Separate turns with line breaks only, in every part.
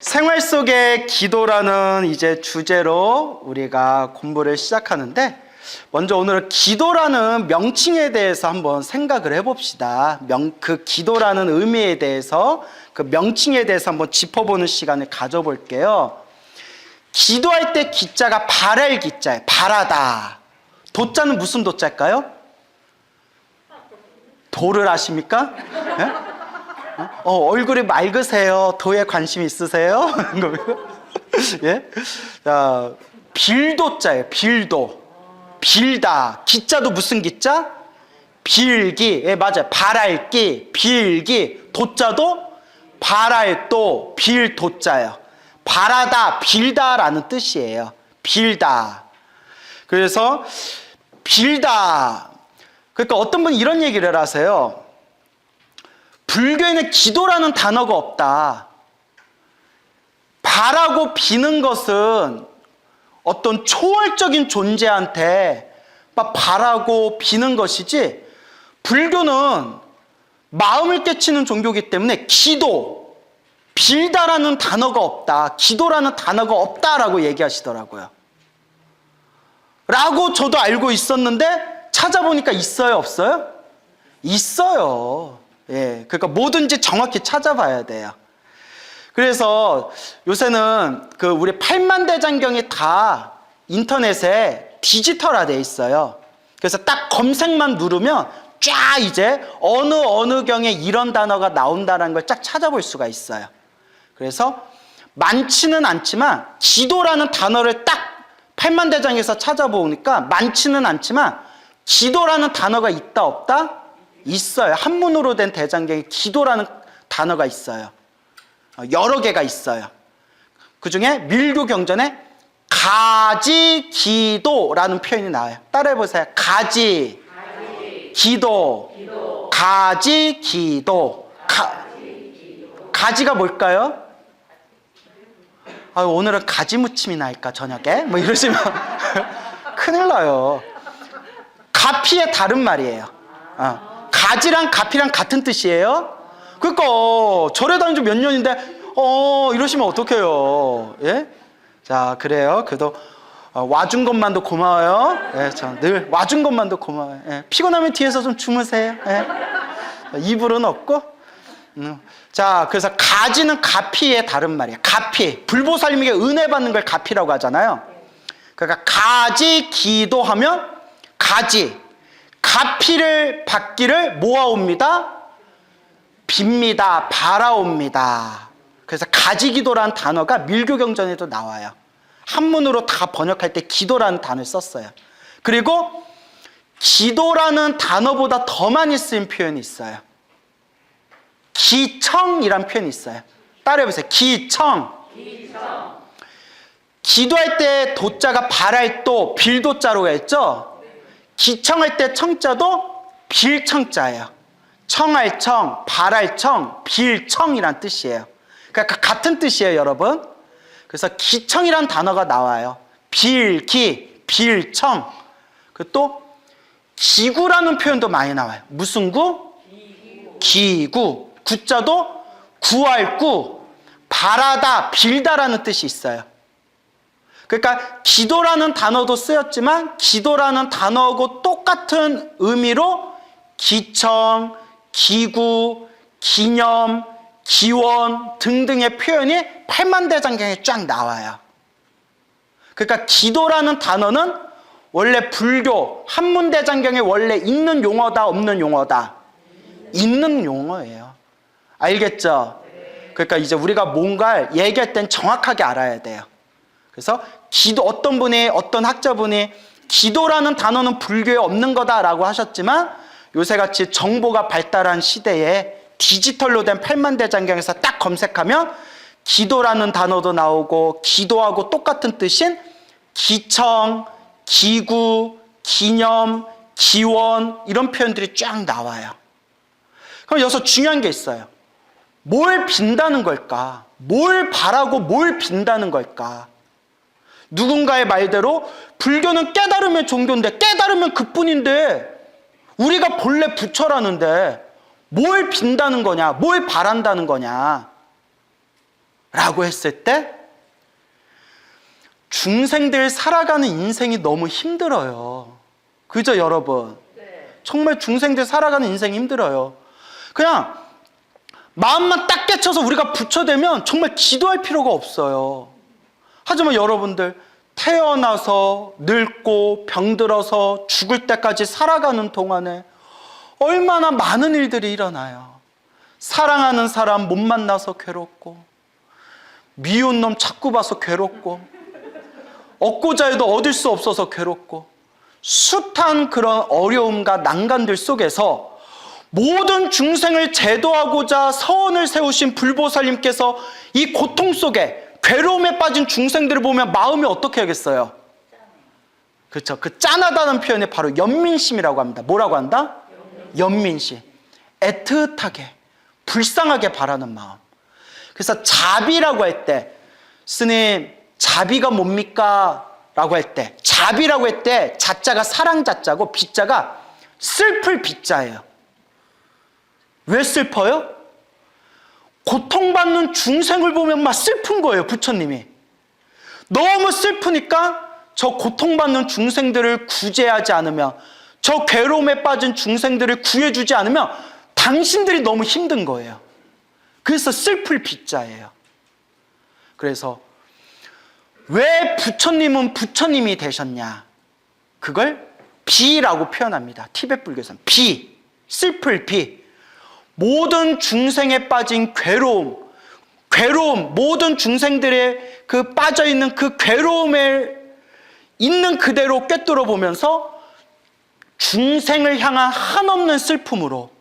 생활 속의 기도라는 이제 주제로 우리가 공부를 시작하는데, 먼저 오늘은 기도라는 명칭에 대해서 한번 생각을 해봅시다. 그 기도라는 의미에 대해서, 그 명칭에 대해서 한번 짚어보는 시간을 가져볼게요. 기도할 때 기자가 바랄 기자예요. 바라다. 도자는 무슨 도자일까요? 도를 아십니까? 네? 얼굴이 맑으세요. 도에 관심 있으세요? 예? 자, 빌도자예요. 빌도. 빌다. 기자도 무슨 기자? 빌기. 예, 맞아요. 바랄기, 빌기. 도자도 바랄도, 빌도자예요. 바라다, 빌다라는 뜻이에요. 빌다. 그래서 빌다. 그러니까 어떤 분이 이런 얘기를 하세요. 불교에는 기도라는 단어가 없다. 바라고 비는 것은 어떤 초월적인 존재한테 막 바라고 비는 것이지, 불교는 마음을 깨치는 종교이기 때문에 기도, 빌다라는 단어가 없다. 기도라는 단어가 없다라고 얘기하시더라고요. 라고 저도 알고 있었는데 찾아보니까 있어요, 없어요? 있어요. 예, 그러니까 뭐든지 정확히 찾아봐야 돼요. 그래서 요새는 그 우리 8만대장경이 다 인터넷에 디지털화되어 있어요. 그래서 딱 검색만 누르면 쫙 이제 어느 경에 이런 단어가 나온다는 걸 쫙 찾아볼 수가 있어요. 그래서 많지는 않지만 기도라는 단어를 딱 8만대장에서 찾아보니까 많지는 않지만 기도라는 단어가 있다 없다? 있어요. 한문으로 된 대장경에 기도라는 단어가 있어요. 여러 개가 있어요. 그 중에 밀교경전에 가지기도라는 표현이 나와요. 따라해보세요. 기도. 가지기도. 가지가 뭘까요? 오늘은 가지무침이나 할까 저녁에? 뭐 이러시면 큰일 나요. 가피의 다른 말이에요. 가지랑 가피랑 같은 뜻이에요. 그러니까 절에 다닌 지 몇 년인데 이러시면 어떡해요. 예? 자, 그래요. 그래도 와준 것만도 고마워요. 예, 늘 와준 것만도 고마워요. 예, 피곤하면 뒤에서 좀 주무세요. 예. 이불은 없고. 자, 그래서 가지는 가피의 다른 말이에요. 가피. 불보살님에게 은혜 받는 걸 가피라고 하잖아요. 그러니까 가지 기도하면 가지. 가피를 받기를 모아옵니다. 빕니다. 바라옵니다. 그래서 가지기도라는 단어가 밀교경전에도 나와요. 한문으로 다 번역할 때 기도라는 단어를 썼어요. 그리고 기도라는 단어보다 더 많이 쓰인 표현이 있어요. 기청이란 표현이 있어요. 따라해보세요. 기청. 기도할 때 도자가 바랄도, 빌도자로 했죠? 기청할 때 청자도 빌청자예요. 청할 청, 바랄 청, 빌청이란 뜻이에요. 그러니까 같은 뜻이에요, 여러분. 그래서 기청이란 단어가 나와요. 빌기, 빌청. 그리고 또 기구라는 표현도 많이 나와요. 무슨 구? 기구. 구자도 구할 구, 바라다, 빌다라는 뜻이 있어요. 그러니까 기도라는 단어도 쓰였지만 기도라는 단어하고 똑같은 의미로 기청, 기구, 기념, 기원 등등의 표현이 8만대장경에 쫙 나와요. 그러니까 기도라는 단어는 원래 불교 한문대장경에 원래 있는 용어다, 없는 용어다? 있는 용어예요. 알겠죠? 그러니까 이제 우리가 뭔가를 얘기할 땐 정확하게 알아야 돼요. 그래서 기도, 어떤 학자분이 기도라는 단어는 불교에 없는 거다라고 하셨지만 요새같이 정보가 발달한 시대에 디지털로 된 8만대장경에서 딱 검색하면 기도라는 단어도 나오고 기도하고 똑같은 뜻인 기청, 기구, 기념, 기원 이런 표현들이 쫙 나와요. 그럼 여기서 중요한 게 있어요. 뭘 빈다는 걸까? 뭘 바라고 뭘 빈다는 걸까? 누군가의 말대로 불교는 깨달으면 종교인데 깨달으면 그뿐인데 우리가 본래 부처라는데 뭘 빈다는 거냐? 뭘 바란다는 거냐? 라고 했을 때 중생들 살아가는 인생이 너무 힘들어요. 그죠, 여러분? 정말 중생들 살아가는 인생이 힘들어요. 그냥 마음만 딱 깨쳐서 우리가 부처되면 정말 기도할 필요가 없어요. 하지만 여러분들 태어나서 늙고 병들어서 죽을 때까지 살아가는 동안에 얼마나 많은 일들이 일어나요. 사랑하는 사람 못 만나서 괴롭고, 미운 놈 자꾸 봐서 괴롭고, 얻고자 해도 얻을 수 없어서 괴롭고, 숱한 그런 어려움과 난간들 속에서 모든 중생을 제도하고자 서원을 세우신 불보살님께서 이 고통 속에 괴로움에 빠진 중생들을 보면 마음이 어떻게 하겠어요? 그렇죠. 그 짠하다는 표현이 바로 연민심이라고 합니다. 뭐라고 한다? 연민심. 애틋하게, 불쌍하게 바라는 마음. 그래서 자비라고 할 때, 스님, 자비가 뭡니까? 라고 할 때, 자비라고 할 때 자자가 사랑 자자고 비자가 슬플 비자예요. 왜 슬퍼요? 고통받는 중생을 보면 막 슬픈 거예요, 부처님이. 너무 슬프니까 저 고통받는 중생들을 구제하지 않으면, 저 괴로움에 빠진 중생들을 구해주지 않으면 당신들이 너무 힘든 거예요. 그래서 슬플 비자예요. 그래서 왜 부처님은 부처님이 되셨냐? 그걸 비라고 표현합니다. 티베트 불교에서는 비, 슬플 비. 모든 중생에 빠진 괴로움, 모든 중생들의 그 빠져있는 그 괴로움을 있는 그대로 꿰뚫어 보면서 중생을 향한 한없는 슬픔으로,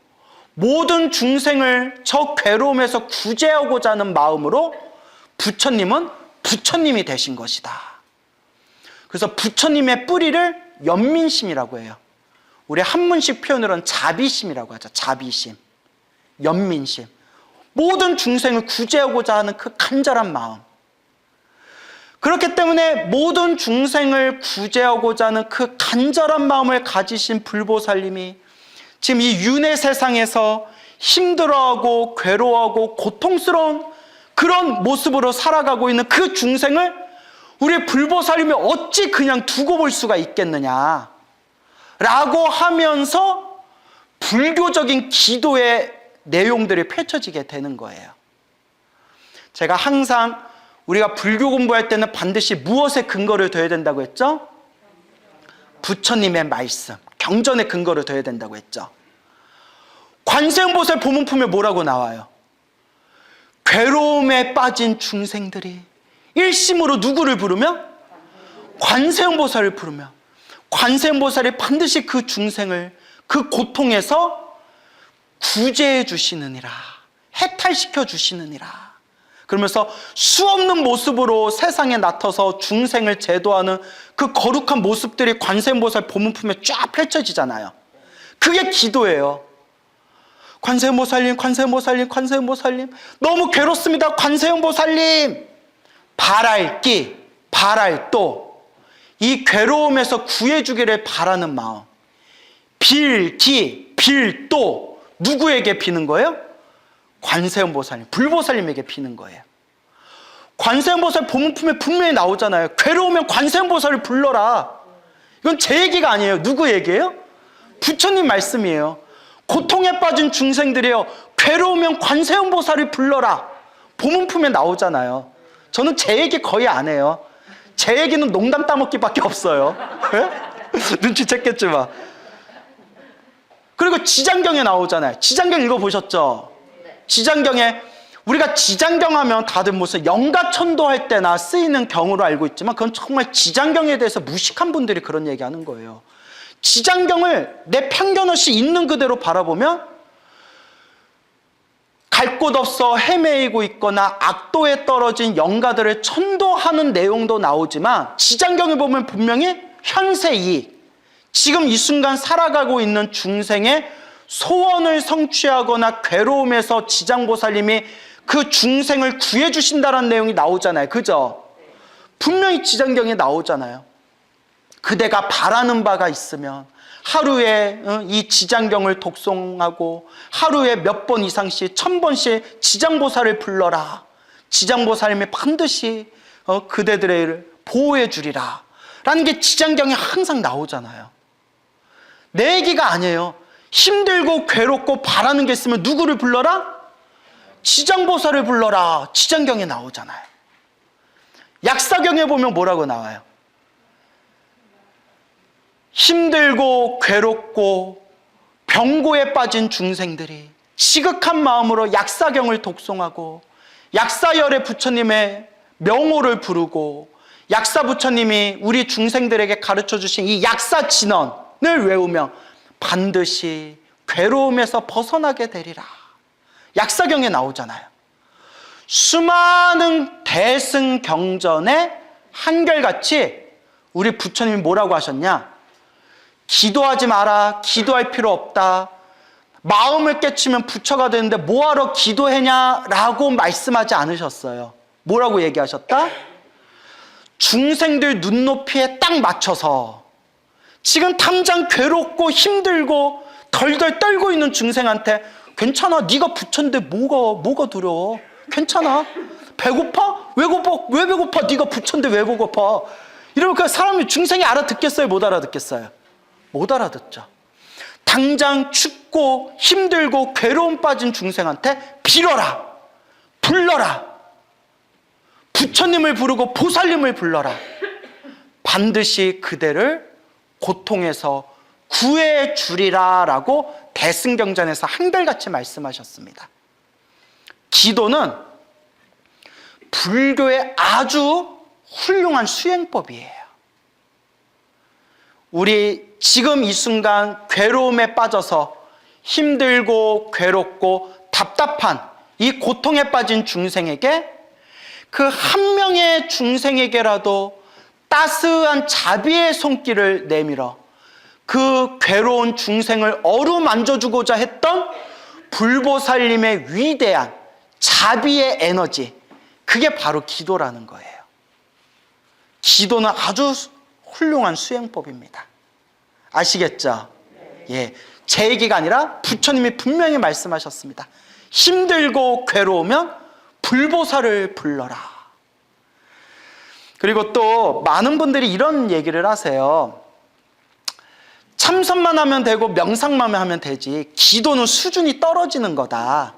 모든 중생을 저 괴로움에서 구제하고자 하는 마음으로 부처님은 부처님이 되신 것이다. 그래서 부처님의 뿌리를 연민심이라고 해요. 우리 한문식 표현으로는 자비심이라고 하죠. 자비심, 연민심. 모든 중생을 구제하고자 하는 그 간절한 마음. 그렇기 때문에 모든 중생을 구제하고자 하는 그 간절한 마음을 가지신 불보살님이 지금 이 윤회 세상에서 힘들어하고 괴로워하고 고통스러운 그런 모습으로 살아가고 있는 그 중생을 우리 불보살님이 어찌 그냥 두고 볼 수가 있겠느냐 라고 하면서 불교적인 기도의 내용들이 펼쳐지게 되는 거예요. 제가 항상 우리가 불교 공부할 때는 반드시 무엇에 근거를 둬야 된다고 했죠? 부처님의 말씀, 경전에 근거를 둬야 된다고 했죠. 관세음보살 보문품에 뭐라고 나와요? 괴로움에 빠진 중생들이 일심으로 누구를 부르며? 관세음보살을 부르며, 관세음보살이 반드시 그 중생을 그 고통에서 구제해 주시느니라, 해탈시켜 주시느니라. 그러면서 수없는 모습으로 세상에 나타서 중생을 제도하는 그 거룩한 모습들이 관세음보살 보문품에 쫙 펼쳐지잖아요. 그게 기도예요. 관세음보살님, 관세음보살님, 관세음보살님, 너무 괴롭습니다. 관세음보살님, 바랄기, 바랄도, 이 괴로움에서 구해주기를 바라는 마음. 빌기, 빌도, 누구에게 비는 거예요? 관세음보살님, 불보살님에게 비는 거예요. 관세음보살 보문품에 분명히 나오잖아요. 괴로우면 관세음보살을 불러라. 이건 제 얘기가 아니에요. 누구 얘기예요? 부처님 말씀이에요. 고통에 빠진 중생들이요, 괴로우면 관세음보살을 불러라. 보문품에 나오잖아요. 저는 제 얘기 거의 안 해요. 제 얘기는 농담 따먹기밖에 없어요. 눈치챘겠지만. 그리고 지장경에 나오잖아요. 지장경 읽어보셨죠? 지장경에, 우리가 지장경 하면 다들 무슨 영가천도할 때나 쓰이는 경으로 알고 있지만 그건 정말 지장경에 대해서 무식한 분들이 그런 얘기하는 거예요. 지장경을 내 편견 없이 있는 그대로 바라보면 갈 곳 없어 헤매이고 있거나 악도에 떨어진 영가들을 천도하는 내용도 나오지만, 지장경에 보면 분명히 현세이, 지금 이 순간 살아가고 있는 중생의 소원을 성취하거나 괴로움에서 지장보살님이 그 중생을 구해주신다는 내용이 나오잖아요. 그죠? 분명히 지장경에 나오잖아요. 그대가 바라는 바가 있으면 하루에 이 지장경을 독송하고 하루에 몇 번 이상씩 1000번씩 지장보살을 불러라. 지장보살님이 반드시 그대들을 보호해 주리라 라는 게 지장경에 항상 나오잖아요. 내 얘기가 아니에요. 힘들고 괴롭고 바라는 게 있으면 누구를 불러라? 지장보살을 불러라. 지장경에 나오잖아요. 약사경에 보면 뭐라고 나와요? 힘들고 괴롭고 병고에 빠진 중생들이 지극한 마음으로 약사경을 독송하고 약사열의 부처님의 명호를 부르고 약사 부처님이 우리 중생들에게 가르쳐 주신 이 약사진언을 외우며 반드시 괴로움에서 벗어나게 되리라. 약사경에 나오잖아요. 수많은 대승경전에 한결같이 우리 부처님이 뭐라고 하셨냐? 기도하지 마라. 기도할 필요 없다. 마음을 깨치면 부처가 되는데 뭐하러 기도했냐라고 말씀하지 않으셨어요. 뭐라고 얘기하셨다? 중생들 눈높이에 딱 맞춰서 지금 당장 괴롭고 힘들고 덜덜 떨고 있는 중생한테 괜찮아. 네가 부처인데 뭐가 두려워. 괜찮아. 배고파? 왜 배고파? 네가 부처인데 왜 배고파? 이러면 그 사람이 중생이 알아듣겠어요? 못 알아듣겠어요? 못 알아듣죠. 당장 춥고 힘들고 괴로움 빠진 중생한테 빌어라. 불러라. 부처님을 부르고 보살님을 불러라. 반드시 그대를 고통에서 구해 주리라 라고 대승경전에서 한결같이 말씀하셨습니다. 기도는 불교의 아주 훌륭한 수행법이에요. 우리 지금 이 순간 괴로움에 빠져서 힘들고 괴롭고 답답한 이 고통에 빠진 중생에게 그 한 명의 중생에게라도 따스한 자비의 손길을 내밀어 그 괴로운 중생을 어루만져주고자 했던 불보살님의 위대한 자비의 에너지, 그게 바로 기도라는 거예요. 기도는 아주 훌륭한 수행법입니다. 아시겠죠? 예, 제 얘기가 아니라 부처님이 분명히 말씀하셨습니다. 힘들고 괴로우면 불보살을 불러라. 그리고 또 많은 분들이 이런 얘기를 하세요. 참선만 하면 되고 명상만 하면 되지 기도는 수준이 떨어지는 거다.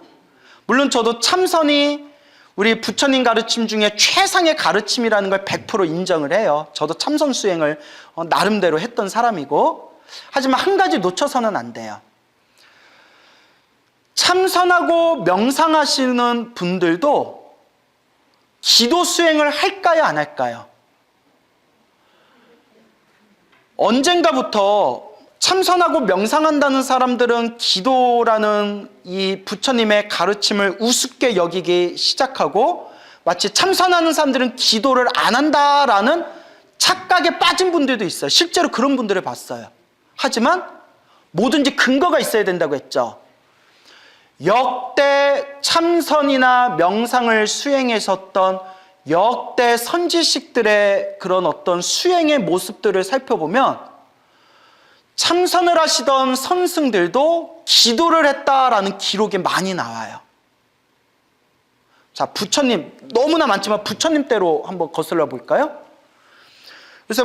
물론 저도 참선이 우리 부처님 가르침 중에 최상의 가르침이라는 걸 100% 인정을 해요. 저도 참선 수행을 나름대로 했던 사람이고, 하지만 한 가지 놓쳐서는 안 돼요. 참선하고 명상하시는 분들도 기도 수행을 할까요, 안 할까요? 언젠가부터 참선하고 명상한다는 사람들은 기도라는 이 부처님의 가르침을 우습게 여기기 시작하고, 마치 참선하는 사람들은 기도를 안 한다라는 착각에 빠진 분들도 있어요. 실제로 그런 분들을 봤어요. 하지만 뭐든지 근거가 있어야 된다고 했죠. 역대 참선이나 명상을 수행하셨던 역대 선지식들의 그런 어떤 수행의 모습들을 살펴보면 참선을 하시던 선승들도 기도를 했다라는 기록이 많이 나와요. 자, 부처님 너무나 많지만 부처님 때로 한번 거슬러 볼까요? 요새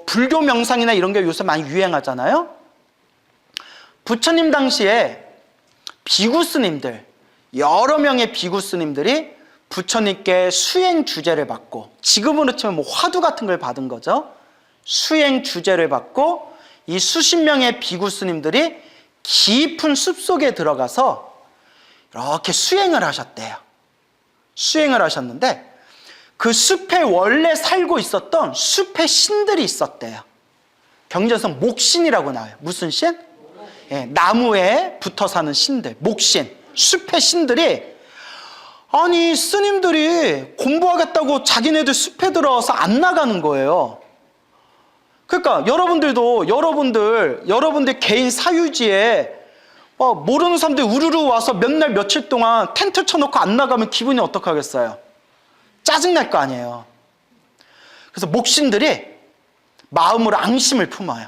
불교 명상이나 이런 게 요새 많이 유행하잖아요. 부처님 당시에 비구 스님들, 여러 명의 비구 스님들이 부처님께 수행 주제를 받고, 지금으로 치면 뭐 화두 같은 걸 받은 거죠. 수행 주제를 받고 이 수십 명의 비구 스님들이 깊은 숲속에 들어가서 이렇게 수행을 하셨대요. 수행을 하셨는데 그 숲에 원래 살고 있었던 숲의 신들이 있었대요. 경전에서 목신이라고 나와요. 무슨 신? 예, 나무에 붙어 사는 신들, 목신, 숲의 신들이, 아니 스님들이 공부하겠다고 자기네들 숲에 들어와서 안 나가는 거예요. 그러니까 여러분들 개인 사유지에 모르는 사람들이 우르르 와서 몇 날 며칠 동안 텐트 쳐놓고 안 나가면 기분이 어떡하겠어요? 짜증날 거 아니에요. 그래서 목신들이 마음으로 앙심을 품어요.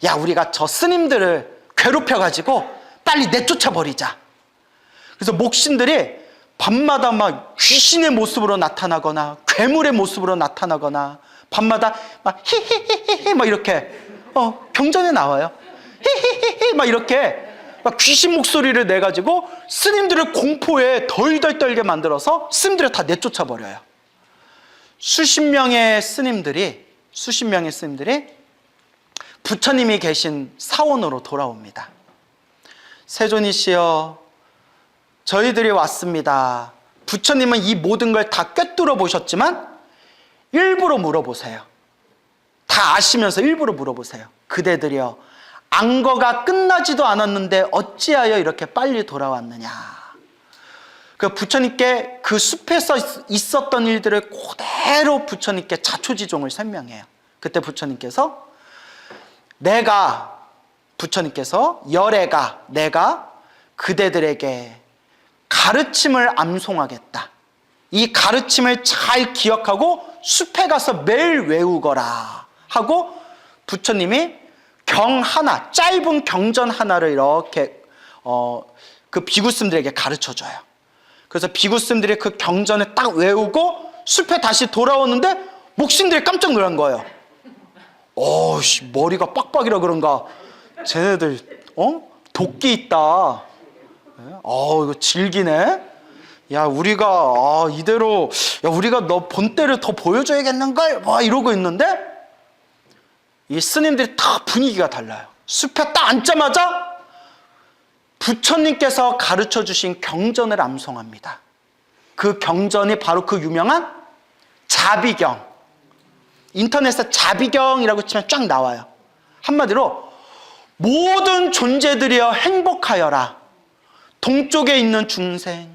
야, 우리가 저 스님들을 괴롭혀가지고 빨리 내쫓아 버리자. 그래서 목신들이 밤마다 막 귀신의 모습으로 나타나거나 괴물의 모습으로 나타나거나 밤마다 막 히히히히히 막 이렇게 경전에 나와요. 히히히히 막 이렇게 막 귀신 목소리를 내가지고 스님들을 공포에 덜덜 떨게 만들어서 스님들을 다 내쫓아 버려요. 수십 명의 스님들이 부처님이 계신 사원으로 돌아옵니다. 세존이시여, 저희들이 왔습니다. 부처님은 이 모든 걸 다 꿰뚫어 보셨지만 일부러 물어보세요. 다 아시면서 일부러 물어보세요. 그대들이여, 안거가 끝나지도 않았는데 어찌하여 이렇게 빨리 돌아왔느냐. 그 부처님께 그 숲에서 있었던 일들을 그대로 부처님께 자초지종을 설명해요. 그때 부처님께서 열애가 내가 그대들에게 가르침을 암송하겠다. 이 가르침을 잘 기억하고 숲에 가서 매일 외우거라 하고 부처님이 경 하나, 짧은 경전 하나를 이렇게 그 비구스님들에게 가르쳐줘요. 그래서 비구스님들이 그 경전을 딱 외우고 숲에 다시 돌아오는데 목신들이 깜짝 놀란 거예요. 머리가 빡빡이라 그런가, 쟤네들 도끼 있다. 이거 질기네. 야, 우리가 이대로 우리가 너 본때를 더 보여줘야겠는걸 막 이러고 있는데 이 스님들이 다 분위기가 달라요. 숲에 딱 앉자마자 부처님께서 가르쳐 주신 경전을 암송합니다. 그 경전이 바로 그 유명한 자비경. 인터넷에 자비경이라고 치면 쫙 나와요. 한마디로 모든 존재들이여 행복하여라. 동쪽에 있는 중생,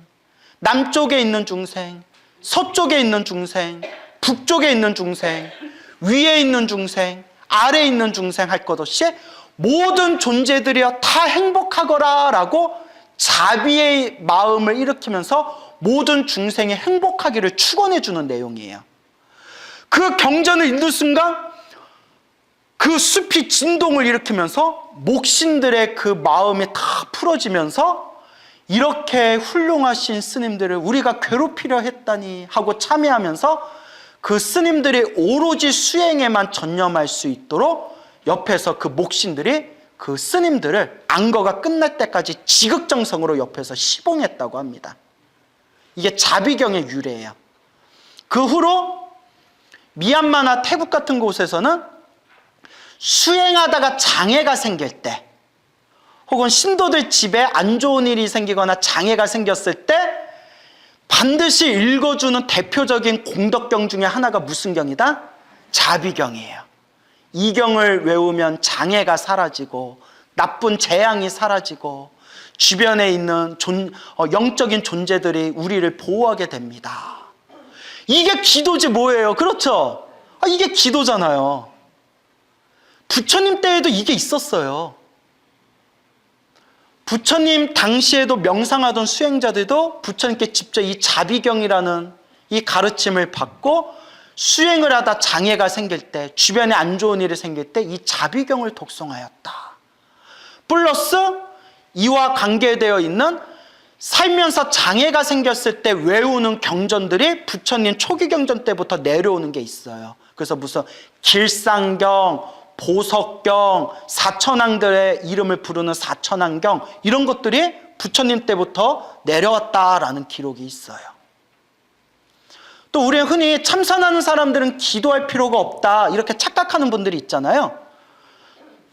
남쪽에 있는 중생, 서쪽에 있는 중생, 북쪽에 있는 중생, 위에 있는 중생, 아래에 있는 중생 할 것 없이 모든 존재들이여 다 행복하거라 라고 자비의 마음을 일으키면서 모든 중생이 행복하기를 축원해 주는 내용이에요. 그 경전을 읽는 순간 그 숲이 진동을 일으키면서 목신들의 그 마음이 다 풀어지면서 이렇게 훌륭하신 스님들을 우리가 괴롭히려 했다니 하고 참회하면서 그 스님들이 오로지 수행에만 전념할 수 있도록 옆에서 그 목신들이 그 스님들을 안거가 끝날 때까지 지극정성으로 옆에서 시봉했다고 합니다. 이게 자비경의 유래예요. 그 후로 미얀마나 태국 같은 곳에서는 수행하다가 장애가 생길 때 혹은 신도들 집에 안 좋은 일이 생기거나 장애가 생겼을 때 반드시 읽어주는 대표적인 공덕경 중에 하나가 무슨 경이다? 자비경이에요. 이 경을 외우면 장애가 사라지고 나쁜 재앙이 사라지고 주변에 있는 영적인 존재들이 우리를 보호하게 됩니다. 이게 기도지 뭐예요? 그렇죠? 이게 기도잖아요. 부처님 때에도 이게 있었어요. 부처님 당시에도 명상하던 수행자들도 부처님께 직접 이 자비경이라는 이 가르침을 받고 수행을 하다 장애가 생길 때, 주변에 안 좋은 일이 생길 때 이 자비경을 독송하였다. 플러스 이와 관계되어 있는 살면서 장애가 생겼을 때 외우는 경전들이 부처님 초기 경전 때부터 내려오는 게 있어요. 그래서 무슨 길상경, 보석경, 사천왕들의 이름을 부르는 사천왕경, 이런 것들이 부처님 때부터 내려왔다라는 기록이 있어요. 또 우리가 흔히 참선하는 사람들은 기도할 필요가 없다 이렇게 착각하는 분들이 있잖아요.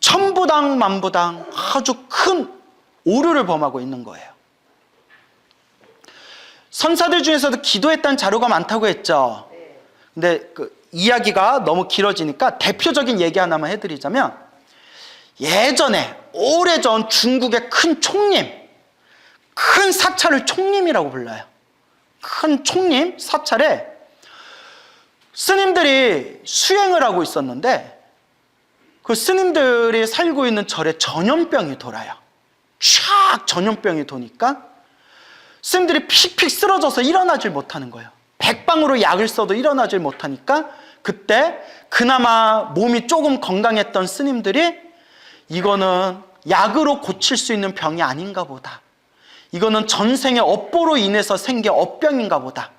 천부당 만부당 아주 큰 오류를 범하고 있는 거예요. 선사들 중에서도 기도했다는 자료가 많다고 했죠. 근데 그 이야기가 너무 길어지니까 대표적인 얘기 하나만 해드리자면, 예전에 오래전 중국의 큰 총림, 큰 사찰을 총림이라고 불러요. 큰 총림 사찰에 스님들이 수행을 하고 있었는데 그 스님들이 살고 있는 절에 전염병이 돌아요. 촥 전염병이 도니까 스님들이 픽픽 쓰러져서 일어나질 못하는 거예요. 백방으로 약을 써도 일어나질 못하니까 그때 그나마 몸이 조금 건강했던 스님들이 이거는 약으로 고칠 수 있는 병이 아닌가 보다. 이거는 전생의 업보로 인해서 생긴 업병인가 보다.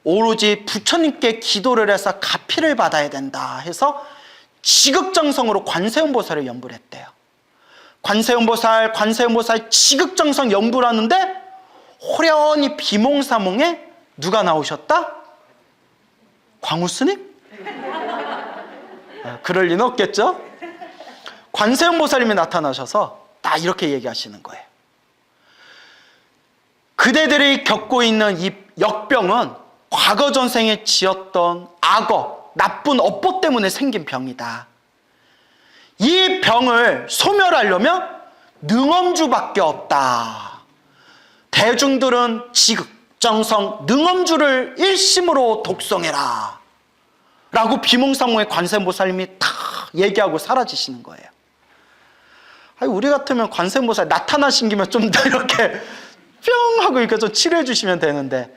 오로지 부처님께 기도를 해서 가피를 받아야 된다 해서 지극정성으로 관세음보살을 연부를 했대요. 관세음보살 지극정성 연부를 하는데 호련히 비몽사몽에 누가 나오셨다? 광우스님? 그럴 리는 없겠죠? 관세음보살님이 나타나셔서 딱 이렇게 얘기하시는 거예요. 그대들이 겪고 있는 이 역병은 과거 전생에 지었던 악업, 나쁜 업보 때문에 생긴 병이다. 이 병을 소멸하려면 능엄주밖에 없다. 대중들은 지극정성 능엄주를 일심으로 독송해라 라고 비몽사몽의 관세음보살님이 다 얘기하고 사라지시는 거예요. 아니, 우리 같으면 관세음보살 나타나신 김에 좀 더 이렇게 뿅 하고 이렇게 좀 치료해 주시면 되는데,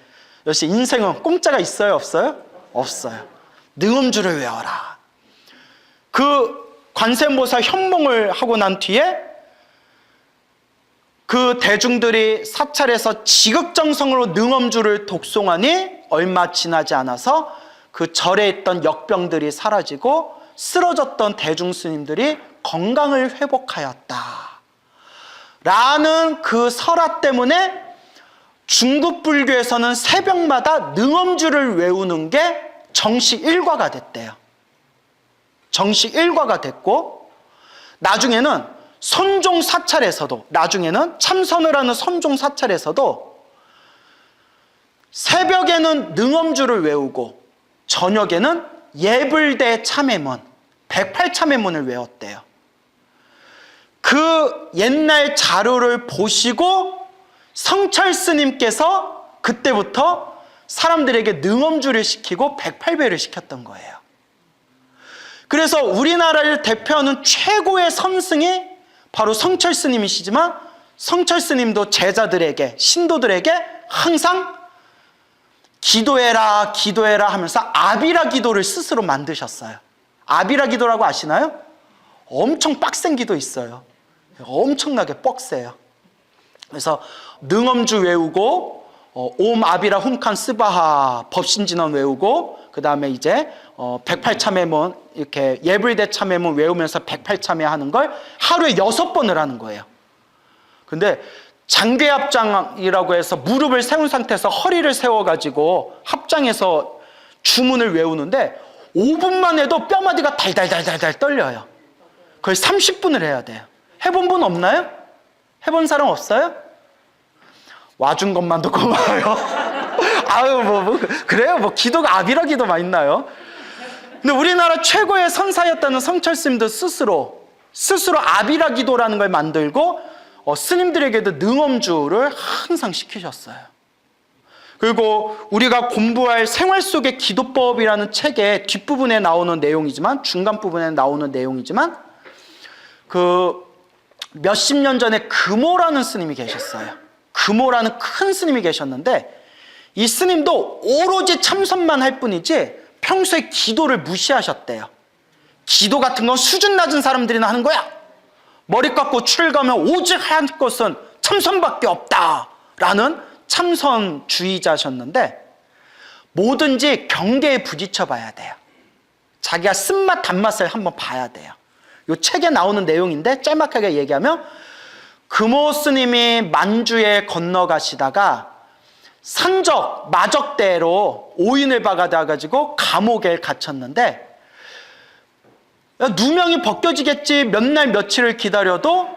역시 인생은 공짜가 있어요, 없어요? 없어요. 능엄주를 외워라. 그 관세음보살 현몽을 하고 난 뒤에 그 대중들이 사찰에서 지극정성으로 능엄주를 독송하니 얼마 지나지 않아서 그 절에 있던 역병들이 사라지고 쓰러졌던 대중스님들이 건강을 회복하였다 라는 그 설화 때문에 중국 불교에서는 새벽마다 능엄주를 외우는 게 정식 일과가 됐대요. 정식 일과가 됐고, 나중에는 선종 사찰에서도, 나중에는 참선을 하는 선종 사찰에서도 새벽에는 능엄주를 외우고 저녁에는 예불대 참회문, 108참회문을 외웠대요. 그 옛날 자료를 보시고 성철 스님께서 그때부터 사람들에게 능엄주를 시키고 108배를 시켰던 거예요. 그래서 우리나라를 대표하는 최고의 선승이 바로 성철 스님이시지만, 성철 스님도 제자들에게, 신도들에게 항상 기도해라 기도해라 하면서 아비라 기도를 스스로 만드셨어요. 아비라 기도라고 아시나요? 엄청 빡센 기도 있어요. 엄청나게 뻑세요. 그래서 능엄주 외우고 옴 아비라 훔칸 스바하 법신진언 외우고, 그 다음에 이제 108참회문, 이렇게 예불대 참회문 외우면서 108참회 하는 걸 하루에 6번을 하는 거예요. 근데 장괴합장이라고 해서 무릎을 세운 상태에서 허리를 세워가지고 합장해서 주문을 외우는데 5분만 해도 뼈마디가 달달달달달 떨려요. 그걸 30분을 해야 돼요. 해본 분 없나요? 해본 사람 없어요? 와준 것만도 고마워요. 아유, 그래요? 기도가 아비라 기도만 있나요? 근데 우리나라 최고의 선사였다는 성철 스님도 스스로 아비라 기도라는 걸 만들고 스님들에게도 능엄주를 항상 시키셨어요. 그리고 우리가 공부할 생활 속의 기도법이라는 책의 뒷부분에 나오는 내용이지만, 중간 부분에 나오는 내용이지만, 그 몇십 년 전에 금오라는 스님이 계셨어요. 금오라는 큰 스님이 계셨는데, 이 스님도 오로지 참선만 할 뿐이지 평소에 기도를 무시하셨대요. 기도 같은 건 수준 낮은 사람들이나 하는 거야. 머리 깎고 추를 가면 오직 할 것은 참선밖에 없다라는 참선주의자셨는데, 뭐든지 경계에 부딪혀 봐야 돼요. 자기가 쓴맛 단맛을 한번 봐야 돼요. 이 책에 나오는 내용인데 짤막하게 얘기하면, 금오 스님이 만주에 건너가시다가 산적 마적대로 오인을 박아가지고 감옥에 갇혔는데, 누명이 벗겨지겠지 몇 날 며칠을 기다려도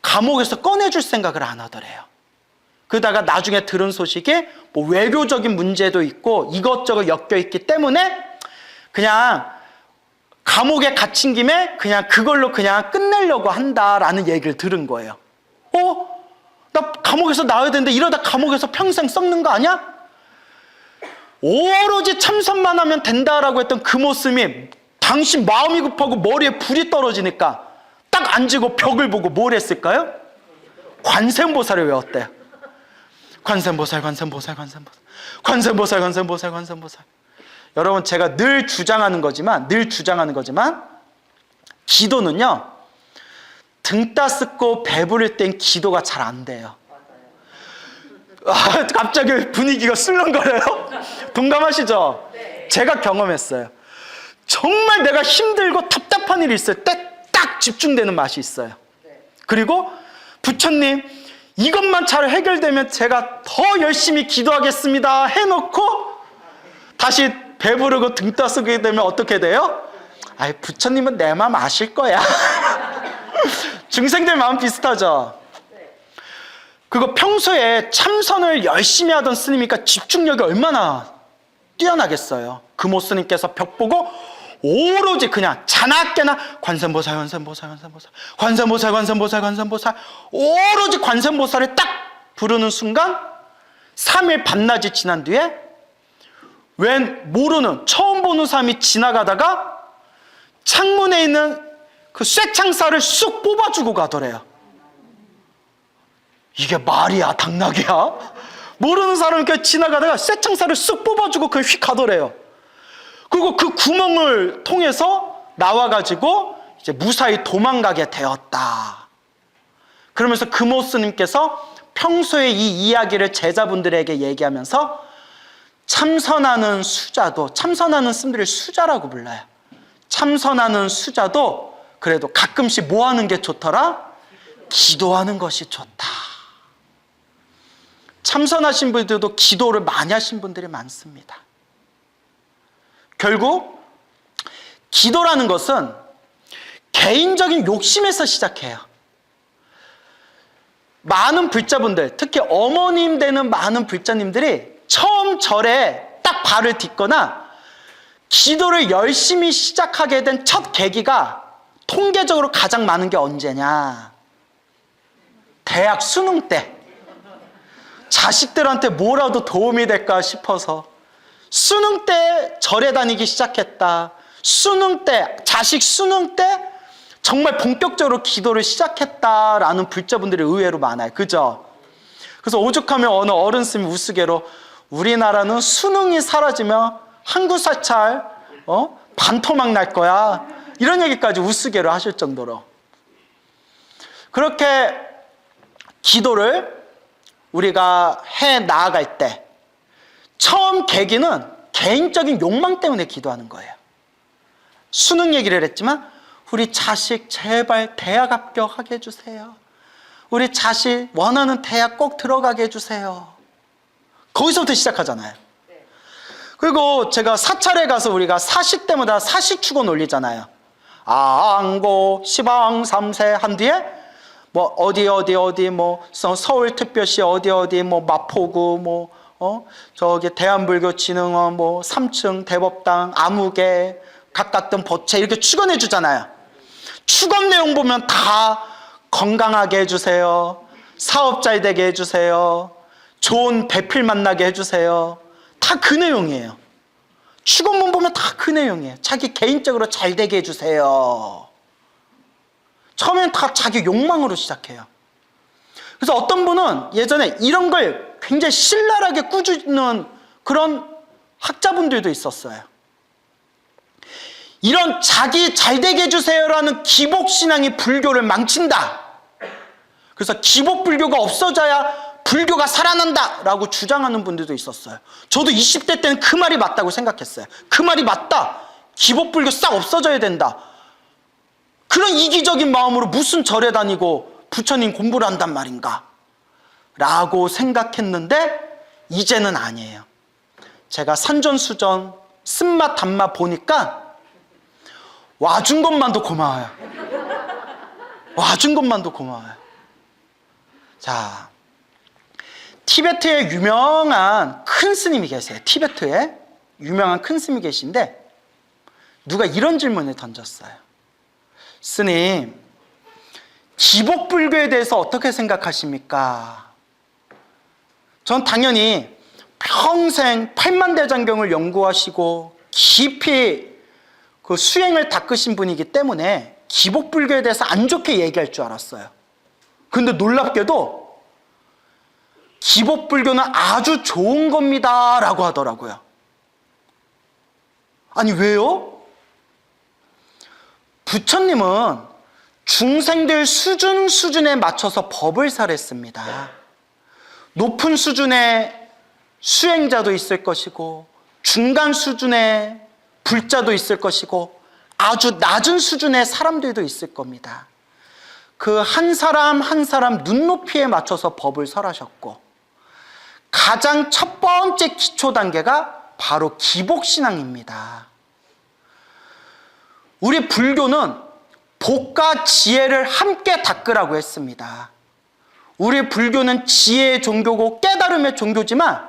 감옥에서 꺼내줄 생각을 안 하더래요. 그러다가 나중에 들은 소식이 외교적인 문제도 있고 이것저것 엮여있기 때문에 그냥 감옥에 갇힌 김에 그냥 그걸로 그냥 끝내려고 한다라는 얘기를 들은 거예요. 나 감옥에서 나와야 되는데 이러다 감옥에서 평생 썩는 거 아니야? 오로지 참선만 하면 된다라고 했던 금오스님이 당신 마음이 급하고 머리에 불이 떨어지니까 딱 앉고 벽을 보고 뭘 했을까요? 관세음보살을 외웠대요. 관세음보살, 관세음보살, 관세음보살, 관세음보살, 관세음보살, 관세음보살. 여러분, 제가 늘 주장하는 거지만 기도는요, 등 따스고 배부를 땐 기도가 잘 안 돼요. 갑자기 분위기가 술렁거려요? 동감하시죠? 제가 경험했어요. 정말 내가 힘들고 답답한 일이 있을 때 딱 집중되는 맛이 있어요. 그리고 부처님 이것만 잘 해결되면 제가 더 열심히 기도하겠습니다 해놓고 다시 배부르고 등 떠쓰게 되면 어떻게 돼요? 아이, 부처님은 내 마음 아실 거야. 중생들 마음 비슷하죠? 그거 평소에 참선을 열심히 하던 스님이니까 집중력이 얼마나 뛰어나겠어요. 금호 스님께서 벽 보고 오로지 그냥 자나깨나 관세음보살 관세음보살 관세음보살 관세음보살 관세음보살 관세음보살 오로지 관세음보살을 딱 부르는 순간 3일 밤낮이 지난 뒤에 웬 모르는 처음 보는 사람이 지나가다가 창문에 있는 그 쇠창살을 쑥 뽑아주고 가더래요. 이게 말이야 당나귀야? 모르는 사람이 이렇게 지나가다가 쇠창살을 쑥 뽑아주고 그걸 휙 가더래요. 그리고 그 구멍을 통해서 나와가지고 이제 무사히 도망가게 되었다. 그러면서 금호 스님께서 평소에 이 이야기를 제자분들에게 얘기하면서 참선하는 수자도, 참선하는 스님들을 수자라고 불러요. 참선하는 수자도 그래도 가끔씩 뭐 하는 게 좋더라? 기도하는 것이 좋다. 참선하신 분들도 기도를 많이 하신 분들이 많습니다. 결국 기도라는 것은 개인적인 욕심에서 시작해요. 많은 불자분들, 특히 어머님 되는 많은 불자님들이 처음 절에 딱 발을 딛거나 기도를 열심히 시작하게 된 첫 계기가 통계적으로 가장 많은 게 언제냐? 대학 수능 때. 자식들한테 뭐라도 도움이 될까 싶어서 수능 때 절에 다니기 시작했다. 수능 때, 자식 수능 때 정말 본격적으로 기도를 시작했다라는 불자분들이 의외로 많아요. 그죠? 그래서 오죽하면 어느 어른 스님이 우스개로 우리나라는 수능이 사라지면 한국 사찰 반토막 날 거야. 이런 얘기까지 우스개로 하실 정도로. 그렇게 기도를 우리가 해 나아갈 때 처음 계기는 개인적인 욕망 때문에 기도하는 거예요. 수능 얘기를 했지만 우리 자식 제발 대학 합격하게 해주세요. 우리 자식 원하는 대학 꼭 들어가게 해주세요. 거기서부터 시작하잖아요. 그리고 제가 사찰에 가서 우리가 사시 때마다 사시축원 올리잖아요. 안고 시방 3세 한 뒤에 뭐 어디 뭐 서울특별시 어디 뭐 마포구 뭐 저기 대한불교진흥원 뭐 3층 대법당 아무개 각각등 보채 이렇게 축원해 주잖아요. 축원 내용 보면 다 건강하게 해주세요. 사업 잘 되게 해주세요. 좋은 배필 만나게 해주세요. 다 그 내용이에요. 축원문 보면 다 그 내용이에요. 자기 개인적으로 잘 되게 해주세요. 처음엔 다 자기 욕망으로 시작해요. 그래서 어떤 분은 예전에 이런 걸 굉장히 신랄하게 꾸짖는 그런 학자분들도 있었어요. 이런 자기 잘되게 해주세요라는 기복신앙이 불교를 망친다. 그래서 기복불교가 없어져야 불교가 살아난다 라고 주장하는 분들도 있었어요. 저도 20대 때는 그 말이 맞다고 생각했어요. 그 말이 맞다. 기복불교 싹 없어져야 된다. 그런 이기적인 마음으로 무슨 절에 다니고 부처님 공부를 한단 말인가 라고 생각했는데 이제는 아니에요. 제가 산전수전 쓴맛 단맛 보니까 와준 것만도 고마워요. 와준 것만도 고마워요. 자, 티베트에 유명한 큰 스님이 계세요. 티베트에 유명한 큰 스님이 계신데 누가 이런 질문을 던졌어요. 스님, 기복불교에 대해서 어떻게 생각하십니까? 전 당연히 평생 팔만대장경을 연구하시고 깊이 그 수행을 닦으신 분이기 때문에 기복불교에 대해서 안 좋게 얘기할 줄 알았어요. 근데 놀랍게도 기복불교는 아주 좋은 겁니다 라고 하더라고요. 아니 왜요? 부처님은 중생들 수준에 맞춰서 법을 설했습니다. 높은 수준의 수행자도 있을 것이고 중간 수준의 불자도 있을 것이고 아주 낮은 수준의 사람들도 있을 겁니다. 그 한 사람 한 사람 눈높이에 맞춰서 법을 설하셨고 가장 첫 번째 기초 단계가 바로 기복신앙입니다. 우리 불교는 복과 지혜를 함께 닦으라고 했습니다. 우리 불교는 지혜의 종교고 깨달음의 종교지만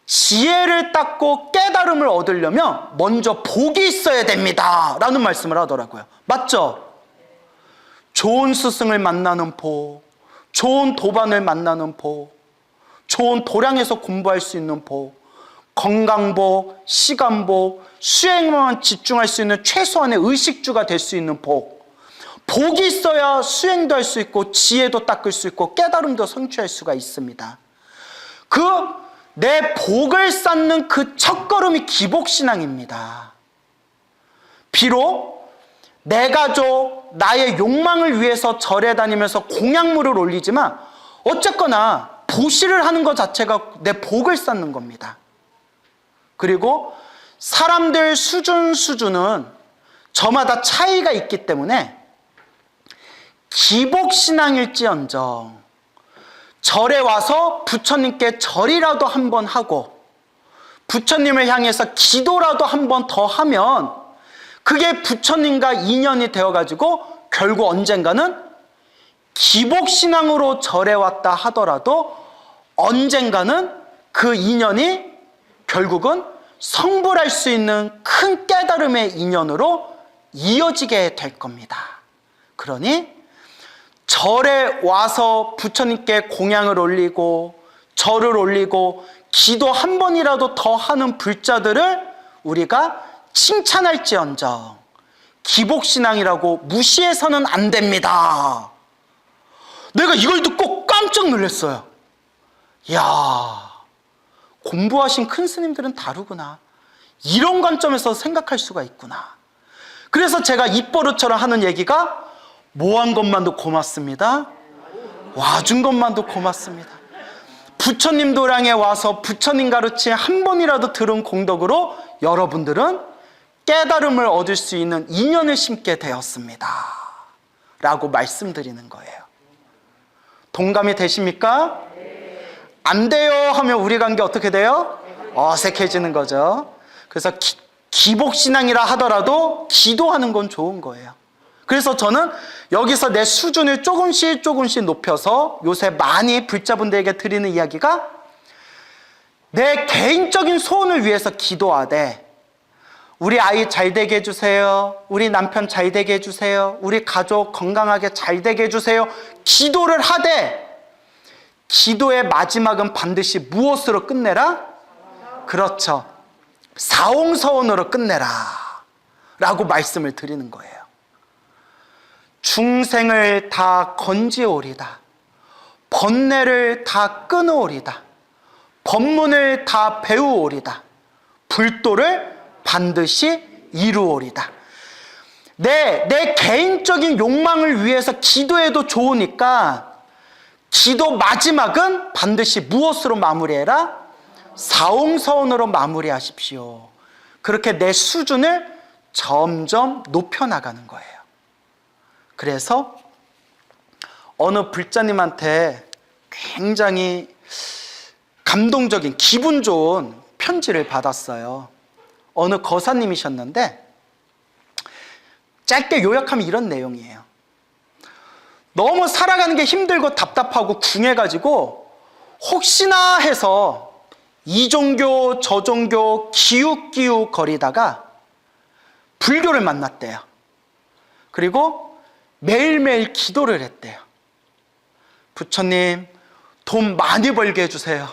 지혜를 닦고 깨달음을 얻으려면 먼저 복이 있어야 됩니다 라는 말씀을 하더라고요. 맞죠? 좋은 스승을 만나는 복, 좋은 도반을 만나는 복, 좋은 도량에서 공부할 수 있는 복, 건강복, 시간복, 수행만 집중할 수 있는 최소한의 의식주가 될 수 있는 복. 복이 있어야 수행도 할 수 있고 지혜도 닦을 수 있고 깨달음도 성취할 수가 있습니다. 내 복을 쌓는 그 첫걸음이 기복신앙입니다. 비록 내 가족, 나의 욕망을 위해서 절에 다니면서 공약물을 올리지만 어쨌거나 보시를 하는 것 자체가 내 복을 쌓는 겁니다. 그리고 사람들 수준은 저마다 차이가 있기 때문에 기복신앙일지언정 절에 와서 부처님께 절이라도 한번 하고 부처님을 향해서 기도라도 한번 더 하면 그게 부처님과 인연이 되어가지고 결국 언젠가는 기복신앙으로 절에 왔다 하더라도 언젠가는 그 인연이 결국은 성불할 수 있는 큰 깨달음의 인연으로 이어지게 될 겁니다. 그러니 절에 와서 부처님께 공양을 올리고 절을 올리고 기도 한 번이라도 더 하는 불자들을 우리가 칭찬할지언정 기복신앙이라고 무시해서는 안 됩니다. 내가 이걸 듣고 깜짝 놀랐어요. 이야, 공부하신 큰 스님들은 다르구나. 이런 관점에서 생각할 수가 있구나. 그래서 제가 입버릇처럼 하는 얘기가 모한 것만도 고맙습니다. 와준 것만도 고맙습니다. 부처님 도량에 와서 부처님 가르침 한 번이라도 들은 공덕으로 여러분들은 깨달음을 얻을 수 있는 인연을 심게 되었습니다 라고 말씀드리는 거예요. 동감이 되십니까? 안 돼요 하면 우리 관계 어떻게 돼요? 어색해지는 거죠. 그래서 기복신앙이라 하더라도 기도하는 건 좋은 거예요. 그래서 저는 여기서 내 수준을 조금씩 높여서 요새 많이 불자분들에게 드리는 이야기가 내 개인적인 소원을 위해서 기도하되 우리 아이 잘 되게 해주세요. 우리 남편 잘 되게 해주세요. 우리 가족 건강하게 잘 되게 해주세요. 기도를 하되 기도의 마지막은 반드시 무엇으로 끝내라? 그렇죠. 사홍서원으로 끝내라 라고 말씀을 드리는 거예요. 중생을 다 건지오리다. 번뇌를 다 끊어오리다. 법문을 다 배우오리다. 불도를 반드시 이루오리다. 내 개인적인 욕망을 위해서 기도해도 좋으니까 기도 마지막은 반드시 무엇으로 마무리해라? 사홍서원으로 마무리하십시오. 그렇게 내 수준을 점점 높여나가는 거예요. 그래서 어느 불자님한테 굉장히 감동적인 기분 좋은 편지를 받았어요. 어느 거사님이셨는데 짧게 요약하면 이런 내용이에요. 너무 살아가는 게 힘들고 답답하고 궁해가지고 혹시나 해서 이 종교 저 종교 기웃기웃 거리다가 불교를 만났대요. 그리고 매일매일 기도를 했대요. 부처님 돈 많이 벌게 해주세요.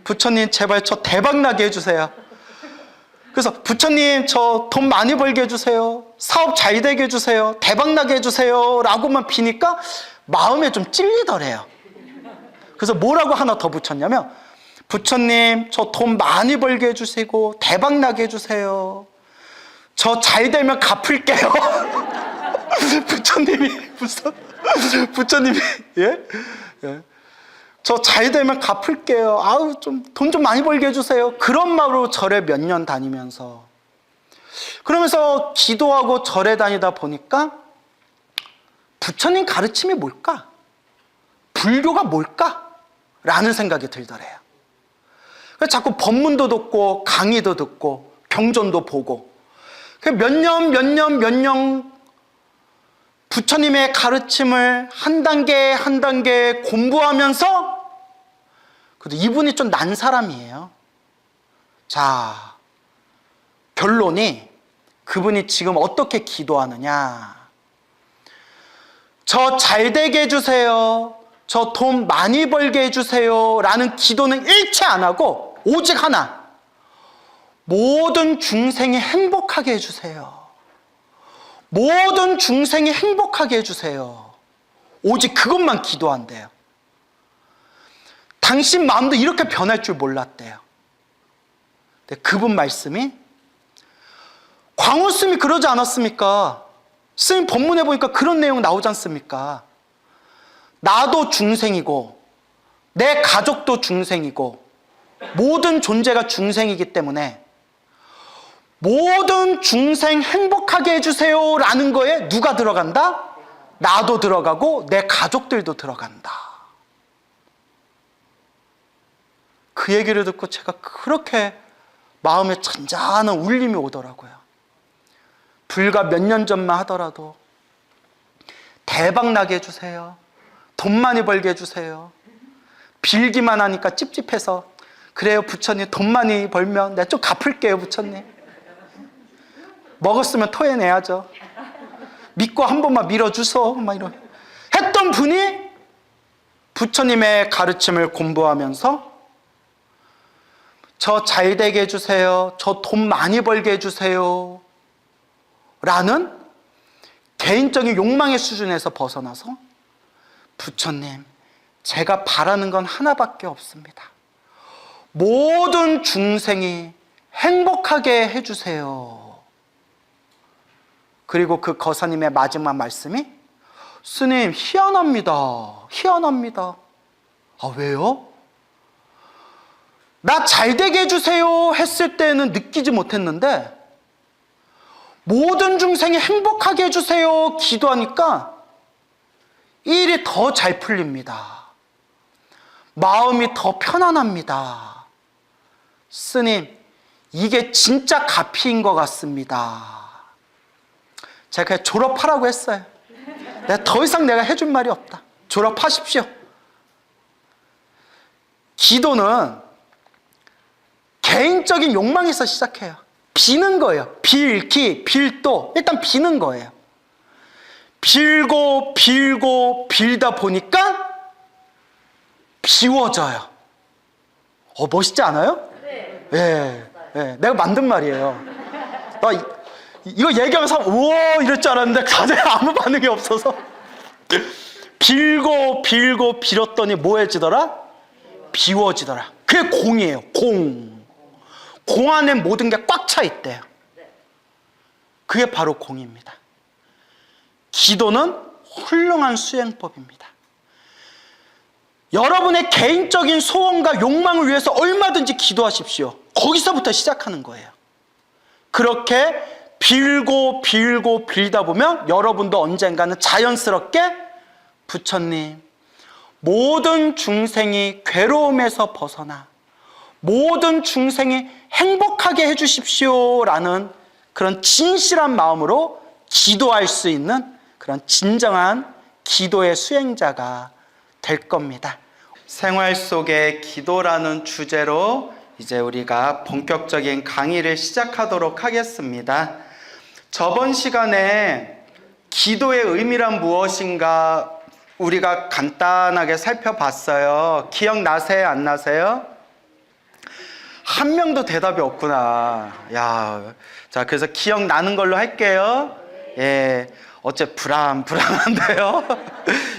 부처님 제발 저 대박나게 해주세요. 그래서 부처님 저 돈 많이 벌게 해주세요. 사업 잘 되게 해주세요. 대박나게 해주세요 라고만 비니까 마음에 좀 찔리더래요. 그래서 뭐라고 하나 더 붙였냐면 부처님 저 돈 많이 벌게 해주시고 대박나게 해주세요. 저 잘 되면 갚을게요. 부처님이 예? 예. 저 잘 되면 갚을게요. 아우, 돈 좀 많이 벌게 해주세요. 그런 마음으로 절에 몇 년 다니면서, 그러면서 기도하고 절에 다니다 보니까 부처님 가르침이 뭘까? 불교가 뭘까? 라는 생각이 들더래요. 그래서 자꾸 법문도 듣고 강의도 듣고 경전도 보고 몇 년 부처님의 가르침을 한 단계 한 단계 공부하면서, 그래도 이분이 좀 난 사람이에요. 자, 결론이 그분이 지금 어떻게 기도하느냐. 저 잘 되게 해주세요. 저 돈 많이 벌게 해주세요. 라는 기도는 일체 안 하고 오직 하나. 모든 중생이 행복하게 해주세요. 모든 중생이 행복하게 해주세요. 오직 그것만 기도한대요. 당신 마음도 이렇게 변할 줄 몰랐대요. 근데 그분 말씀이, 광우스님이 그러지 않았습니까? 스님 법문에 보니까 그런 내용 나오지 않습니까? 나도 중생이고 내 가족도 중생이고 모든 존재가 중생이기 때문에 모든 중생 행복하게 해주세요 라는 거에 누가 들어간다? 나도 들어가고 내 가족들도 들어간다. 그 얘기를 듣고 제가 그렇게 마음에 잔잔한 울림이 오더라고요. 불과 몇 년 전만 하더라도 대박 나게 해주세요. 돈 많이 벌게 해주세요. 빌기만 하니까 찝찝해서, 그래요 부처님, 돈 많이 벌면 내가 좀 갚을게요 부처님. 먹었으면 토해내야죠. 믿고 한 번만 밀어주소. 막 이런 했던 분이 부처님의 가르침을 공부하면서 저 잘 되게 해주세요. 저 돈 많이 벌게 해주세요. 라는 개인적인 욕망의 수준에서 벗어나서, 부처님, 제가 바라는 건 하나밖에 없습니다. 모든 중생이 행복하게 해주세요. 그리고 그 거사님의 마지막 말씀이, 스님, 희한합니다. 희한합니다. 아, 왜요? 나 잘 되게 해주세요 했을 때는 느끼지 못했는데, 모든 중생이 행복하게 해주세요 기도하니까 일이 더 잘 풀립니다. 마음이 더 편안합니다. 스님, 이게 진짜 가피인 것 같습니다. 제가 그냥 졸업하라고 했어요. 내가 더 이상 내가 해줄 말이 없다. 졸업하십시오. 기도는 개인적인 욕망에서 시작해요. 비는 거예요. 빌기, 빌도. 일단 비는 거예요. 빌고 빌고 빌다 보니까 비워져요. 멋있지 않아요? 네. 네. 내가 만든 말이에요. 나 이거 얘기하면서 우와 이럴 줄 알았는데 다들 아무 반응이 없어서 빌고 빌고 빌었더니 뭐해지더라? 비워지더라. 그게 공이에요. 공 안에 모든 게 꽉 차 있대요. 그게 바로 공입니다. 기도는 훌륭한 수행법입니다. 여러분의 개인적인 소원과 욕망을 위해서 얼마든지 기도하십시오. 거기서부터 시작하는 거예요. 그렇게 빌고 빌고 빌다 보면 여러분도 언젠가는 자연스럽게, 부처님, 모든 중생이 괴로움에서 벗어나 모든 중생이 행복하게 해주십시오 라는 그런 진실한 마음으로 기도할 수 있는 그런 진정한 기도의 수행자가 될 겁니다. 생활 속의 기도라는 주제로 이제 우리가 본격적인 강의를 시작하도록 하겠습니다. 저번 시간에 기도의 의미란 무엇인가 우리가 간단하게 살펴봤어요. 기억나세요? 안 나세요? 한 명도 대답이 없구나. 야, 자, 그래서 기억나는 걸로 할게요. 예, 어째 불안한데요?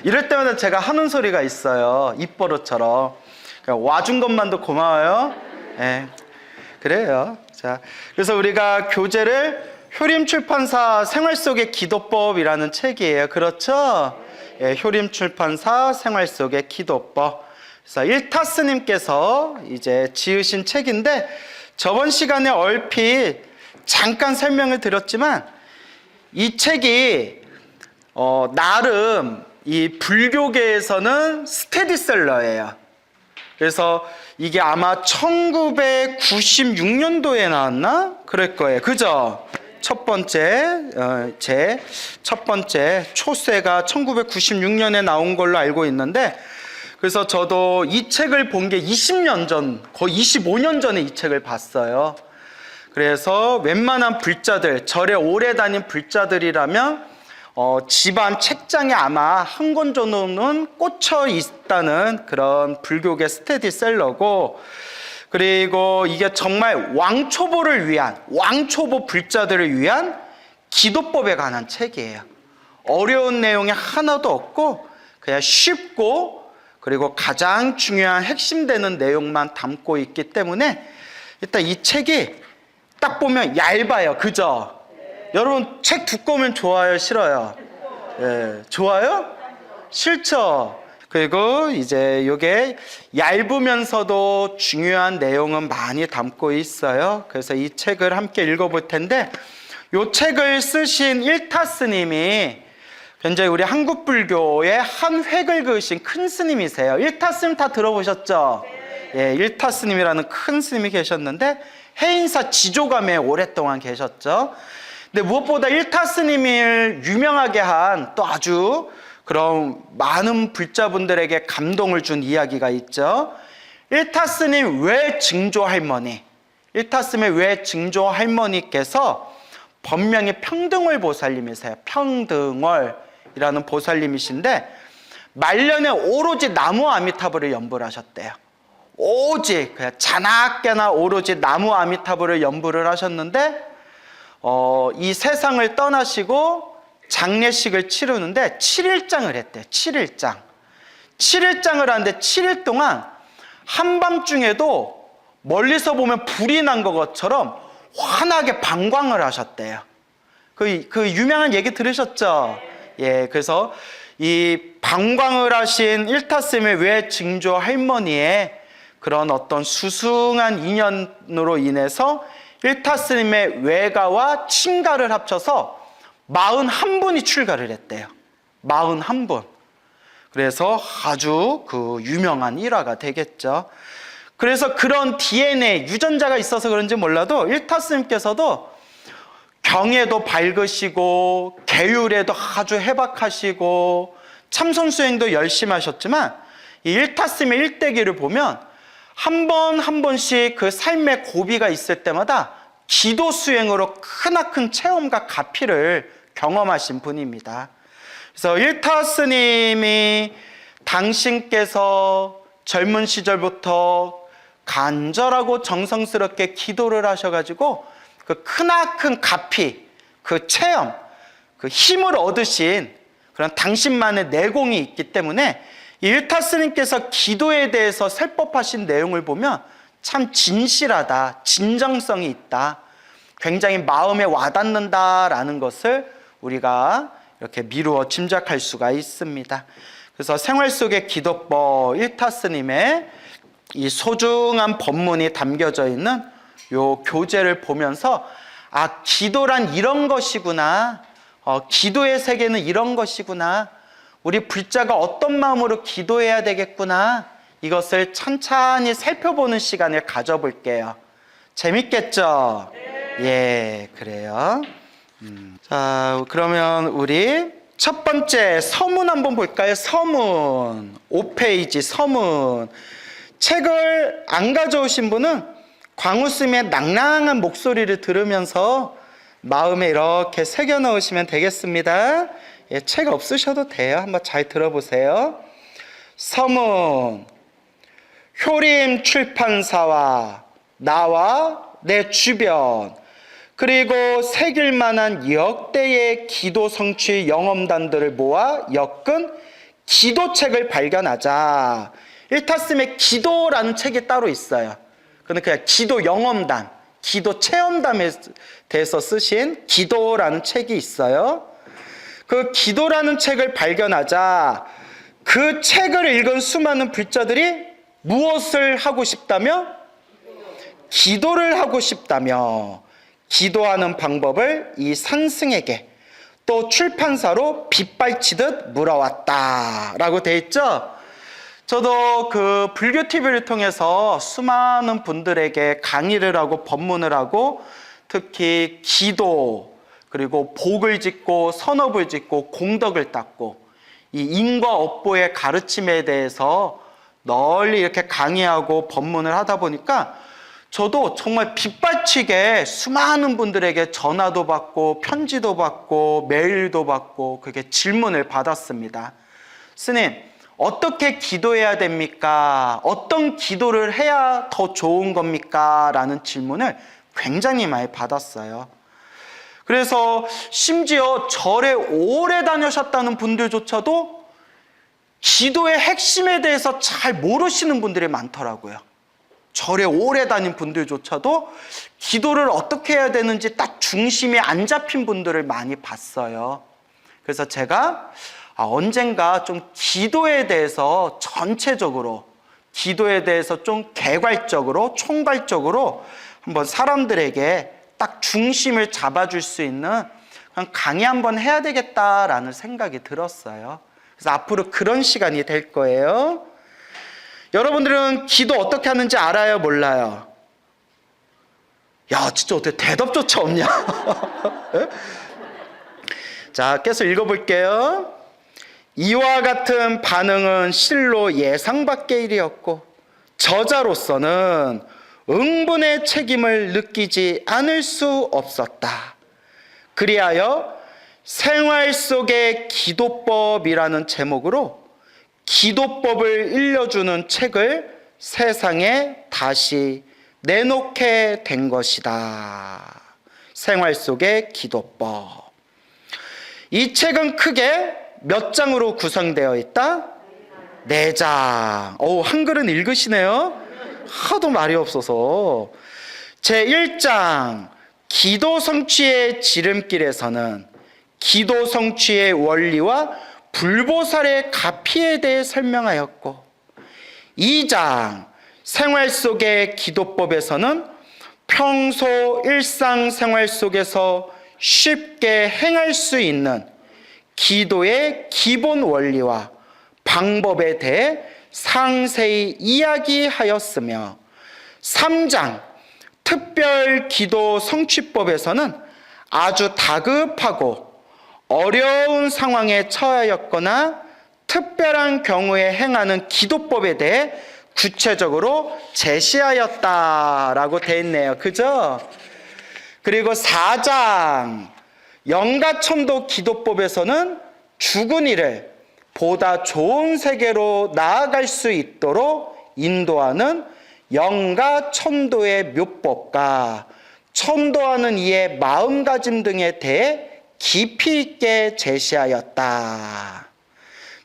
이럴 때마다 제가 하는 소리가 있어요. 입버릇처럼. 와준 것만도 고마워요. 예, 그래요. 자, 그래서 우리가 교재를 효림출판사 생활 속의 기도법이라는 책이에요. 그렇죠? 예, 효림출판사 생활 속의 기도법. 그래서 일타스님께서 이제 지으신 책인데 저번 시간에 얼핏 잠깐 설명을 드렸지만 이 책이 나름 이 불교계에서는 스테디셀러예요. 그래서 이게 아마 1996년도에 나왔나? 그럴 거예요. 그죠? 제 첫 번째 초세가 1996년에 나온 걸로 알고 있는데, 그래서 저도 이 책을 본 게 20년 전, 거의 25년 전에 이 책을 봤어요. 그래서 웬만한 불자들, 절에 오래 다닌 불자들이라면 집안 책장에 아마 한 권 정도는 꽂혀 있다는 그런 불교계 스테디셀러고, 그리고 이게 정말 왕초보를 위한, 왕초보 불자들을 위한 기도법에 관한 책이에요. 어려운 내용이 하나도 없고 그냥 쉽고 그리고 가장 중요한 핵심되는 내용만 담고 있기 때문에 일단 이 책이 딱 보면 얇아요. 그죠? 여러분 책 두꺼우면 좋아요, 싫어요? 예, 좋아요? 싫죠? 그리고 이제 이게 얇으면서도 중요한 내용은 많이 담고 있어요. 그래서 이 책을 함께 읽어볼 텐데, 이 책을 쓰신 일타스님이 현재 우리 한국 불교의 한 획을 그으신 큰 스님이세요. 일타스님 다 들어보셨죠? 예, 일타스님이라는 큰 스님이 계셨는데 해인사 지조감에 오랫동안 계셨죠. 근데 무엇보다 일타스님을 유명하게 한 또 아주 그런 많은 불자분들에게 감동을 준 이야기가 있죠. 일타스님 외 증조 할머니, 일타스님의 외 증조 할머니께서 법명이 평등월 보살님이세요. 평등월이라는 보살님이신데 말년에 오로지 나무 아미타불을 연부를 하셨대요. 오직 그냥 자나깨나 오로지 나무 아미타불을 연부를 하셨는데 이 세상을 떠나시고 장례식을 치르는데 7일장을 했대요. 7일장. 7일장을 하는데 7일 동안 한밤중에도 멀리서 보면 불이 난 것처럼 환하게 방광을 하셨대요. 그 유명한 얘기 들으셨죠? 예, 그래서 이 방광을 하신 일타스님의 외 증조 할머니의 그런 어떤 수승한 인연으로 인해서 일타스님의 외가와 친가를 합쳐서 41분이 출가를 했대요. 41분. 그래서 아주 그 유명한 일화가 되겠죠. 그래서 그런 DNA, 유전자가 있어서 그런지 몰라도 일타스님께서도 경에도 밝으시고 계율에도 아주 해박하시고 참선 수행도 열심히 하셨지만 이 일타스님의 일대기를 보면 한 번 한 번씩 그 삶의 고비가 있을 때마다 기도 수행으로 크나큰 체험과 가피를 경험하신 분입니다. 그래서 일타스님이 당신께서 젊은 시절부터 간절하고 정성스럽게 기도를 하셔가지고 그 크나큰 가피, 그 체험, 그 힘을 얻으신 그런 당신만의 내공이 있기 때문에 일타스님께서 기도에 대해서 설법하신 내용을 보면 참 진실하다, 진정성이 있다, 굉장히 마음에 와닿는다라는 것을 우리가 이렇게 미루어 짐작할 수가 있습니다. 그래서 생활 속의 기도법 일타스님의 이 소중한 법문이 담겨져 있는 요 교재를 보면서 아, 기도란 이런 것이구나, 기도의 세계는 이런 것이구나, 우리 불자가 어떤 마음으로 기도해야 되겠구나, 이것을 찬찬히 살펴보는 시간을 가져볼게요. 재밌겠죠? 예, 그래요. 자, 그러면 우리 첫 번째 서문 한번 볼까요? 서문 5페이지 서문. 책을 안 가져오신 분은 광우스님의 낭낭한 목소리를 들으면서 마음에 이렇게 새겨 넣으시면 되겠습니다. 예, 책 없으셔도 돼요. 한번 잘 들어보세요. 서문. 효림 출판사와 나와 내 주변 그리고 새길 만한 역대의 기도 성취 영험단들을 모아 엮은 기도책을 발견하자. 일타스님의 기도라는 책이 따로 있어요. 그는 그냥 기도 영험단, 기도 체험담에 대해서 쓰신 기도라는 책이 있어요. 그 기도라는 책을 발견하자 그 책을 읽은 수많은 불자들이 무엇을 하고 싶다며? 기도를 하고 싶다며 기도하는 방법을 이 산승에게 또 출판사로 빗발치듯 물어왔다라고 돼 있죠. 저도 그 불교 TV를 통해서 수많은 분들에게 강의를 하고 법문을 하고 특히 기도 그리고 복을 짓고 선업을 짓고 공덕을 닦고 이 인과 업보의 가르침에 대해서 널리 이렇게 강의하고 법문을 하다 보니까 저도 정말 빗발치게 수많은 분들에게 전화도 받고 편지도 받고 메일도 받고 그렇게 질문을 받았습니다. 스님, 어떻게 기도해야 됩니까? 어떤 기도를 해야 더 좋은 겁니까? 라는 질문을 굉장히 많이 받았어요. 그래서 심지어 절에 오래 다녀셨다는 분들조차도 기도의 핵심에 대해서 잘 모르시는 분들이 많더라고요. 절에 오래 다닌 분들조차도 기도를 어떻게 해야 되는지 딱 중심이 안 잡힌 분들을 많이 봤어요. 그래서 제가 언젠가 좀 기도에 대해서 전체적으로 기도에 대해서 좀 개괄적으로 총괄적으로 한번 사람들에게 딱 중심을 잡아줄 수 있는 강의 한번 해야 되겠다라는 생각이 들었어요. 그래서 앞으로 그런 시간이 될 거예요. 여러분들은 기도 어떻게 하는지 알아요? 몰라요? 야, 진짜 어떻게 대답조차 없냐? 자, 계속 읽어볼게요. 이와 같은 반응은 실로 예상 밖의 일이었고 저자로서는 응분의 책임을 느끼지 않을 수 없었다. 그리하여 생활 속의 기도법이라는 제목으로 기도법을 일러주는 책을 세상에 다시 내놓게 된 것이다. 생활 속의 기도법. 이 책은 크게 몇 장으로 구성되어 있다? 4장. 한글은 읽으시네요. 하도 말이 없어서. 제1장 기도 성취의 지름길에서는 기도 성취의 원리와 불보살의 가피에 대해 설명하였고 2장 생활 속의 기도법에서는 평소 일상생활 속에서 쉽게 행할 수 있는 기도의 기본 원리와 방법에 대해 상세히 이야기하였으며 3장 특별 기도 성취법에서는 아주 다급하고 어려운 상황에 처하였거나 특별한 경우에 행하는 기도법에 대해 구체적으로 제시하였다라고 되어 있네요. 그죠? 그리고 4장 영가천도 기도법에서는 죽은 이를 보다 좋은 세계로 나아갈 수 있도록 인도하는 영가천도의 묘법과 천도하는 이의 마음가짐 등에 대해 깊이 있게 제시하였다.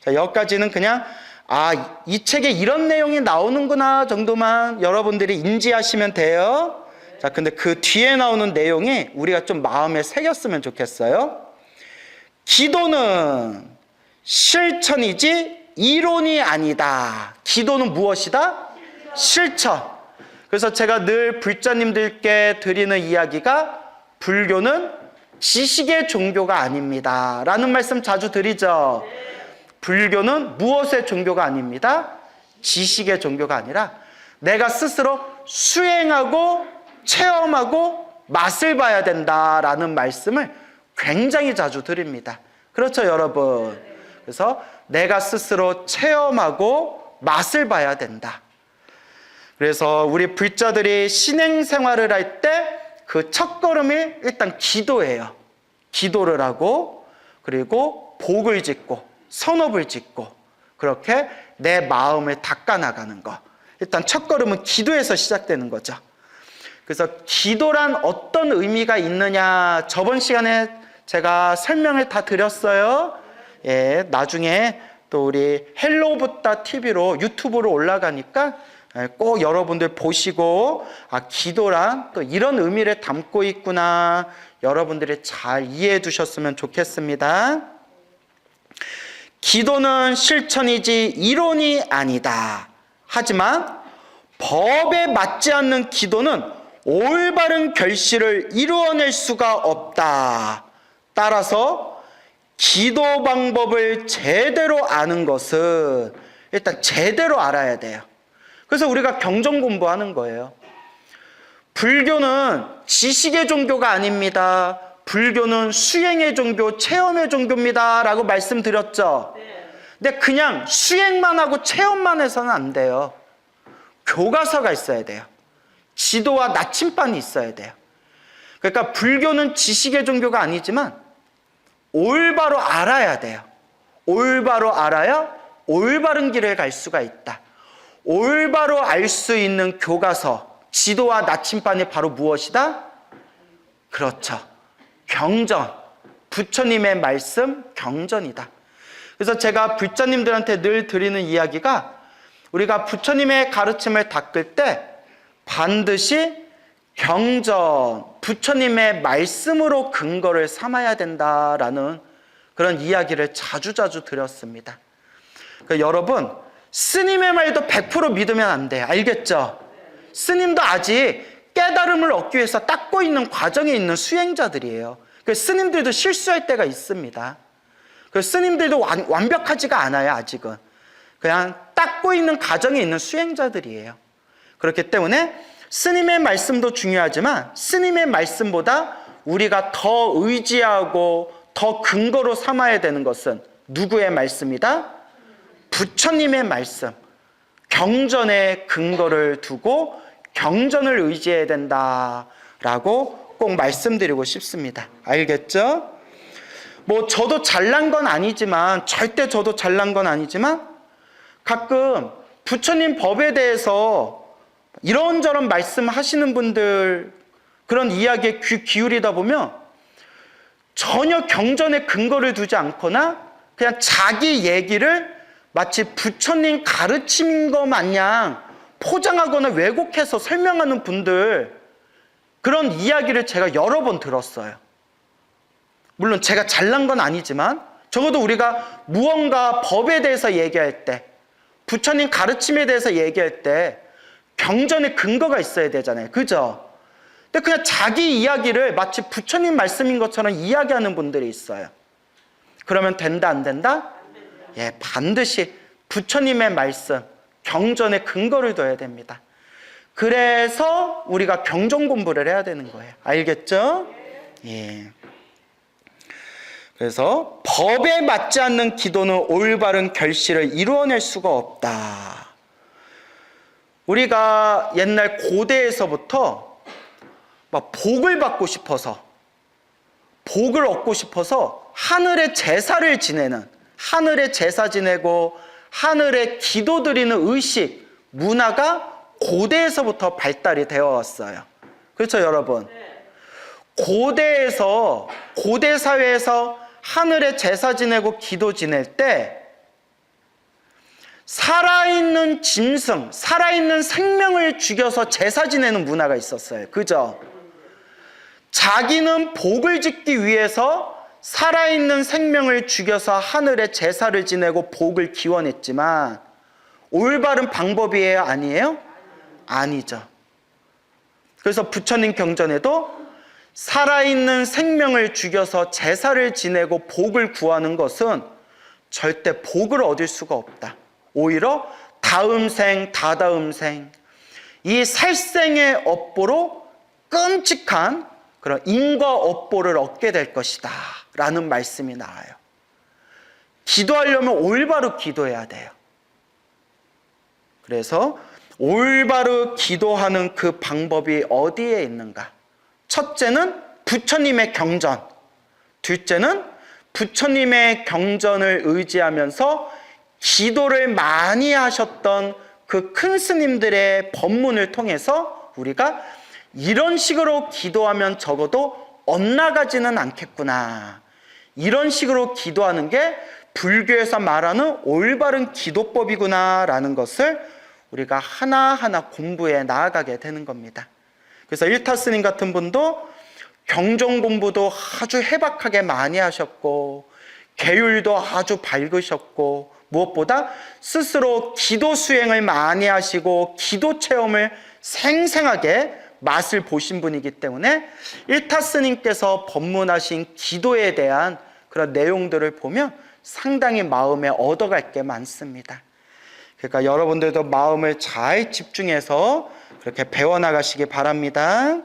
자, 여기까지는 그냥 이 책에 이런 내용이 나오는구나 정도만 여러분들이 인지하시면 돼요. 자, 근데 그 뒤에 나오는 내용이 우리가 좀 마음에 새겼으면 좋겠어요. 기도는 실천이지 이론이 아니다. 기도는 무엇이다? 실천. 그래서 제가 늘 불자님들께 드리는 이야기가 불교는 지식의 종교가 아닙니다 라는 말씀 자주 드리죠. 불교는 무엇의 종교가 아닙니다? 지식의 종교가 아니라 내가 스스로 수행하고 체험하고 맛을 봐야 된다라는 말씀을 굉장히 자주 드립니다. 그렇죠, 여러분? 그래서 내가 스스로 체험하고 맛을 봐야 된다. 그래서 우리 불자들이 신행생활을 할 때 그 첫걸음이 일단 기도예요. 기도를 하고 그리고 복을 짓고 선업을 짓고 그렇게 내 마음을 닦아나가는 거. 일단 첫걸음은 기도에서 시작되는 거죠. 그래서 기도란 어떤 의미가 있느냐 저번 시간에 제가 설명을 다 드렸어요. 예, 나중에 또 우리 헬로부다 TV로 유튜브로 올라가니까 꼭 여러분들 보시고 기도란 또 이런 의미를 담고 있구나 여러분들이 잘 이해해 두셨으면 좋겠습니다. 기도는 실천이지 이론이 아니다. 하지만 법에 맞지 않는 기도는 올바른 결실을 이루어낼 수가 없다. 따라서 기도 방법을 제대로 아는 것은 일단 제대로 알아야 돼요. 그래서 우리가 경전 공부하는 거예요. 불교는 지식의 종교가 아닙니다. 불교는 수행의 종교, 체험의 종교입니다 라고 말씀드렸죠. 근데 그냥 수행만 하고 체험만 해서는 안 돼요. 교과서가 있어야 돼요. 지도와 나침반이 있어야 돼요. 그러니까 불교는 지식의 종교가 아니지만 올바로 알아야 돼요. 올바로 알아야 올바른 길을 갈 수가 있다. 올바로 알 수 있는 교과서, 지도와 나침반이 바로 무엇이다? 그렇죠. 경전. 부처님의 말씀, 경전이다. 그래서 제가 불자님들한테 늘 드리는 이야기가 우리가 부처님의 가르침을 닦을 때 반드시 경전, 부처님의 말씀으로 근거를 삼아야 된다라는 그런 이야기를 자주자주 드렸습니다. 그러니까 여러분, 스님의 말도 100% 믿으면 안 돼요. 알겠죠? 스님도 아직 깨달음을 얻기 위해서 닦고 있는 과정에 있는 수행자들이에요. 스님들도 실수할 때가 있습니다. 스님들도 완벽하지가 않아요, 아직은. 그냥 닦고 있는 과정에 있는 수행자들이에요. 그렇기 때문에 스님의 말씀도 중요하지만 스님의 말씀보다 우리가 더 의지하고 더 근거로 삼아야 되는 것은 누구의 말씀이다? 부처님의 말씀. 경전에 근거를 두고 경전을 의지해야 된다라고 꼭 말씀드리고 싶습니다. 알겠죠? 뭐 저도 잘난 건 아니지만, 절대 저도 잘난 건 아니지만 가끔 부처님 법에 대해서 이런저런 말씀하시는 분들 그런 이야기에 귀 기울이다 보면 전혀 경전에 근거를 두지 않거나 그냥 자기 얘기를 마치 부처님 가르침인 것 마냥 포장하거나 왜곡해서 설명하는 분들, 그런 이야기를 제가 여러 번 들었어요. 물론 제가 잘난 건 아니지만 적어도 우리가 무언가 법에 대해서 얘기할 때, 부처님 가르침에 대해서 얘기할 때 경전에 근거가 있어야 되잖아요. 그죠? 근데 그냥 자기 이야기를 마치 부처님 말씀인 것처럼 이야기하는 분들이 있어요. 그러면 된다, 안 된다? 예, 반드시 부처님의 말씀, 경전에 근거를 둬야 됩니다. 그래서 우리가 경전 공부를 해야 되는 거예요. 알겠죠? 예. 그래서 법에 맞지 않는 기도는 올바른 결실을 이루어낼 수가 없다. 우리가 옛날 고대에서부터 막 복을 받고 싶어서, 복을 얻고 싶어서 하늘의 제사를 지내는, 하늘의 제사 지내고 하늘에 기도 드리는 의식, 문화가 고대에서부터 발달이 되어 왔어요. 그렇죠, 여러분? 고대에서, 고대 사회에서 하늘에 제사 지내고 기도 지낼 때 살아있는 짐승, 살아있는 생명을 죽여서 제사 지내는 문화가 있었어요. 그죠? 자기는 복을 짓기 위해서 살아있는 생명을 죽여서 하늘에 제사를 지내고 복을 기원했지만 올바른 방법이에요? 아니에요? 아니죠. 그래서 부처님 경전에도 살아있는 생명을 죽여서 제사를 지내고 복을 구하는 것은 절대 복을 얻을 수가 없다. 오히려 다음 생, 다다음 생, 이 살생의 업보로 끔찍한 그런 인과 업보를 얻게 될 것이다 라는 말씀이 나와요. 기도하려면 올바로 기도해야 돼요. 그래서 올바로 기도하는 그 방법이 어디에 있는가? 첫째는 부처님의 경전, 둘째는 부처님의 경전을 의지하면서 기도를 많이 하셨던 그 큰 스님들의 법문을 통해서 우리가 이런 식으로 기도하면 적어도 엇나가지는 않겠구나, 이런 식으로 기도하는 게 불교에서 말하는 올바른 기도법이구나 라는 것을 우리가 하나하나 공부해 나아가게 되는 겁니다. 그래서 일타 스님 같은 분도 경전 공부도 아주 해박하게 많이 하셨고, 계율도 아주 밝으셨고, 무엇보다 스스로 기도 수행을 많이 하시고 기도 체험을 생생하게 맛을 보신 분이기 때문에 일타 스님께서 법문하신 기도에 대한 그런 내용들을 보면 상당히 마음에 얻어갈 게 많습니다. 그러니까 여러분들도 마음을 잘 집중해서 그렇게 배워나가시기 바랍니다.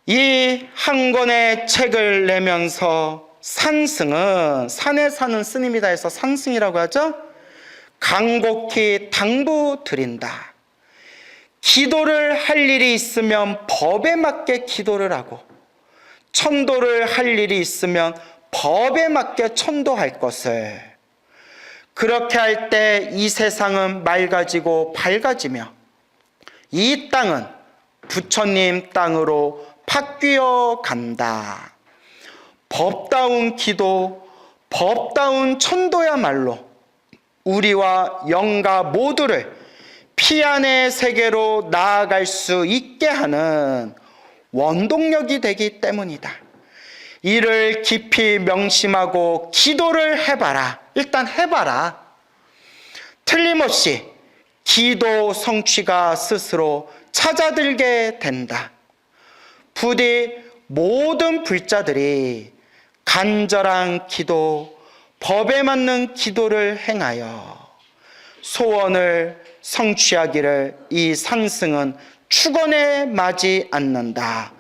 이 한 권의 책을 내면서 산승은, 산에 사는 스님이다 해서 산승이라고 하죠. 간곡히 당부드린다. 기도를 할 일이 있으면 법에 맞게 기도를 하고, 천도를 할 일이 있으면 법에 맞게 천도할 것을. 그렇게 할 때 이 세상은 맑아지고 밝아지며 이 땅은 부처님 땅으로 바뀌어 간다. 법다운 기도, 법다운 천도야말로 우리와 영가 모두를 피안의 세계로 나아갈 수 있게 하는 원동력이 되기 때문이다. 이를 깊이 명심하고 기도를 해봐라. 일단 해봐라. 틀림없이 기도 성취가 스스로 찾아들게 된다. 부디 모든 불자들이 간절한 기도, 법에 맞는 기도를 행하여 소원을 성취하기를 이 산승은 축원에 마지 않는다.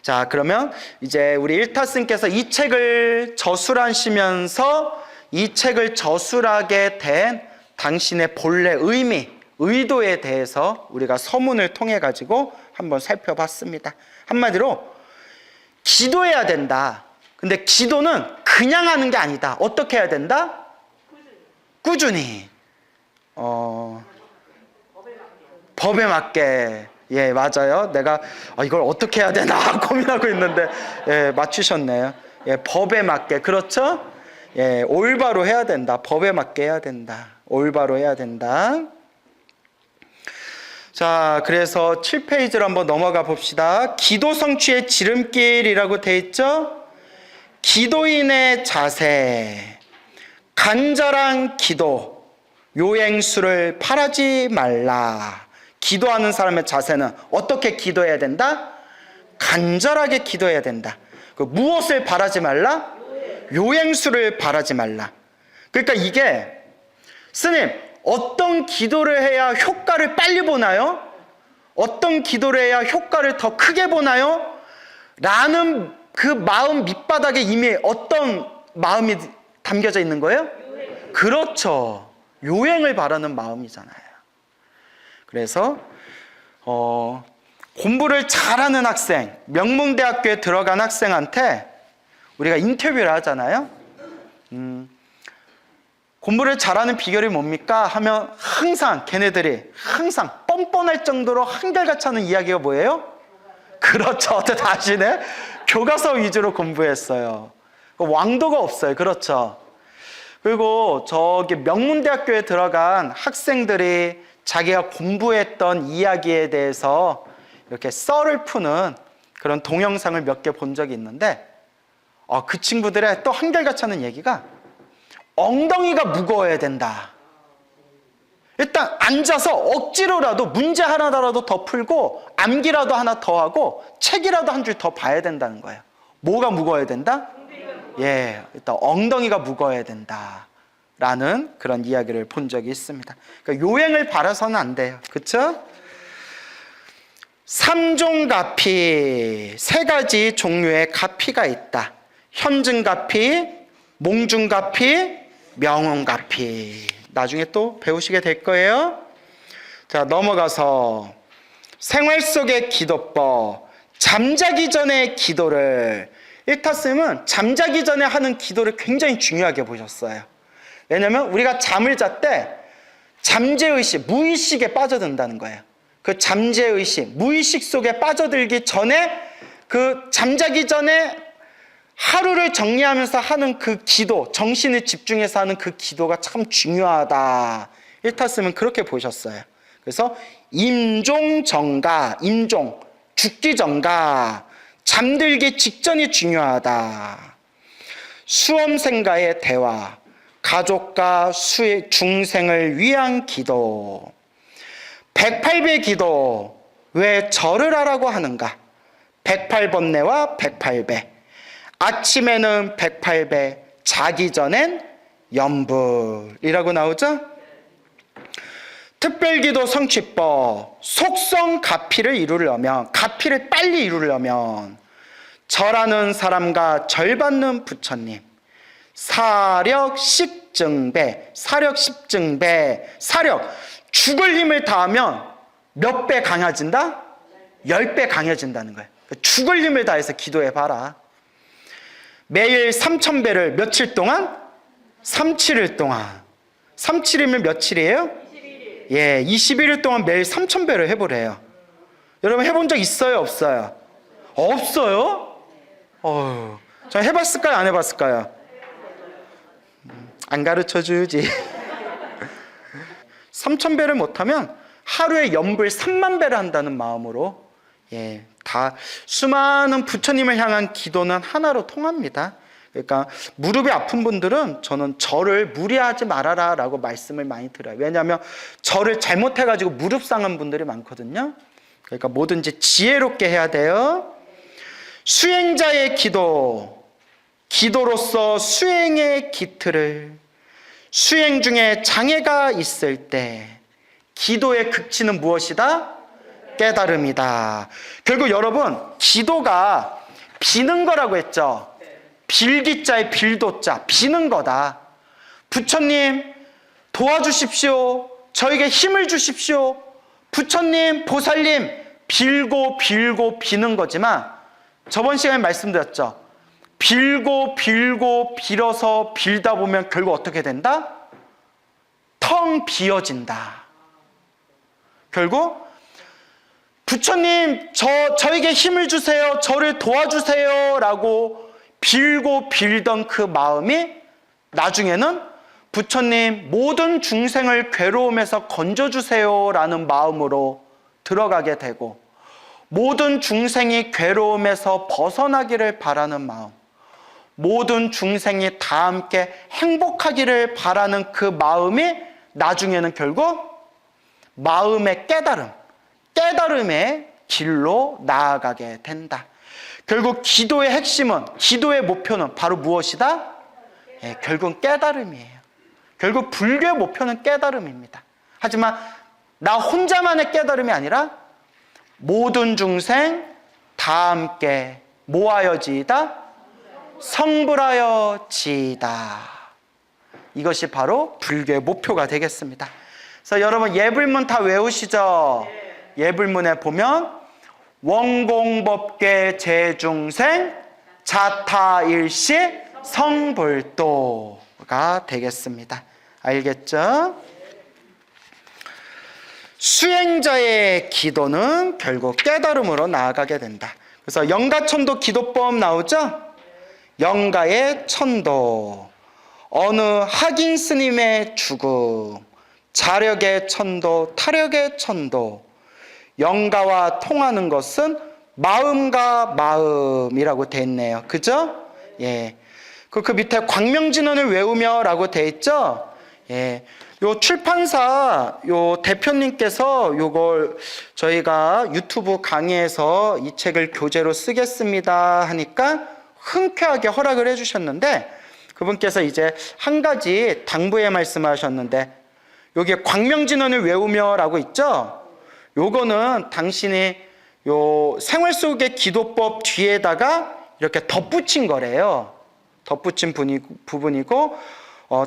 자, 그러면 이제 우리 일타스님께서 이 책을 저술하시면서 이 책을 저술하게 된 당신의 본래 의미, 의도에 대해서 우리가 서문을 통해 가지고 한번 살펴봤습니다. 한마디로 기도해야 된다. 근데 기도는 그냥 하는 게 아니다. 어떻게 해야 된다? 꾸준히. 법에 맞게. 예, 맞아요. 내가 이걸 어떻게 해야 되나 고민하고 있는데, 예, 맞추셨네요. 예, 법에 맞게. 그렇죠? 예, 올바로 해야 된다. 법에 맞게 해야 된다. 올바로 해야 된다. 자, 그래서 7페이지로 한번 넘어가 봅시다. 기도 성취의 지름길이라고 돼 있죠? 기도인의 자세, 간절한 기도, 요행수를 바라지 말라. 기도하는 사람의 자세는 어떻게 기도해야 된다? 간절하게 기도해야 된다. 무엇을 바라지 말라? 요행수를 바라지 말라. 그러니까 이게 스님, 어떤 기도를 해야 효과를 빨리 보나요? 어떤 기도를 해야 효과를 더 크게 보나요? 라는 그 마음 밑바닥에 이미 어떤 마음이 담겨져 있는 거예요? 그렇죠. 요행을 바라는 마음이잖아요. 그래서 공부를 잘하는 학생, 명문대학교에 들어간 학생한테 우리가 인터뷰를 하잖아요. 공부를 잘하는 비결이 뭡니까? 하면 항상 걔네들이 항상 뻔뻔할 정도로 한결같이 하는 이야기가 뭐예요? 그렇죠. 어떻게 다 아시네? 교과서 위주로 공부했어요. 왕도가 없어요. 그렇죠. 그리고 저기 명문대학교에 들어간 학생들이 자기가 공부했던 이야기에 대해서 이렇게 썰을 푸는 그런 동영상을 몇 개 본 적이 있는데, 그 친구들의 또 한결같이 하는 얘기가 엉덩이가 무거워야 된다. 일단 앉아서 억지로라도 문제 하나라도 더 풀고 암기라도 하나 더 하고 책이라도 한 줄 더 봐야 된다는 거예요. 뭐가 무거워야 된다? 예, 일단 엉덩이가 무거워야 된다 라는 그런 이야기를 본 적이 있습니다. 그러니까 요행을 바라서는 안 돼요. 그렇죠? 삼종가피, 세 가지 종류의 가피가 있다. 현증가피, 몽중가피, 명운가피. 나중에 또 배우시게 될 거예요. 자, 넘어가서 생활 속의 기도법, 잠자기 전에 기도를, 일타스님은 잠자기 전에 하는 기도를 굉장히 중요하게 보셨어요. 왜냐하면 우리가 잠을 잘 때 잠재의식, 무의식에 빠져든다는 거예요. 그 잠재의식, 무의식 속에 빠져들기 전에, 그 잠자기 전에 하루를 정리하면서 하는 그 기도, 정신을 집중해서 하는 그 기도가 참 중요하다. 일타스님은 그렇게 보셨어요. 그래서 임종정가, 임종, 죽기 전가, 잠들기 직전이 중요하다. 수험생과의 대화, 가족과 중생을 위한 기도. 108배 기도. 왜 절을 하라고 하는가? 108번뇌와 108배. 아침에는 108배, 자기 전엔 염불이라고 나오죠? 특별기도 성취법. 속성 가피를 이루려면, 가피를 빨리 이루려면 절하는 사람과 절받는 부처님, 사력 10증배, 사력 10증배, 사력, 죽을 힘을 다하면 몇 배 강해진다? 10배 강해진다는 거예요. 죽을 힘을 다해서 기도해봐라. 매일 3000배를 며칠 동안? 37일 동안. 37이면 며칠이에요?
21일.
예, 21일 동안 매일 3000배를 해보래요. 여러분 해본 적 있어요? 없어요? 없어요? 저 해봤을까요? 안 해봤을까요? 안 가르쳐주지. 3000배를 못하면 하루에 염불 3만 배를 한다는 마음으로, 예, 다 수많은 부처님을 향한 기도는 하나로 통합니다. 그러니까 무릎이 아픈 분들은 저는 절을 무리하지 말아라 라고 말씀을 많이 드려요. 왜냐하면 절을 잘못해가지고 무릎 상한 분들이 많거든요. 그러니까 뭐든지 지혜롭게 해야 돼요. 수행자의 기도. 기도로서 수행의 기틀을, 수행 중에 장애가 있을 때 기도의 극치는 무엇이다? 깨달음이다. 결국 여러분, 기도가 비는 거라고 했죠. 빌기자의 빌도자, 비는 거다. 부처님 도와주십시오. 저에게 힘을 주십시오. 부처님, 보살님, 빌고 빌고 비는 거지만, 저번 시간에 말씀드렸죠. 빌고 빌고 빌어서 빌다 보면 결국 어떻게 된다? 텅 비어진다. 결국 부처님 저에게 힘을 주세요. 저를 도와주세요 라고 빌고 빌던 그 마음이 나중에는 부처님 모든 중생을 괴로움에서 건져주세요 라는 마음으로 들어가게 되고, 모든 중생이 괴로움에서 벗어나기를 바라는 마음, 모든 중생이 다 함께 행복하기를 바라는 그 마음이 나중에는 결국 마음의 깨달음, 깨달음의 길로 나아가게 된다. 결국 기도의 핵심은, 기도의 목표는 바로 무엇이다? 예, 결국은 깨달음이에요. 결국 불교의 목표는 깨달음입니다. 하지만 나 혼자만의 깨달음이 아니라 모든 중생 다 함께 모하여지이다, 성불하여지이다. 이것이 바로 불교의 목표가 되겠습니다. 그래서 여러분 예불문 다 외우시죠? 예불문에 보면 원공법계 제중생 자타일시 성불도가 되겠습니다. 알겠죠? 수행자의 기도는 결국 깨달음으로 나아가게 된다. 그래서 영가천도 기도법 나오죠? 영가의 천도, 어느 학인 스님의 죽음, 자력의 천도, 타력의 천도. 영가와 통하는 것은 마음과 마음이라고 돼 있네요. 그죠? 예. 그 밑에 광명진언을 외우며 라고 돼 있죠? 예. 요 출판사 요 대표님께서 요걸 저희가 유튜브 강의에서 이 책을 교재로 쓰겠습니다 하니까 흔쾌하게 허락을 해주셨는데, 그분께서 이제 한 가지 당부의 말씀을 하셨는데, 여기에 광명진언을 외우며 라고 있죠? 요거는 당신이 요 생활 속의 기도법 뒤에다가 이렇게 덧붙인 거래요. 덧붙인 부분이고,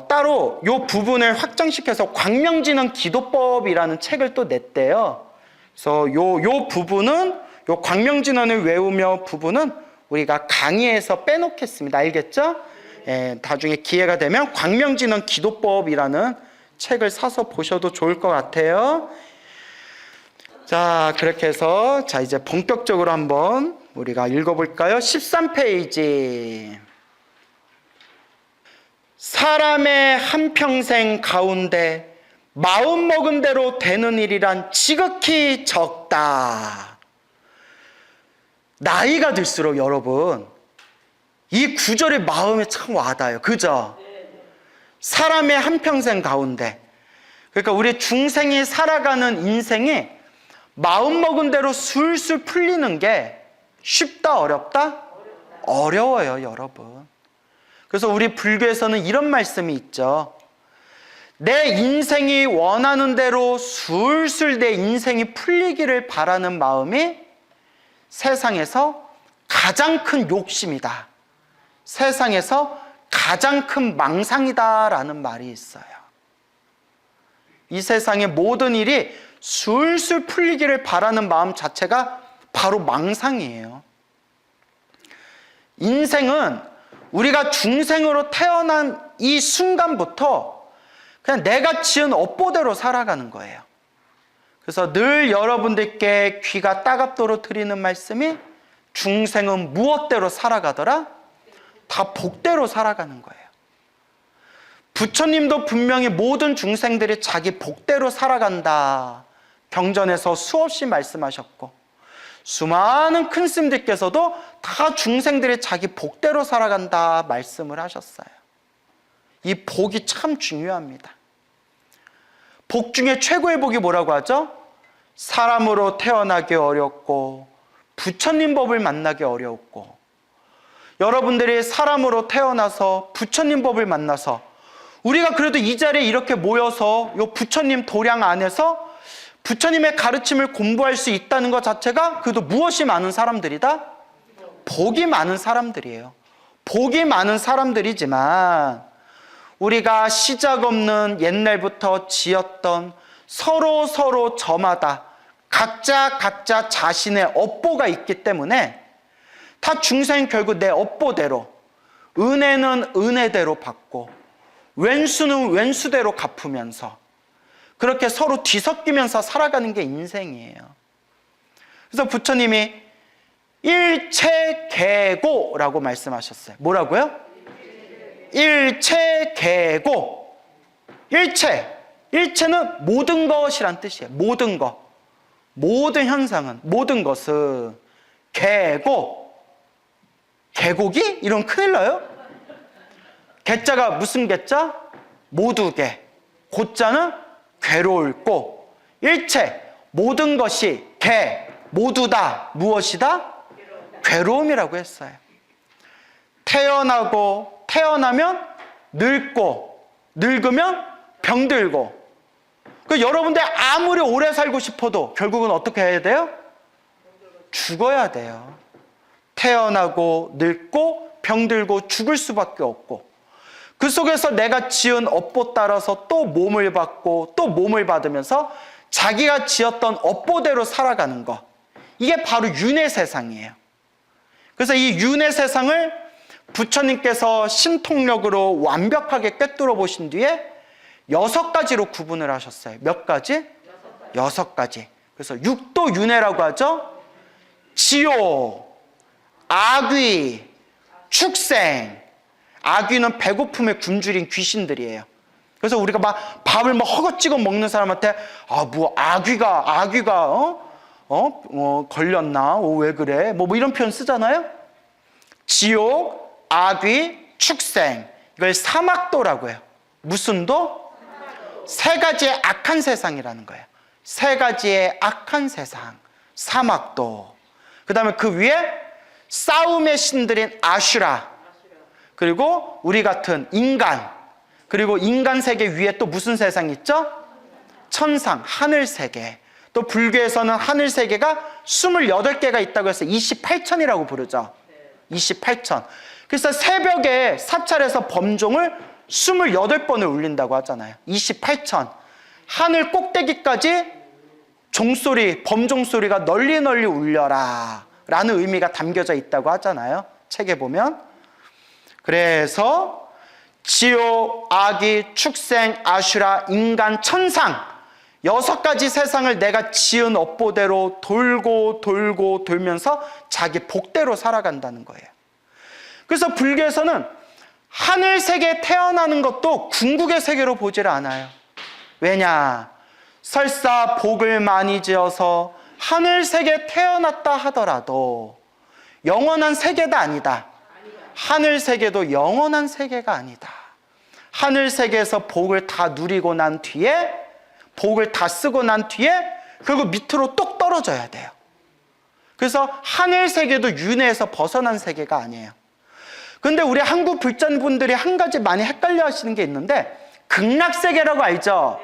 따로 요 부분을 확장시켜서 광명진언 기도법이라는 책을 또 냈대요. 그래서 요 부분은, 요 광명진언을 외우며 부분은 우리가 강의에서 빼놓겠습니다. 알겠죠? 예, 나중에 기회가 되면 광명진언 기도법이라는 책을 사서 보셔도 좋을 것 같아요. 자, 그렇게 해서 자 이제 본격적으로 한번 우리가 읽어볼까요? 13페이지. 사람의 한평생 가운데 마음먹은 대로 되는 일이란 지극히 적다. 나이가 들수록 여러분 이 구절이 마음에 참 와닿아요. 그죠? 사람의 한평생 가운데, 그러니까 우리 중생이 살아가는 인생이 마음먹은 대로 술술 풀리는 게 쉽다, 어렵다? 어려워요, 여러분. 그래서 우리 불교에서는 이런 말씀이 있죠. 내 인생이 원하는 대로 술술 내 인생이 풀리기를 바라는 마음이 세상에서 가장 큰 욕심이다. 세상에서 가장 큰 망상이다라는 말이 있어요. 이 세상의 모든 일이 술술 풀리기를 바라는 마음 자체가 바로 망상이에요. 인생은 우리가 중생으로 태어난 이 순간부터 그냥 내가 지은 업보대로 살아가는 거예요. 그래서 늘 여러분들께 귀가 따갑도록 드리는 말씀이 중생은 무엇대로 살아가더라? 다 복대로 살아가는 거예요. 부처님도 분명히 모든 중생들이 자기 복대로 살아간다. 경전에서 수없이 말씀하셨고, 수많은 큰 스님들께서도 다 중생들이 자기 복대로 살아간다 말씀을 하셨어요. 이 복이 참 중요합니다. 복 중에 최고의 복이 뭐라고 하죠? 사람으로 태어나기 어렵고 부처님 법을 만나기 어려웠고, 여러분들이 사람으로 태어나서 부처님 법을 만나서 우리가 그래도 이 자리에 이렇게 모여서 이 부처님 도량 안에서 부처님의 가르침을 공부할 수 있다는 것 자체가 그래도 무엇이 많은 사람들이다? 복이 많은 사람들이에요. 복이 많은 사람들이지만 우리가 시작 없는 옛날부터 지었던 서로 저마다 각자 자신의 업보가 있기 때문에 다 중생 결국 내 업보대로, 은혜는 은혜대로 받고 왼수는 왼수대로 갚으면서 그렇게 서로 뒤섞이면서 살아가는 게 인생이에요. 그래서 부처님이 일체계고라고 말씀하셨어요. 뭐라고요? 일체계고. 일체는 모든 것이란 뜻이에요. 모든 것, 모든 현상은, 모든 것은. 계고, 계곡이? 이러면 큰일 나요. 개자가 무슨 개자? 모두개. 고자는 괴로울 고. 일체, 모든 것이 개, 모두다. 무엇이다? 괴로움이라고 했어요. 태어나면 늙고, 늙으면 병들고. 여러분들 아무리 오래 살고 싶어도 결국은 어떻게 해야 돼요? 죽어야 돼요. 태어나고 늙고 병들고 죽을 수밖에 없고, 그 속에서 내가 지은 업보 따라서 또 몸을 받고 또 몸을 받으면서 자기가 지었던 업보대로 살아가는 것, 이게 바로 윤회 세상이에요. 그래서 이 윤회 세상을 부처님께서 신통력으로 완벽하게 꿰뚫어 보신 뒤에 6가지로 구분을 하셨어요. 몇 가지? 6가지. 그래서 육도 윤회라고 하죠. 지옥, 악귀, 축생. 악귀는 배고픔에 굶주린 귀신들이에요. 그래서 우리가 막 밥을 막 허겁지겁 먹는 사람한테 악귀가 걸렸나? 왜 그래? 뭐 이런 표현 쓰잖아요. 지옥, 악귀, 축생. 이걸 사막도라고 해요. 무슨 도? 3가지의 악한 세상이라는 거예요. 3가지의 악한 세상, 사막도. 그 다음에 그 위에 싸움의 신들인 아슈라, 그리고 우리 같은 인간, 그리고 인간 세계 위에 또 무슨 세상이 있죠? 천상, 하늘 세계. 또 불교에서는 하늘 세계가 28개가 있다고 해서 28천이라고 부르죠. 28천. 그래서 새벽에 사찰에서 범종을 28번을 울린다고 하잖아요. 28천. 하늘 꼭대기까지 종소리, 범종소리가 널리 울려라 라는 의미가 담겨져 있다고 하잖아요. 책에 보면. 그래서 지옥, 악귀, 축생, 아슈라, 인간, 천상, 6가지 세상을 내가 지은 업보대로 돌면서 자기 복대로 살아간다는 거예요. 그래서 불교에서는 하늘 세계에 태어나는 것도 궁극의 세계로 보질 않아요. 왜냐? 설사 복을 많이 지어서 하늘 세계에 태어났다 하더라도 영원한 세계가 아니다. 하늘 세계도 영원한 세계가 아니다. 하늘 세계에서 복을 다 누리고 난 뒤에, 복을 다 쓰고 난 뒤에 결국 밑으로 똑 떨어져야 돼요. 그래서 하늘 세계도 윤회에서 벗어난 세계가 아니에요. 근데 우리 한국 불자분들이 한 가지 많이 헷갈려 하시는 게 있는데, 극락세계라고 알죠?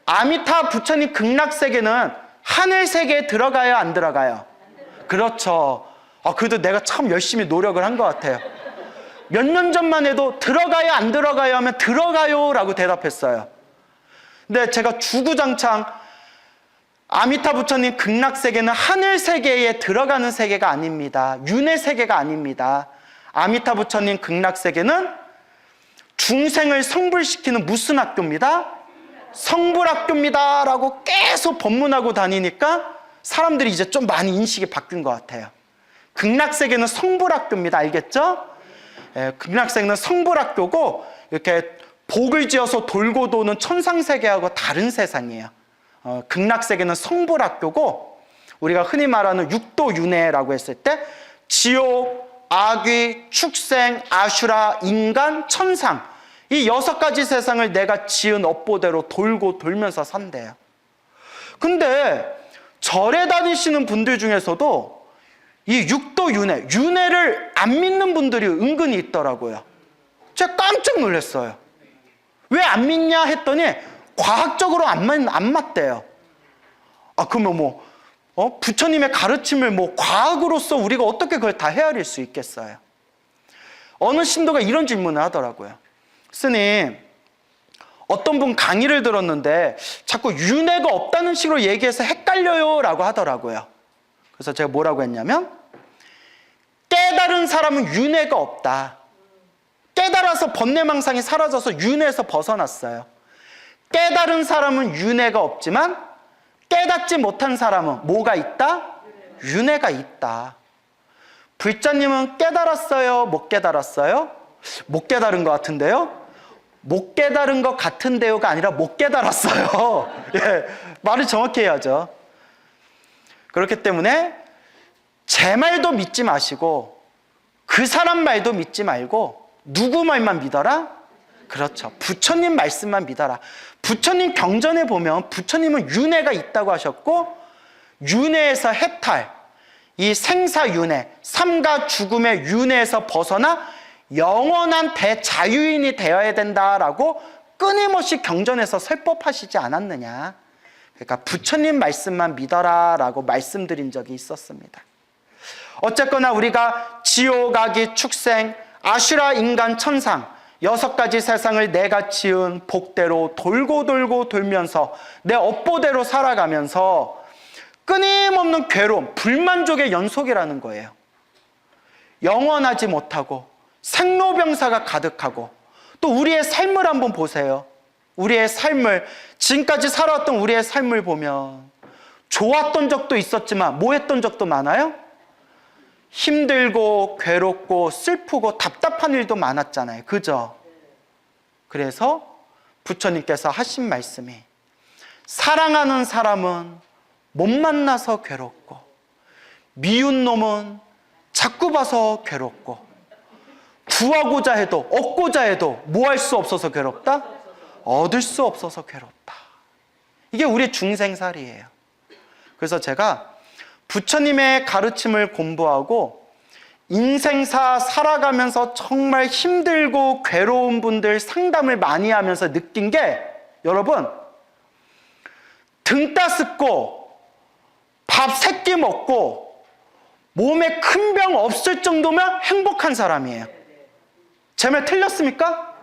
아미타 부처님 극락세계는 하늘 세계에 들어가요, 안 들어가요? 그렇죠. 그래도 내가 참 열심히 노력을 한 것 같아요. 몇 년 전만 해도 들어가요, 안 들어가요 하면 들어가요 라고 대답했어요. 근데 제가 주구장창 아미타 부처님 극락세계는 하늘 세계에 들어가는 세계가 아닙니다. 윤회 세계가 아닙니다. 아미타 부처님 극락세계는 중생을 성불시키는 무슨 학교입니다? 성불학교입니다 라고 계속 법문하고 다니니까 사람들이 이제 좀 많이 인식이 바뀐 것 같아요. 극락세계는 성불학교입니다. 알겠죠? 극락세계는 성불학교고, 이렇게 복을 지어서 돌고 도는 천상세계하고 다른 세상이에요. 극락세계는 성불학교고, 우리가 흔히 말하는 육도윤회라고 했을 때 지옥, 악귀, 축생, 아슈라, 인간, 천상, 이 6가지 세상을 내가 지은 업보대로 돌고 돌면서 산대요. 근데 절에 다니시는 분들 중에서도 이 육도윤회, 윤회를 안 믿는 분들이 은근히 있더라고요. 제가 깜짝 놀랐어요. 왜 안 믿냐 했더니 과학적으로 안 맞대요. 그러면 부처님의 가르침을 과학으로서 우리가 어떻게 그걸 다 헤아릴 수 있겠어요? 어느 신도가 이런 질문을 하더라고요. 스님, 어떤 분 강의를 들었는데 자꾸 윤회가 없다는 식으로 얘기해서 헷갈려요 라고 하더라고요. 그래서 제가 뭐라고 했냐면, 깨달은 사람은 윤회가 없다. 깨달아서 번뇌망상이 사라져서 윤회에서 벗어났어요. 깨달은 사람은 윤회가 없지만 깨닫지 못한 사람은 뭐가 있다? 윤회가 있다. 불자님은 깨달았어요? 못 깨달았어요? 못 깨달은 것 같은데요? 못 깨달은 것 같은데요가 아니라 못 깨달았어요. 예, 말을 정확히 해야죠. 그렇기 때문에 제 말도 믿지 마시고 그 사람 말도 믿지 말고 누구 말만 믿어라? 그렇죠. 부처님 말씀만 믿어라. 부처님 경전에 보면 부처님은 윤회가 있다고 하셨고, 윤회에서 해탈, 이 생사윤회, 삶과 죽음의 윤회에서 벗어나 영원한 대자유인이 되어야 된다라고 끊임없이 경전에서 설법하시지 않았느냐. 그러니까 부처님 말씀만 믿어라 라고 말씀드린 적이 있었습니다. 어쨌거나 우리가 지옥, 악귀, 축생, 아슈라, 인간, 천상 6가지 세상을 내가 지은 복대로 돌고 돌고 돌면서 내 업보대로 살아가면서 끊임없는 괴로움, 불만족의 연속이라는 거예요. 영원하지 못하고 생로병사가 가득하고, 또 우리의 삶을 한번 보세요. 우리의 삶을, 지금까지 살아왔던 우리의 삶을 보면 좋았던 적도 있었지만 뭐 했던 적도 많아요? 힘들고 괴롭고 슬프고 답답한 일도 많았잖아요. 그죠? 그래서 부처님께서 하신 말씀이, 사랑하는 사람은 못 만나서 괴롭고 미운 놈은 자꾸 봐서 괴롭고, 구하고자 해도 얻고자 해도 뭐 할 수 없어서 괴롭다? 얻을 수 없어서 괴롭다. 이게 우리 중생살이에요. 그래서 제가 부처님의 가르침을 공부하고 인생사 살아가면서 정말 힘들고 괴로운 분들 상담을 많이 하면서 느낀 게, 여러분, 등 따숩고 밥 3끼 먹고 몸에 큰 병 없을 정도면 행복한 사람이에요. 제 말 틀렸습니까?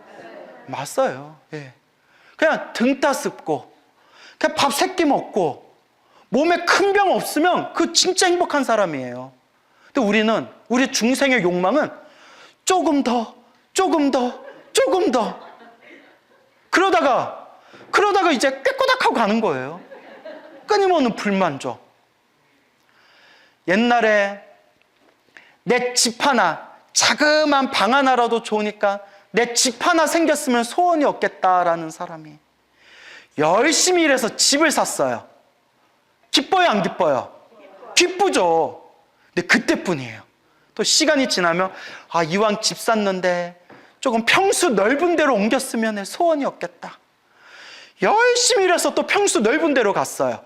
맞아요. 예. 그냥 등 따숩고 그냥 밥 3끼 먹고 몸에 큰 병 없으면 그 진짜 행복한 사람이에요. 근데 우리 중생의 욕망은 조금 더, 조금 더, 조금 더. 그러다가 이제 꾀꼬닥하고 가는 거예요. 끊임없는 불만족. 옛날에 내 집 하나, 자그만 방 하나라도 좋으니까 내 집 하나 생겼으면 소원이 없겠다라는 사람이 열심히 일해서 집을 샀어요. 기뻐요, 안 기뻐요? 기쁘죠. 근데 그때뿐이에요. 또 시간이 지나면 이왕 집 샀는데 조금 평수 넓은 데로 옮겼으면 해 소원이었겠다. 열심히 일해서 또 평수 넓은 데로 갔어요.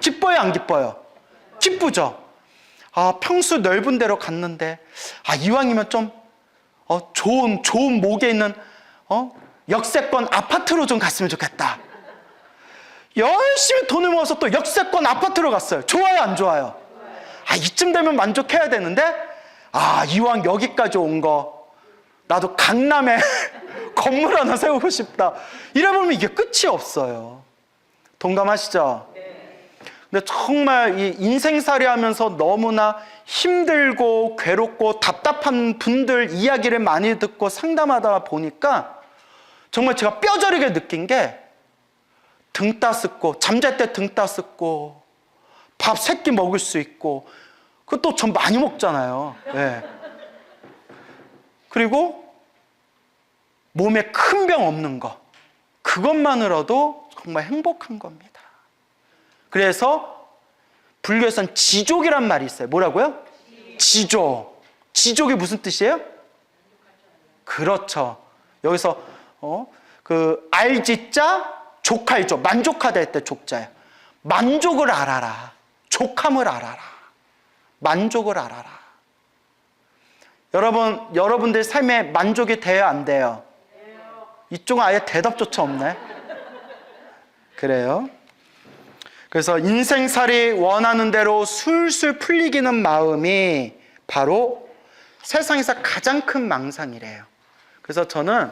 기뻐요, 안 기뻐요? 기쁘죠? 아, 평수 넓은 데로 갔는데, 아, 이왕이면 좀, 좋은 목에 있는, 역세권 아파트로 좀 갔으면 좋겠다. 열심히 돈을 모아서 또 역세권 아파트로 갔어요. 좋아요, 안 좋아요? 아, 이쯤 되면 만족해야 되는데, 아, 이왕 여기까지 온 거, 나도 강남에 건물 하나 세우고 싶다. 이래보면 이게 끝이 없어요. 동감하시죠? 근데 정말 이 인생살이 하면서 너무나 힘들고 괴롭고 답답한 분들 이야기를 많이 듣고 상담하다 보니까 정말 제가 뼈저리게 느낀 게 등 따숩고 잠잘 때 등 따숩고 밥 3끼 먹을 수 있고 그것도 전 많이 먹잖아요. 네. 그리고 몸에 큰 병 없는 거 그것만으로도 정말 행복한 겁니다. 그래서 불교에서는 지족이란 말이 있어요. 뭐라고요? 지족. 지족이 무슨 뜻이에요? 그렇죠. 여기서 알지자 족할조 만족하다 할 때 족자예요. 만족을 알아라. 족함을 알아라. 만족을 알아라. 여러분들 삶에 만족이 돼요, 안 돼요? 이쪽은 아예 대답조차 없네. 그래요. 그래서 인생살이 원하는 대로 술술 풀리기는 마음이 바로 세상에서 가장 큰 망상이래요. 그래서 저는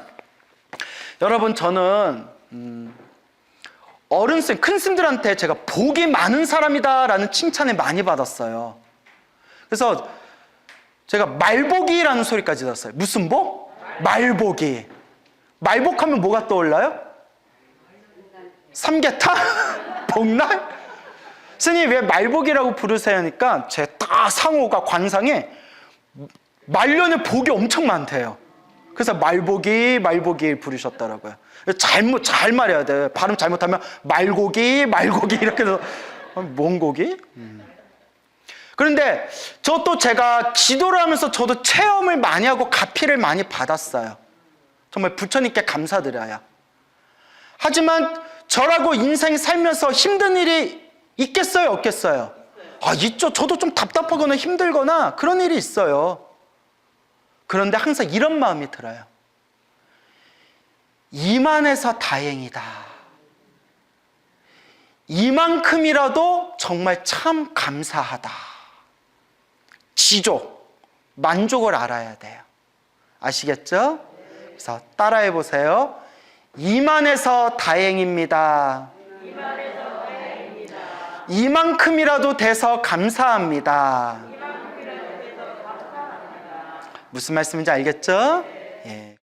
어른스님, 큰 스님들한테 제가 복이 많은 사람이다라는 칭찬을 많이 받았어요. 그래서 제가 말복이라는 소리까지 들었어요. 무슨 복? 말복이. 말복하면 뭐가 떠올라요? 삼계탕? 복날? 스님 왜 말복이라고 부르세요? 하니까 제 딱 상호가 관상에 말년에 복이 엄청 많대요. 그래서 말복이 부르셨더라고요. 잘 말해야 돼. 발음 잘못하면 말고기 이렇게 해서 뭔 고기? 그런데 제가 기도를 하면서 저도 체험을 많이 하고 가피를 많이 받았어요. 정말 부처님께 감사드려요. 하지만 저라고 인생 살면서 힘든 일이 있겠어요, 없겠어요? 아, 있죠. 저도 좀 답답하거나 힘들거나 그런 일이 있어요. 그런데 항상 이런 마음이 들어요. 이만해서 다행이다. 이만큼이라도 정말 참 감사하다. 지족, 만족을 알아야 돼요. 아시겠죠? 그래서 따라해 보세요. 이만해서 다행입니다. 이만큼이라도 돼서 감사합니다. 무슨 말씀인지 알겠죠? 예.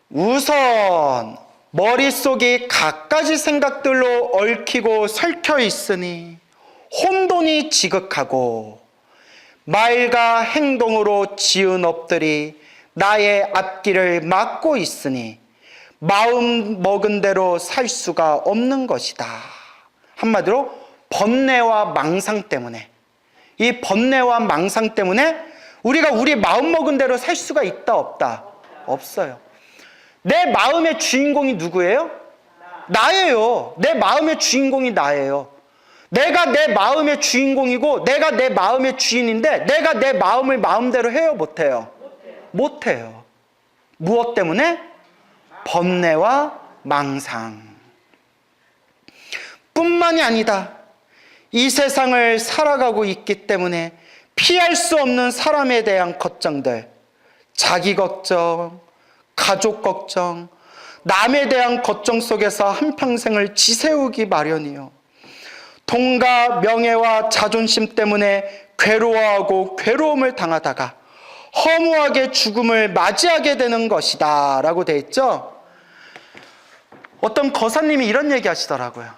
우선 머릿속이 갖가지 생각들로 얽히고 설켜 있으니 혼돈이 지극하고 말과 행동으로 지은 업들이 나의 앞길을 막고 있으니 마음 먹은 대로 살 수가 없는 것이다. 한마디로 번뇌와 망상 때문에, 이 번뇌와 망상 때문에 우리가 우리 마음 먹은 대로 살 수가 있다, 없다? 없어요. 내 마음의 주인공이 누구예요? 나예요. 내 마음의 주인공이 나예요. 내가 내 마음의 주인공이고 내가 내 마음의 주인인데 내가 내 마음을 마음대로 해요, 못해요? 못해요. 무엇 때문에? 번뇌와 망상. 뿐만이 아니다. 이 세상을 살아가고 있기 때문에 피할 수 없는 사람에 대한 걱정들, 자기 걱정, 가족 걱정, 남에 대한 걱정 속에서 한평생을 지새우기 마련이요. 돈과 명예와 자존심 때문에 괴로워하고 괴로움을 당하다가 허무하게 죽음을 맞이하게 되는 것이다 라고 되어 있죠. 어떤 거사님이 이런 얘기 하시더라고요.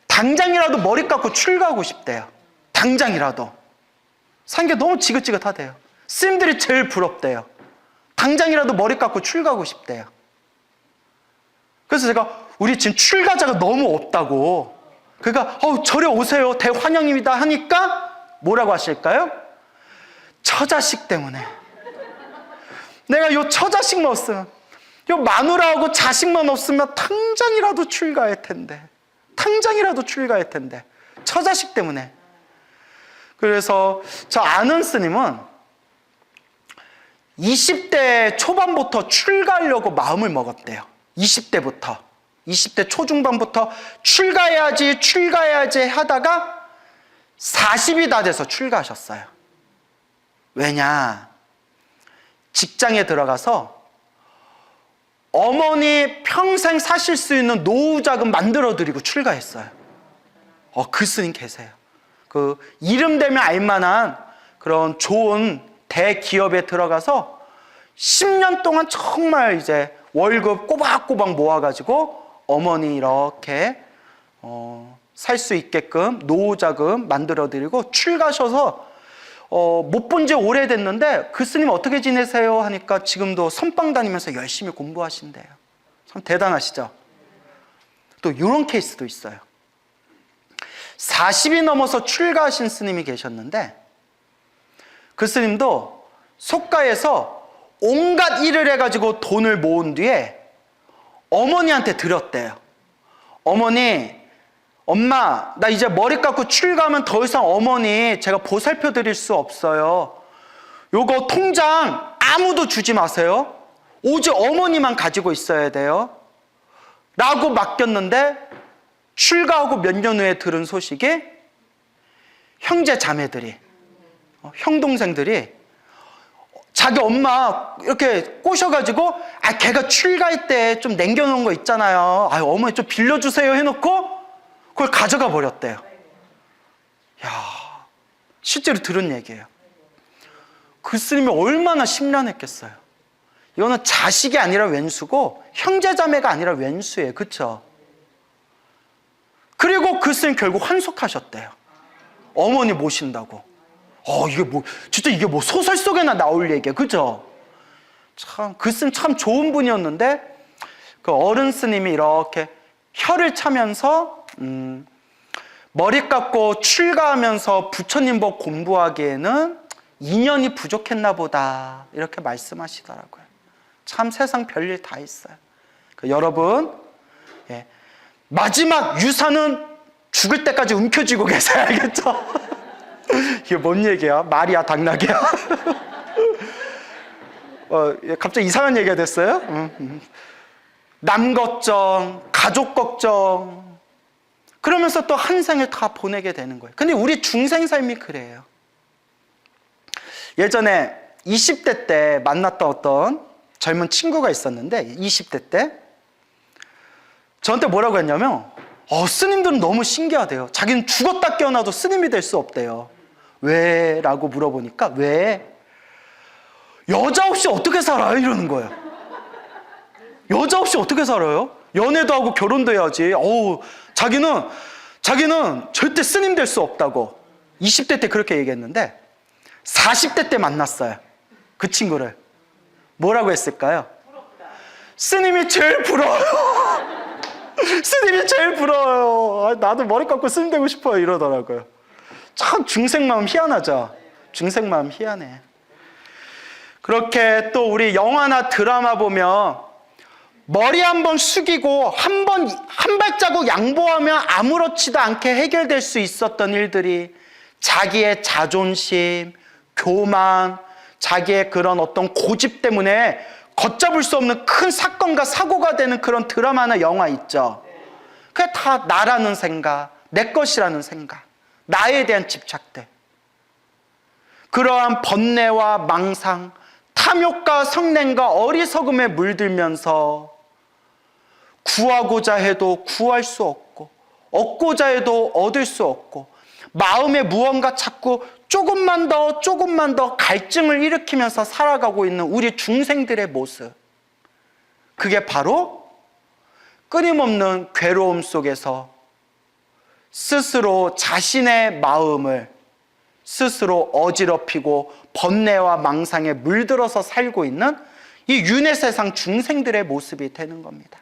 당장이라도 머리 깎고 출가하고 싶대요. 당장이라도. 산 게 너무 지긋지긋하대요. 스님들이 제일 부럽대요. 당장이라도 머리 깎고 출가하고 싶대요. 그래서 제가 우리 지금 출가자가 너무 없다고. 그러니까 절에 오세요. 대환영입니다 하니까 뭐라고 하실까요? 처자식 때문에. 내가 요 처자식만 없으면, 요 마누라하고 자식만 없으면 당장이라도 출가할 텐데, 당장이라도 출가할 텐데, 처자식 때문에. 그래서 저 아는 스님은 20대 초반부터 출가하려고 마음을 먹었대요. 20대부터. 20대 초중반부터 출가해야지 하다가 40이 다 돼서 출가하셨어요. 왜냐? 직장에 들어가서 어머니 평생 사실 수 있는 노후 자금 만들어드리고 출가했어요. 그 스님 계세요. 그 이름 되면 알만한 그런 좋은 대기업에 들어가서 10년 동안 정말 이제 월급 꼬박꼬박 모아가지고 어머니 이렇게 살 수 있게끔 노후 자금 만들어드리고 출가하셔서 못 본 지 오래됐는데 그 스님 어떻게 지내세요? 하니까 지금도 선방 다니면서 열심히 공부하신대요. 참 대단하시죠? 또 이런 케이스도 있어요. 40이 넘어서 출가하신 스님이 계셨는데 그 스님도 속가에서 온갖 일을 해가지고 돈을 모은 뒤에 어머니한테 드렸대요. 어머니, 엄마, 나 이제 머리 깎고 출가하면 더 이상 어머니 제가 보살펴 드릴 수 없어요. 요거 통장 아무도 주지 마세요. 오직 어머니만 가지고 있어야 돼요. 라고 맡겼는데 출가하고 몇 년 후에 들은 소식이 형제 자매들이, 형 동생들이 자기 엄마 이렇게 꼬셔가지고 걔가 출가할 때 좀 남겨놓은 거 있잖아요. 어머니 좀 빌려주세요 해놓고 그걸 가져가 버렸대요. 야, 실제로 들은 얘기예요. 그 스님이 얼마나 심란했겠어요. 이거는 자식이 아니라 왼수고 형제자매가 아니라 왼수예요. 그쵸? 그리고 그 스님 결국 환속하셨대요. 어머니 모신다고. 진짜 이게 뭐 소설 속에나 나올 얘기예요. 그죠? 참, 그 스님 참 좋은 분이었는데, 그 어른 스님이 이렇게 혀를 차면서, 머리 깎고 출가하면서 부처님 법 공부하기에는 인연이 부족했나 보다. 이렇게 말씀하시더라고요. 참 세상 별일 다 있어요. 여러분, 마지막 유산은 죽을 때까지 움켜쥐고 계세요. 알겠죠? 이게 뭔 얘기야? 말이야, 당나귀야? 갑자기 이상한 얘기가 됐어요? 남 걱정, 가족 걱정, 그러면서 또 한 생을 다 보내게 되는 거예요. 근데 우리 중생 삶이 그래요. 예전에 20대 때 만났던 어떤 젊은 친구가 있었는데 20대 때 저한테 뭐라고 했냐면 스님들은 너무 신기하대요. 자기는 죽었다 깨어나도 스님이 될 수 없대요. 왜? 라고 물어보니까 왜? 여자 없이 어떻게 살아요? 이러는 거예요. 여자 없이 어떻게 살아요? 연애도 하고 결혼도 해야지. 자기는 절대 스님 될 수 없다고 20대 때 그렇게 얘기했는데 40대 때 만났어요. 그 친구를. 뭐라고 했을까요? 스님이 제일 부러워요. 스님이 제일 부러워요. 나도 머리 깎고 스님 되고 싶어요. 이러더라고요. 참 중생마음 희한하죠. 중생마음 희한해. 그렇게 또 우리 영화나 드라마 보면 머리 한번 숙이고 한 발자국 양보하면 아무렇지도 않게 해결될 수 있었던 일들이 자기의 자존심, 교만, 자기의 그런 어떤 고집 때문에 걷잡을 수 없는 큰 사건과 사고가 되는 그런 드라마나 영화 있죠. 그게 다 나라는 생각, 내 것이라는 생각, 나에 대한 집착들. 그러한 번뇌와 망상, 탐욕과 성냄과 어리석음에 물들면서 구하고자 해도 구할 수 없고 얻고자 해도 얻을 수 없고 마음에 무언가 자꾸 조금만 더 갈증을 일으키면서 살아가고 있는 우리 중생들의 모습, 그게 바로 끊임없는 괴로움 속에서 스스로 자신의 마음을 스스로 어지럽히고 번뇌와 망상에 물들어서 살고 있는 이 윤회세상 중생들의 모습이 되는 겁니다.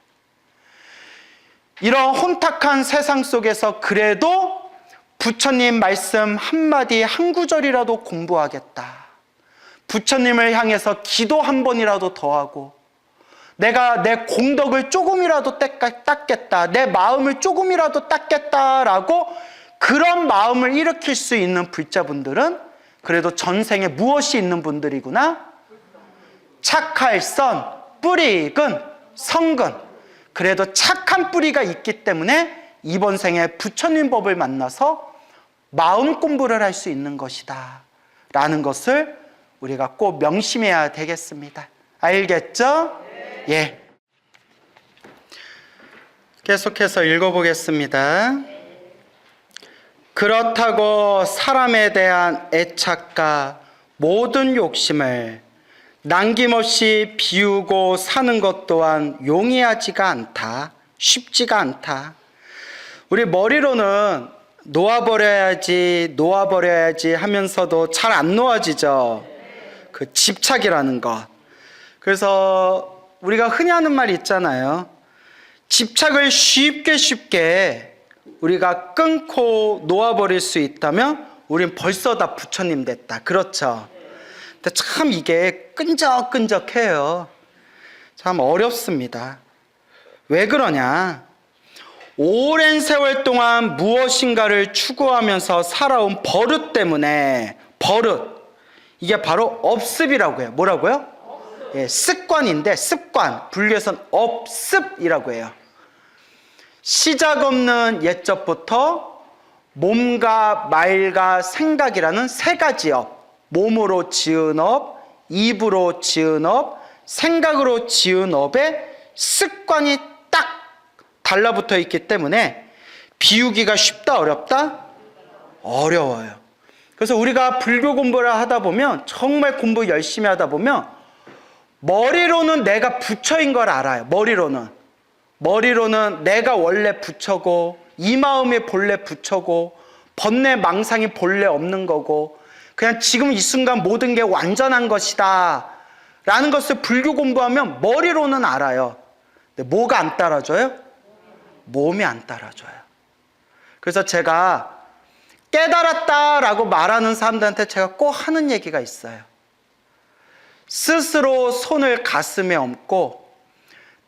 이런 혼탁한 세상 속에서 그래도 부처님 말씀 한마디 한 구절이라도 공부하겠다. 부처님을 향해서 기도 한 번이라도 더 하고, 내가 내 공덕을 조금이라도 닦겠다, 내 마음을 조금이라도 닦겠다라고 그런 마음을 일으킬 수 있는 불자분들은 그래도 전생에 무엇이 있는 분들이구나? 착할선, 뿌리익은, 성근. 그래도 착한 뿌리가 있기 때문에 이번 생에 부처님 법을 만나서 마음 공부를 할 수 있는 것이다 라는 것을 우리가 꼭 명심해야 되겠습니다. 알겠죠? 예. 계속해서 읽어보겠습니다. 그렇다고 사람에 대한 애착과 모든 욕심을 남김없이 비우고 사는 것 또한 용이하지가 않다. 쉽지가 않다. 우리 머리로는 놓아버려야지 하면서도 잘 안 놓아지죠. 그 집착이라는 것. 그래서 우리가 흔히 하는 말이 있잖아요. 집착을 쉽게 우리가 끊고 놓아버릴 수 있다면 우린 벌써 다 부처님 됐다. 그렇죠? 근데 참 이게 끈적끈적해요. 참 어렵습니다. 왜 그러냐? 오랜 세월 동안 무엇인가를 추구하면서 살아온 버릇 때문에, 버릇, 이게 바로 업습이라고 해요. 뭐라고요? 예, 습관인데, 습관, 불교에서는 업습이라고 해요. 시작 없는 옛적부터 몸과 말과 생각이라는 세 가지 업, 몸으로 지은 업, 입으로 지은 업, 생각으로 지은 업에 습관이 딱 달라붙어 있기 때문에 비우기가 쉽다, 어렵다? 어려워요. 그래서 우리가 불교 공부를 하다 보면, 정말 공부 열심히 하다 보면 머리로는 내가 부처인 걸 알아요. 머리로는 내가 원래 부처고, 이 마음이 본래 부처고, 번뇌 망상이 본래 없는 거고, 그냥 지금 이 순간 모든 게 완전한 것이다 라는 것을 불교 공부하면 머리로는 알아요. 근데 뭐가 안 따라줘요? 몸이 안 따라줘요. 그래서 제가 깨달았다라고 말하는 사람들한테 제가 꼭 하는 얘기가 있어요. 스스로 손을 가슴에 얹고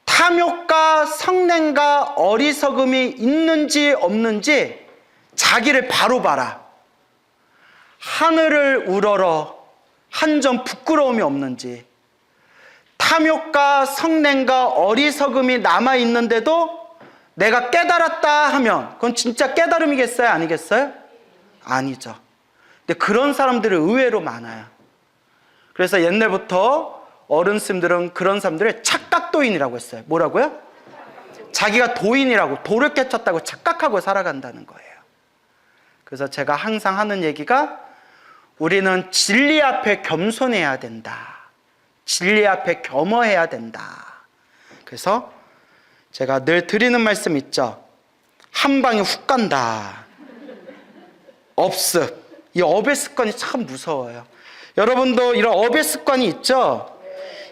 탐욕과 성냄과 어리석음이 있는지 없는지 자기를 바로 봐라. 하늘을 우러러 한 점 부끄러움이 없는지, 탐욕과 성냄과 어리석음이 남아있는데도 내가 깨달았다 하면 그건 진짜 깨달음이겠어요? 아니겠어요? 아니죠. 근데 그런 사람들이 의외로 많아요. 그래서 옛날부터 어른스님들은 그런 사람들을 착각도인이라고 했어요. 뭐라고요? 자기가 도인이라고, 도를 깨쳤다고 착각하고 살아간다는 거예요. 그래서 제가 항상 하는 얘기가, 우리는 진리 앞에 겸손해야 된다. 진리 앞에 겸허해야 된다. 그래서 제가 늘 드리는 말씀 있죠. 한 방에 훅 간다. 업습. 이 업의 습관이 참 무서워요. 여러분도 이런 업의 습관이 있죠?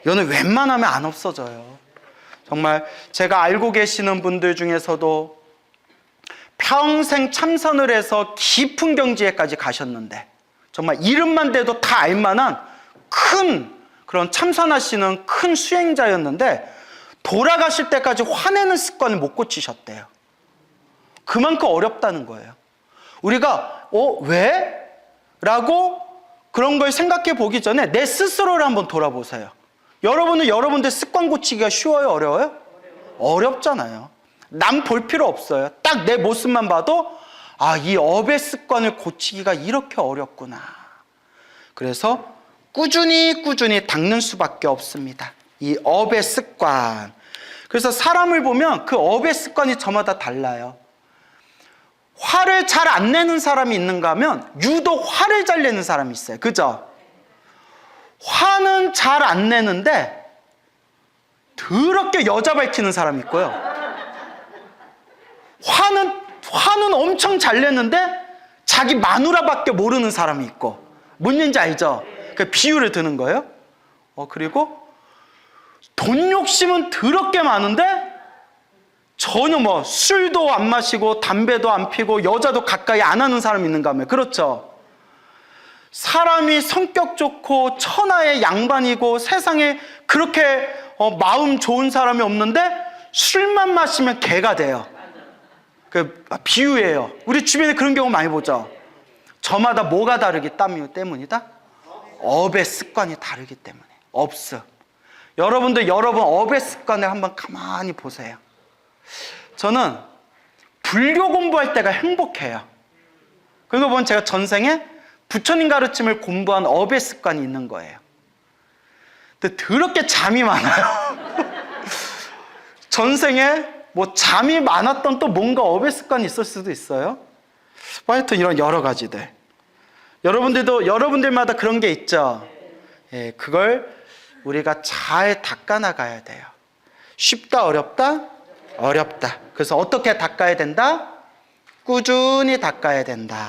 이거는 웬만하면 안 없어져요. 정말 제가 알고 계시는 분들 중에서도 평생 참선을 해서 깊은 경지에까지 가셨는데, 정말 이름만 대도 다 알만한 큰 그런 참선하시는 큰 수행자였는데 돌아가실 때까지 화내는 습관을 못 고치셨대요. 그만큼 어렵다는 거예요. 우리가 왜? 라고 그런 걸 생각해 보기 전에 내 스스로를 한번 돌아보세요. 여러분은 여러분들 습관 고치기가 쉬워요? 어려워요? 어렵잖아요. 남 볼 필요 없어요. 딱 내 모습만 봐도 이 업의 습관을 고치기가 이렇게 어렵구나. 그래서 꾸준히 닦는 수밖에 없습니다. 이 업의 습관. 그래서 사람을 보면 그 업의 습관이 저마다 달라요. 화를 잘 안 내는 사람이 있는가 하면 유독 화를 잘 내는 사람이 있어요. 그죠? 화는 잘 안 내는데 더럽게 여자 밝히는 사람이 있고요. 화는 엄청 잘 내는데 자기 마누라밖에 모르는 사람이 있고. 뭔 얘기인지 알죠? 그 비유를 드는 거예요. 그리고 돈 욕심은 더럽게 많은데 전혀 술도 안 마시고 담배도 안 피고 여자도 가까이 안 하는 사람이 있는가 하면, 그렇죠? 사람이 성격 좋고 천하의 양반이고 세상에 그렇게 마음 좋은 사람이 없는데 술만 마시면 개가 돼요. 그 비유예요. 우리 주변에 그런 경우 많이 보죠. 저마다 뭐가 다르기 때문이다? 업의 습관이 다르기 때문에. 업습. 여러분들 여러분 업의 습관을 한번 가만히 보세요. 저는 불교 공부할 때가 행복해요. 그리고 보면 제가 전생에 부처님 가르침을 공부한 업의 습관이 있는 거예요. 근데 더럽게 잠이 많아요. 전생에 뭐 잠이 많았던 또 뭔가 업의 습관이 있을 수도 있어요. 하여튼 이런 여러 가지들. 여러분들마다 그런 게 있죠. 예, 그걸 우리가 잘 닦아나가야 돼요. 쉽다, 어렵다? 어렵다. 그래서 어떻게 닦아야 된다? 꾸준히 닦아야 된다.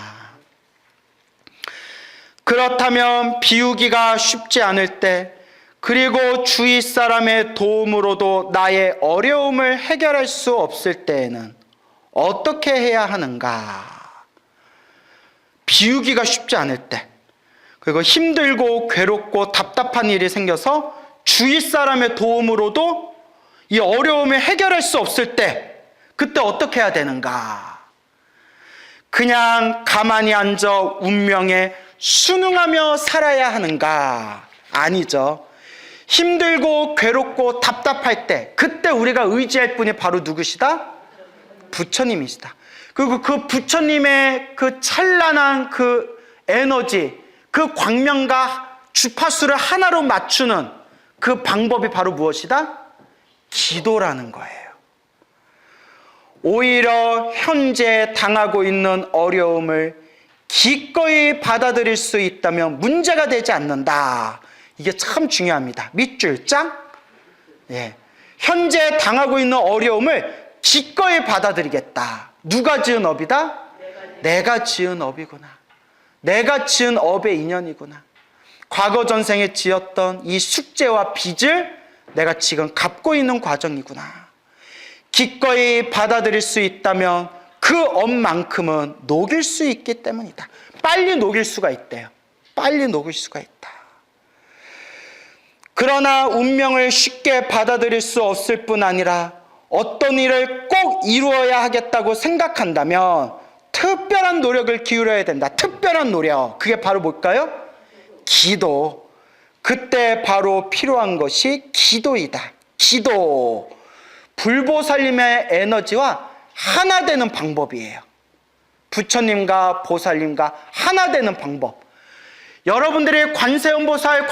그렇다면 비우기가 쉽지 않을 때, 그리고 주위 사람의 도움으로도 나의 어려움을 해결할 수 없을 때에는 어떻게 해야 하는가? 비우기가 쉽지 않을 때, 그리고 힘들고 괴롭고 답답한 일이 생겨서 주위 사람의 도움으로도 이 어려움을 해결할 수 없을 때, 그때 어떻게 해야 되는가? 그냥 가만히 앉아 운명에 순응하며 살아야 하는가? 아니죠. 힘들고 괴롭고 답답할 때, 그때 우리가 의지할 분이 바로 누구시다? 부처님이시다. 그리고 그 부처님의 그 찬란한 그 에너지, 그 광명과 주파수를 하나로 맞추는 그 방법이 바로 무엇이다? 기도라는 거예요. 오히려 현재 당하고 있는 어려움을 기꺼이 받아들일 수 있다면 문제가 되지 않는다. 이게 참 중요합니다. 밑줄 짝. 예. 현재 당하고 있는 어려움을 기꺼이 받아들이겠다. 누가 지은 업이다? 내가 지은 업이구나. 내가 지은 업의 인연이구나. 과거 전생에 지었던 이 숙제와 빚을 내가 지금 갚고 있는 과정이구나. 기꺼이 받아들일 수 있다면 그 업만큼은 녹일 수 있기 때문이다. 빨리 녹일 수가 있대요. 빨리 녹일 수가 있다. 그러나 운명을 쉽게 받아들일 수 없을 뿐 아니라 어떤 일을 꼭 이루어야 하겠다고 생각한다면 특별한 노력을 기울여야 된다. 특별한 노력. 그게 바로 뭘까요? 기도. 그때 바로 필요한 것이 기도이다. 기도. 불보살님의 에너지와 하나 되는 방법이에요. 부처님과 보살님과 하나 되는 방법. 여러분들이 관세음보살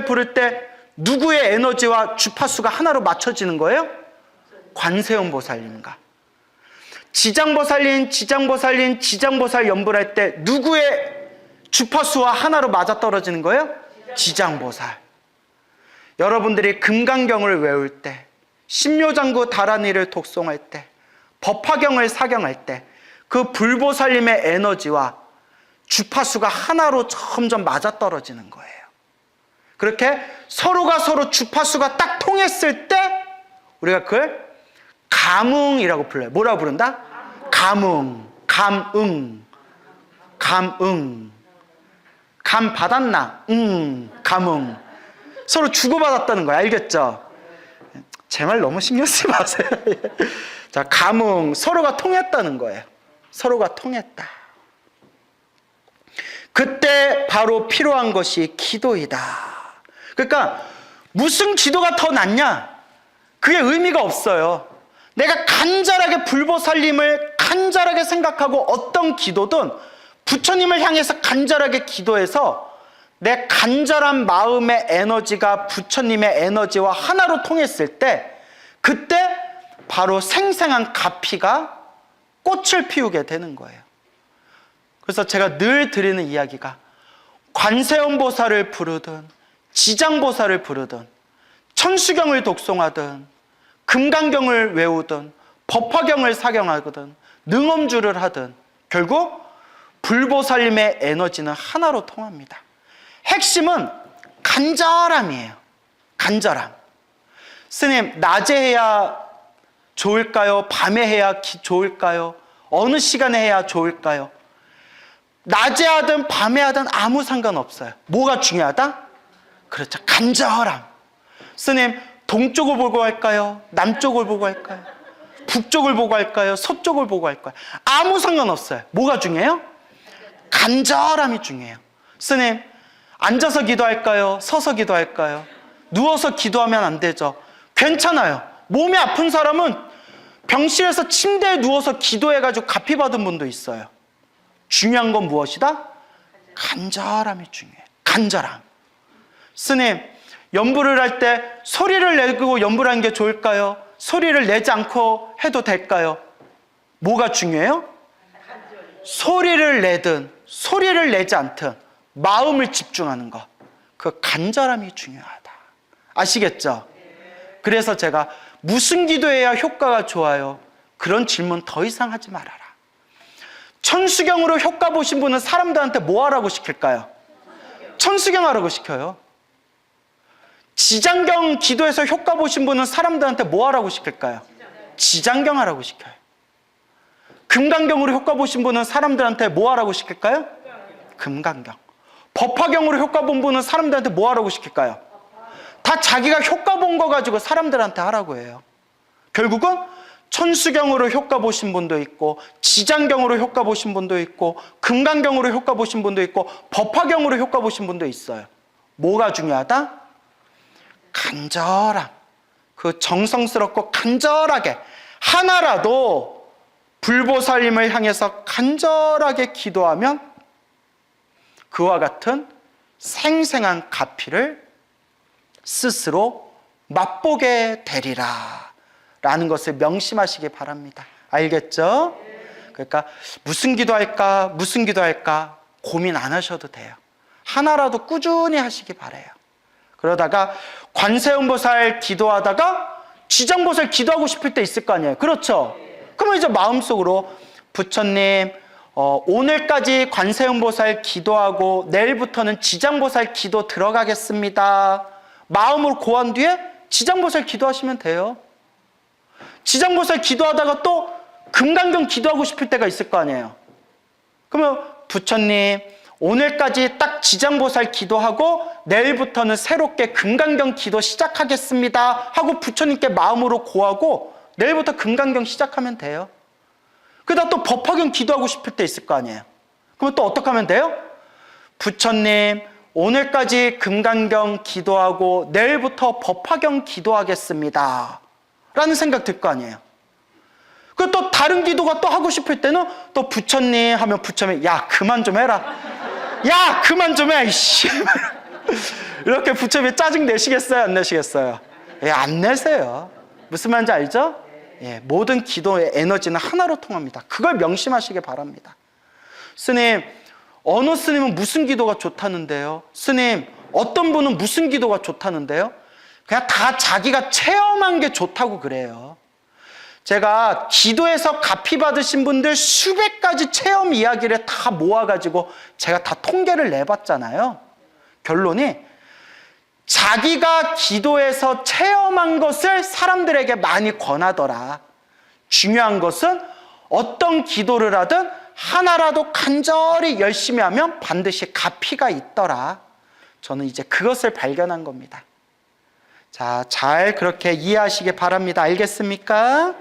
부를 때 누구의 에너지와 주파수가 하나로 맞춰지는 거예요? 관세음보살님과. 지장보살 연불할 때 누구의 주파수와 하나로 맞아떨어지는 거예요? 지장보살. 여러분들이 금강경을 외울 때, 신묘장구 다란이를 독송할 때, 법화경을 사경할 때 그 불보살님의 에너지와 주파수가 하나로 점점 맞아떨어지는 거예요. 그렇게 서로가 서로 주파수가 딱 통했을 때 우리가 그걸 감응이라고 불러요. 뭐라고 부른다? 감응. 감응. 감 받았나? 감응. 서로 주고받았다는 거야. 알겠죠? 제 말 너무 신경 쓰지 마세요. 자, 감응. 서로가 통했다는 거예요. 서로가 통했다. 그때 바로 필요한 것이 기도이다. 그러니까 무슨 기도가 더 낫냐? 그게 의미가 없어요. 내가 간절하게 불보살님을 간절하게 생각하고 어떤 기도든 부처님을 향해서 간절하게 기도해서 내 간절한 마음의 에너지가 부처님의 에너지와 하나로 통했을 때 그때 바로 생생한 가피가 꽃을 피우게 되는 거예요. 그래서 제가 늘 드리는 이야기가 관세음보살을 부르든 지장보살을 부르든 천수경을 독송하든 금강경을 외우든 법화경을 사경하거든 능엄주를 하든 결국 불보살님의 에너지는 하나로 통합니다. 핵심은 간절함이에요. 간절함. 스님, 낮에 해야 좋을까요? 밤에 해야 좋을까요? 어느 시간에 해야 좋을까요? 낮에 하든 밤에 하든 아무 상관없어요. 뭐가 중요하다? 그렇죠. 간절함. 스님, 동쪽을 보고 할까요? 남쪽을 보고 할까요? 북쪽을 보고 할까요? 서쪽을 보고 할까요? 아무 상관없어요. 뭐가 중요해요? 간절함이 중요해요. 스님, 앉아서 기도할까요? 서서 기도할까요? 누워서 기도하면 안 되죠. 괜찮아요. 몸이 아픈 사람은 병실에서 침대에 누워서 기도해가지고 가피 받은 분도 있어요. 중요한 건 무엇이다? 간절함이 중요해요. 간절함. 스님, 연부를 할 때 소리를 내고 연부를 하는 게 좋을까요? 소리를 내지 않고 해도 될까요? 뭐가 중요해요? 소리를 내든 소리를 내지 않든 마음을 집중하는 것. 그 간절함이 중요하다. 아시겠죠? 그래서 제가 무슨 기도해야 효과가 좋아요? 그런 질문 더 이상 하지 말아라. 천수경으로 효과 보신 분은 사람들한테 뭐 하라고 시킬까요? 천수경 하라고 시켜요. 지장경 기도해서 효과 보신 분은 사람들한테 뭐 하라고 시킬까요? 지장경 하라고 시켜요. 금강경으로 효과 보신 분은 사람들한테 뭐 하라고 시킬까요? 금강경. 법화경으로 효과 본 분은 사람들한테 뭐 하라고 시킬까요? 다 자기가 효과 본 거 가지고 사람들한테 하라고 해요. 결국은 천수경으로 효과 보신 분도 있고, 지장경으로 효과 보신 분도 있고, 금강경으로 효과 보신 분도 있고, 법화경으로 효과 보신 분도 있어요. 뭐가 중요하다? 간절함. 그 정성스럽고 간절하게 하나라도 불보살님을 향해서 간절하게 기도하면 그와 같은 생생한 가피를 스스로 맛보게 되리라 라는 것을 명심하시기 바랍니다. 알겠죠? 그러니까 무슨 기도할까 무슨 기도할까 고민 안 하셔도 돼요. 하나라도 꾸준히 하시기 바라요. 그러다가 관세음보살 기도하다가 지장보살 기도하고 싶을 때 있을 거 아니에요. 그렇죠? 그러면 이제 마음속으로 부처님 오늘까지 관세음보살 기도하고 내일부터는 지장보살 기도 들어가겠습니다. 마음으로 고한 뒤에 지장보살 기도하시면 돼요. 지장보살 기도하다가 또 금강경 기도하고 싶을 때가 있을 거 아니에요. 그러면 부처님 오늘까지 딱 지장보살 기도하고 내일부터는 새롭게 금강경 기도 시작하겠습니다 하고 부처님께 마음으로 고하고 내일부터 금강경 시작하면 돼요. 그러다 또 법화경 기도하고 싶을 때 있을 거 아니에요. 그러면 또 어떻게 하면 돼요? 부처님 오늘까지 금강경 기도하고 내일부터 법화경 기도하겠습니다 라는 생각 들 거 아니에요. 그리고 또 다른 기도가 또 하고 싶을 때는 또 부처님 하면 부처님이 야 그만 좀 해라. 야 그만 좀 해. 이씨. 이렇게 부처님이 짜증 내시겠어요? 안 내시겠어요? 예, 안 내세요. 무슨 말인지 알죠? 예, 모든 기도의 에너지는 하나로 통합니다. 그걸 명심하시기 바랍니다. 스님, 어느 스님은 무슨 기도가 좋다는데요? 스님, 어떤 분은 무슨 기도가 좋다는데요? 그냥 다 자기가 체험한 게 좋다고 그래요. 제가 기도에서 가피 받으신 분들 수백 가지 체험 이야기를 다 모아가지고 제가 다 통계를 내봤잖아요. 결론이 자기가 기도에서 체험한 것을 사람들에게 많이 권하더라. 중요한 것은 어떤 기도를 하든 하나라도 간절히 열심히 하면 반드시 가피가 있더라. 저는 이제 그것을 발견한 겁니다. 자, 잘 그렇게 이해하시기 바랍니다. 알겠습니까?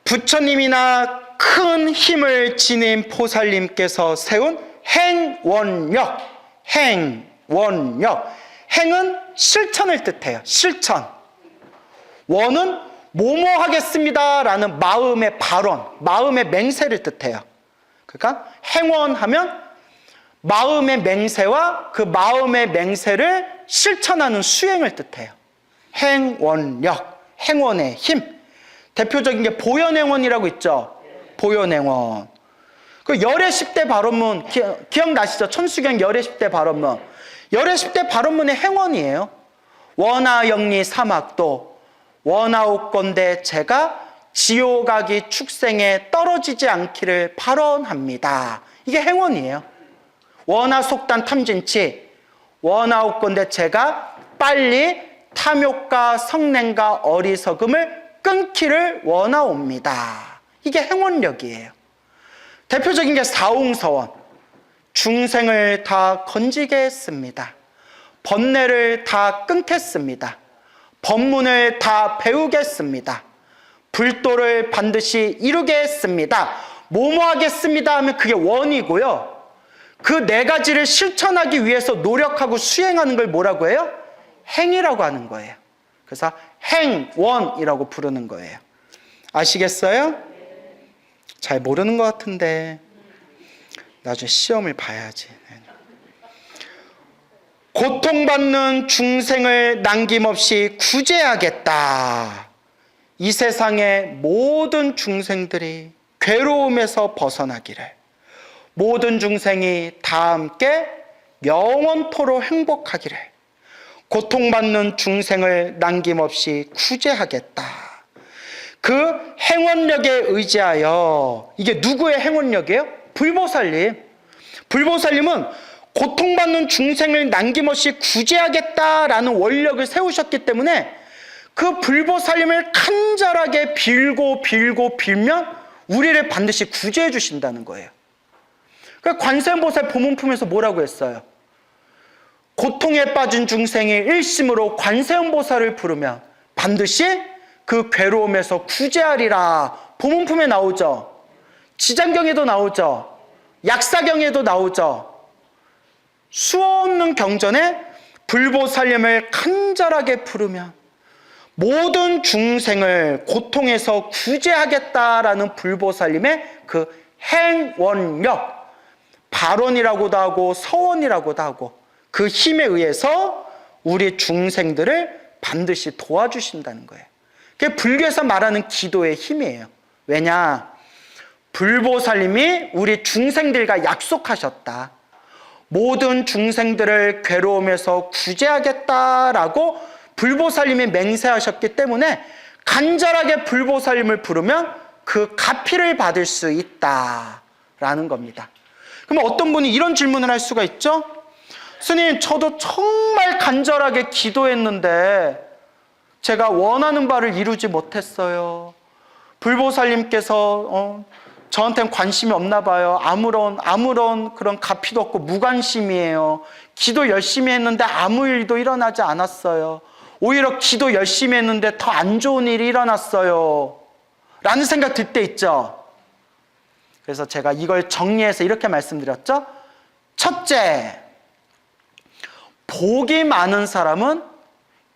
부처님이나 큰 힘을 지닌 포살님께서 세운 행원력, 행원력. 행은 실천을 뜻해요. 실천. 원은 뭐뭐 하겠습니다 라는 마음의 발언, 마음의 맹세를 뜻해요. 그러니까 행원하면 마음의 맹세와 그 마음의 맹세를 실천하는 수행을 뜻해요. 행원력, 행원의 힘. 대표적인 게 보현행원이라고 있죠. 보현행원. 그 열의 10대 발언문 기억나시죠? 천수경 열의 10대 발언문. 열의 10대 발언문의 행원이에요. 원하영리 사막도 원하옵건대 제가 지옥아기 축생에 떨어지지 않기를 발언합니다. 이게 행원이에요. 원하속단 탐진치 원하옵건대 제가 빨리 탐욕과 성냄과 어리석음을 끊기를 원하옵니다. 이게 행원력이에요. 대표적인 게 사홍서원. 중생을 다 건지게 했습니다. 번뇌를 다 끊겠습니다. 법문을 다 배우겠습니다. 불도를 반드시 이루게 했습니다. 뭐뭐 하겠습니다 하면 그게 원이고요. 그 네 가지를 실천하기 위해서 노력하고 수행하는 걸 뭐라고 해요? 행이라고 하는 거예요. 그래서 행원이라고 부르는 거예요. 아시겠어요? 잘 모르는 것 같은데 나중에 시험을 봐야지. 고통받는 중생을 남김없이 구제하겠다. 이 세상의 모든 중생들이 괴로움에서 벗어나기를, 모든 중생이 다 함께 영원토록 행복하기를, 고통받는 중생을 남김없이 구제하겠다. 그 행원력에 의지하여, 이게 누구의 행원력이에요? 불보살님. 불보살님은 고통받는 중생을 남김없이 구제하겠다라는 원력을 세우셨기 때문에 그 불보살님을 간절하게 빌면 우리를 반드시 구제해 주신다는 거예요. 그러니까 관세음보살 보문품에서 뭐라고 했어요? 고통에 빠진 중생이 일심으로 관세음보살을 부르면 반드시 그 괴로움에서 구제하리라. 보문품에 나오죠. 지장경에도 나오죠. 약사경에도 나오죠. 수없는 경전에 불보살님을 간절하게 부르면 모든 중생을 고통에서 구제하겠다라는 불보살님의 그 행원력, 발원이라고도 하고 서원이라고도 하고 그 힘에 의해서 우리 중생들을 반드시 도와주신다는 거예요. 그게 불교에서 말하는 기도의 힘이에요. 왜냐? 불보살님이 우리 중생들과 약속하셨다. 모든 중생들을 괴로움에서 구제하겠다라고 불보살님이 맹세하셨기 때문에 간절하게 불보살님을 부르면 그 가피를 받을 수 있다라는 겁니다. 그럼 어떤 분이 이런 질문을 할 수가 있죠? 스님, 저도 정말 간절하게 기도했는데 제가 원하는 바를 이루지 못했어요. 불보살님께서 저한테는 관심이 없나 봐요. 아무런 그런 가피도 없고 무관심이에요. 기도 열심히 했는데 아무 일도 일어나지 않았어요. 오히려 기도 열심히 했는데 더 안 좋은 일이 일어났어요. 라는 생각 들 때 있죠. 그래서 제가 이걸 정리해서 이렇게 말씀드렸죠. 첫째, 복이 많은 사람은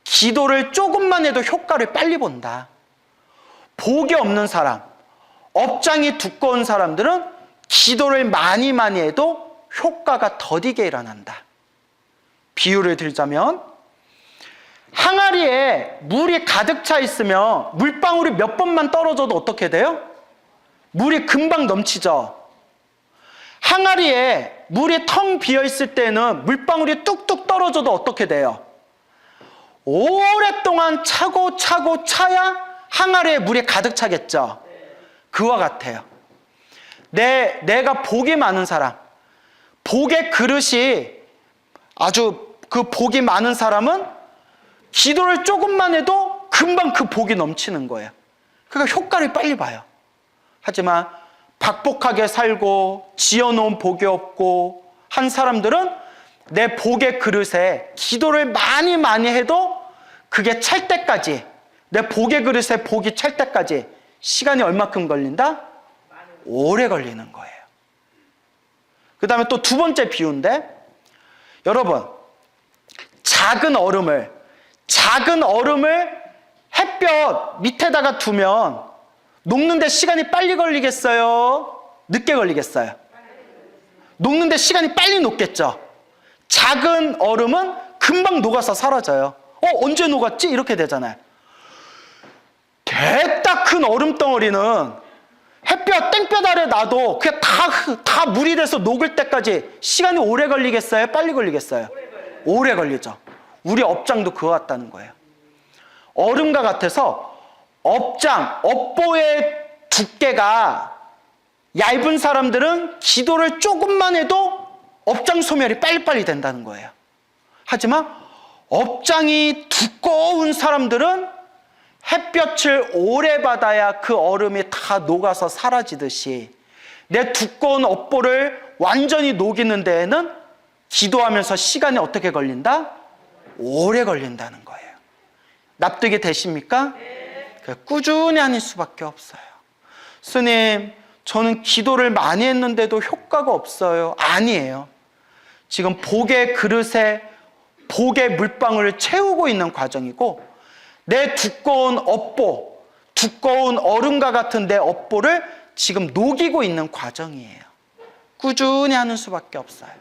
기도를 조금만 해도 효과를 빨리 본다. 복이 없는 사람, 업장이 두꺼운 사람들은 기도를 많이 해도 효과가 더디게 일어난다. 비유를 들자면 항아리에 물이 가득 차 있으면 물방울이 몇 번만 떨어져도 어떻게 돼요? 물이 금방 넘치죠. 항아리에 물이 텅 비어 있을 때는 물방울이 뚝뚝 떨어져도 어떻게 돼요? 오랫동안 차고 차야 항아리에 물이 가득 차겠죠. 그와 같아요. 내가 복이 많은 사람, 복의 그릇이 아주 그 복이 많은 사람은 기도를 조금만 해도 금방 그 복이 넘치는 거예요. 그러니까 효과를 빨리 봐요. 하지만 박복하게 살고 지어놓은 복이 없고 한 사람들은 내 복의 그릇에 기도를 많이 해도 그게 찰 때까지, 내 복의 그릇에 복이 찰 때까지 시간이 얼마큼 걸린다? 오래 걸리는 거예요. 그 다음에 또 두 번째 비유인데, 여러분, 작은 얼음을 햇볕 밑에다가 두면 녹는데 시간이 빨리 걸리겠어요? 늦게 걸리겠어요? 녹는데 시간이 빨리 녹겠죠? 작은 얼음은 금방 녹아서 사라져요. 언제 녹았지? 이렇게 되잖아요. 대딱 큰 얼음 덩어리는 햇볕 땡볕 아래 놔도 그냥 다 물이 돼서 녹을 때까지 시간이 오래 걸리겠어요? 빨리 걸리겠어요? 오래 걸리죠. 우리 업장도 그거 같다는 거예요. 얼음과 같아서 업보의 두께가 얇은 사람들은 기도를 조금만 해도 업장 소멸이 빨리빨리 된다는 거예요. 하지만 업장이 두꺼운 사람들은 햇볕을 오래 받아야 그 얼음이 다 녹아서 사라지듯이 내 두꺼운 업보를 완전히 녹이는 데에는 기도하면서 시간이 어떻게 걸린다? 오래 걸린다는 거예요. 납득이 되십니까? 꾸준히 하는 수밖에 없어요. 스님, 저는 기도를 많이 했는데도 효과가 없어요. 아니에요. 지금 복의 그릇에 복의 물방울을 채우고 있는 과정이고, 내 두꺼운 업보, 두꺼운 얼음과 같은 내 업보를 지금 녹이고 있는 과정이에요. 꾸준히 하는 수밖에 없어요.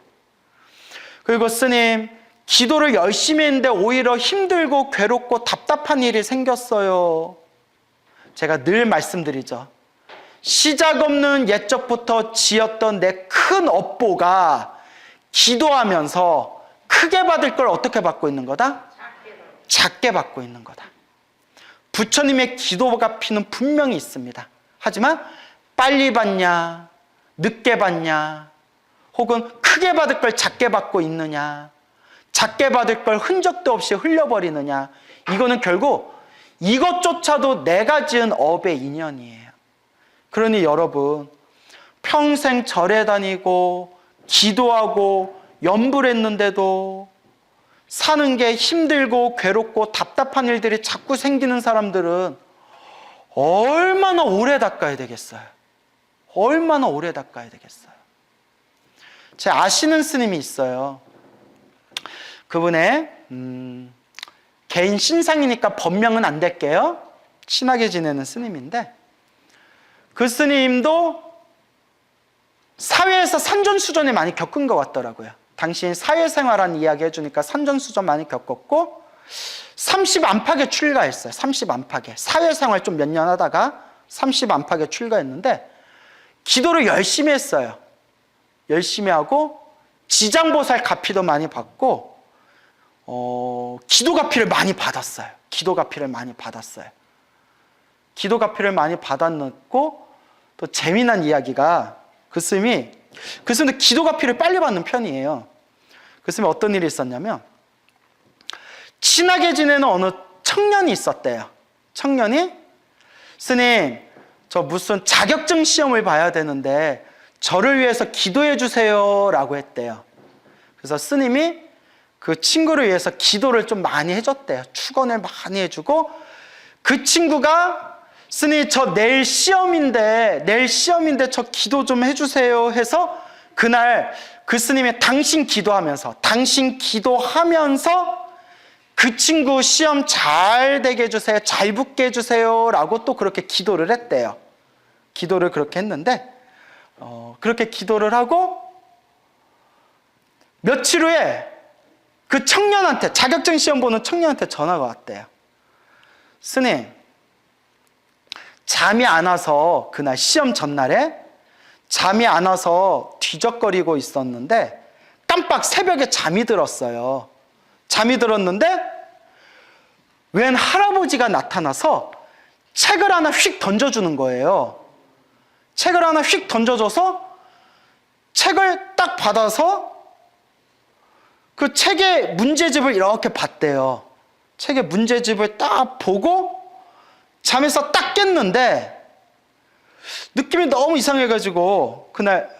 그리고 스님, 기도를 열심히 했는데 오히려 힘들고 괴롭고 답답한 일이 생겼어요. 제가 늘 말씀드리죠. 시작 없는 옛적부터 지었던 내 큰 업보가 기도하면서 크게 받을 걸 어떻게 받고 있는 거다? 작게 받고 있는 거다. 부처님의 기도 갚이는 분명히 있습니다. 하지만 빨리 받냐, 늦게 받냐, 혹은 크게 받을 걸 작게 받고 있느냐, 작게 받을 걸 흔적도 없이 흘려버리느냐, 이거는 결국 이것조차도 내가 지은 업의 인연이에요. 그러니 여러분, 평생 절에 다니고 기도하고 연불 했는데도 사는 게 힘들고 괴롭고 답답한 일들이 자꾸 생기는 사람들은 얼마나 오래 닦아야 되겠어요? 얼마나 오래 닦아야 되겠어요? 제 아시는 스님이 있어요. 그분의 개인 신상이니까 법명은 안 될게요. 친하게 지내는 스님인데, 그 스님도 사회에서 산전수전을 많이 겪은 것 같더라고요. 당신 사회생활한 이야기 해주니까 산전수전 많이 겪었고 30안팎에 출가했어요. 30안팎에. 사회생활 좀 몇 년 하다가 30안팎에 출가했는데 기도를 열심히 했어요. 열심히 하고 지장보살 가피도 많이 받고 기도가피를 많이 받았어요. 기도가피를 많이 받았어요. 기도가피를 많이 받았고, 또 재미난 이야기가, 그 스님도 기도가피를 빨리 받는 편이에요. 그 스님이 어떤 일이 있었냐면, 친하게 지내는 어느 청년이 있었대요. 청년이, 스님, 저 무슨 자격증 시험을 봐야 되는데 저를 위해서 기도해 주세요 라고 했대요. 그래서 스님이 그 친구를 위해서 기도를 좀 많이 해줬대요. 축원을 많이 해주고, 그 친구가 스님, 저 내일 시험인데 저 기도 좀 해주세요 해서 그날 그 스님이 당신 기도하면서 그 친구 시험 잘 되게 해주세요, 잘 붙게 해주세요 라고 또 그렇게 기도를 했대요. 기도를 그렇게 했는데 그렇게 기도를 하고 며칠 후에 그 청년한테, 자격증 시험 보는 청년한테 전화가 왔대요. 스님, 잠이 안 와서, 그날 시험 전날에 잠이 안 와서 뒤적거리고 있었는데 깜빡 새벽에 잠이 들었어요. 잠이 들었는데 웬 할아버지가 나타나서 책을 하나 휙 던져주는 거예요. 책을 하나 휙 던져줘서 책을 딱 받아서 그 책의 문제집을 이렇게 봤대요. 책의 문제집을 딱 보고 잠에서 딱 깼는데 느낌이 너무 이상해가지고 그날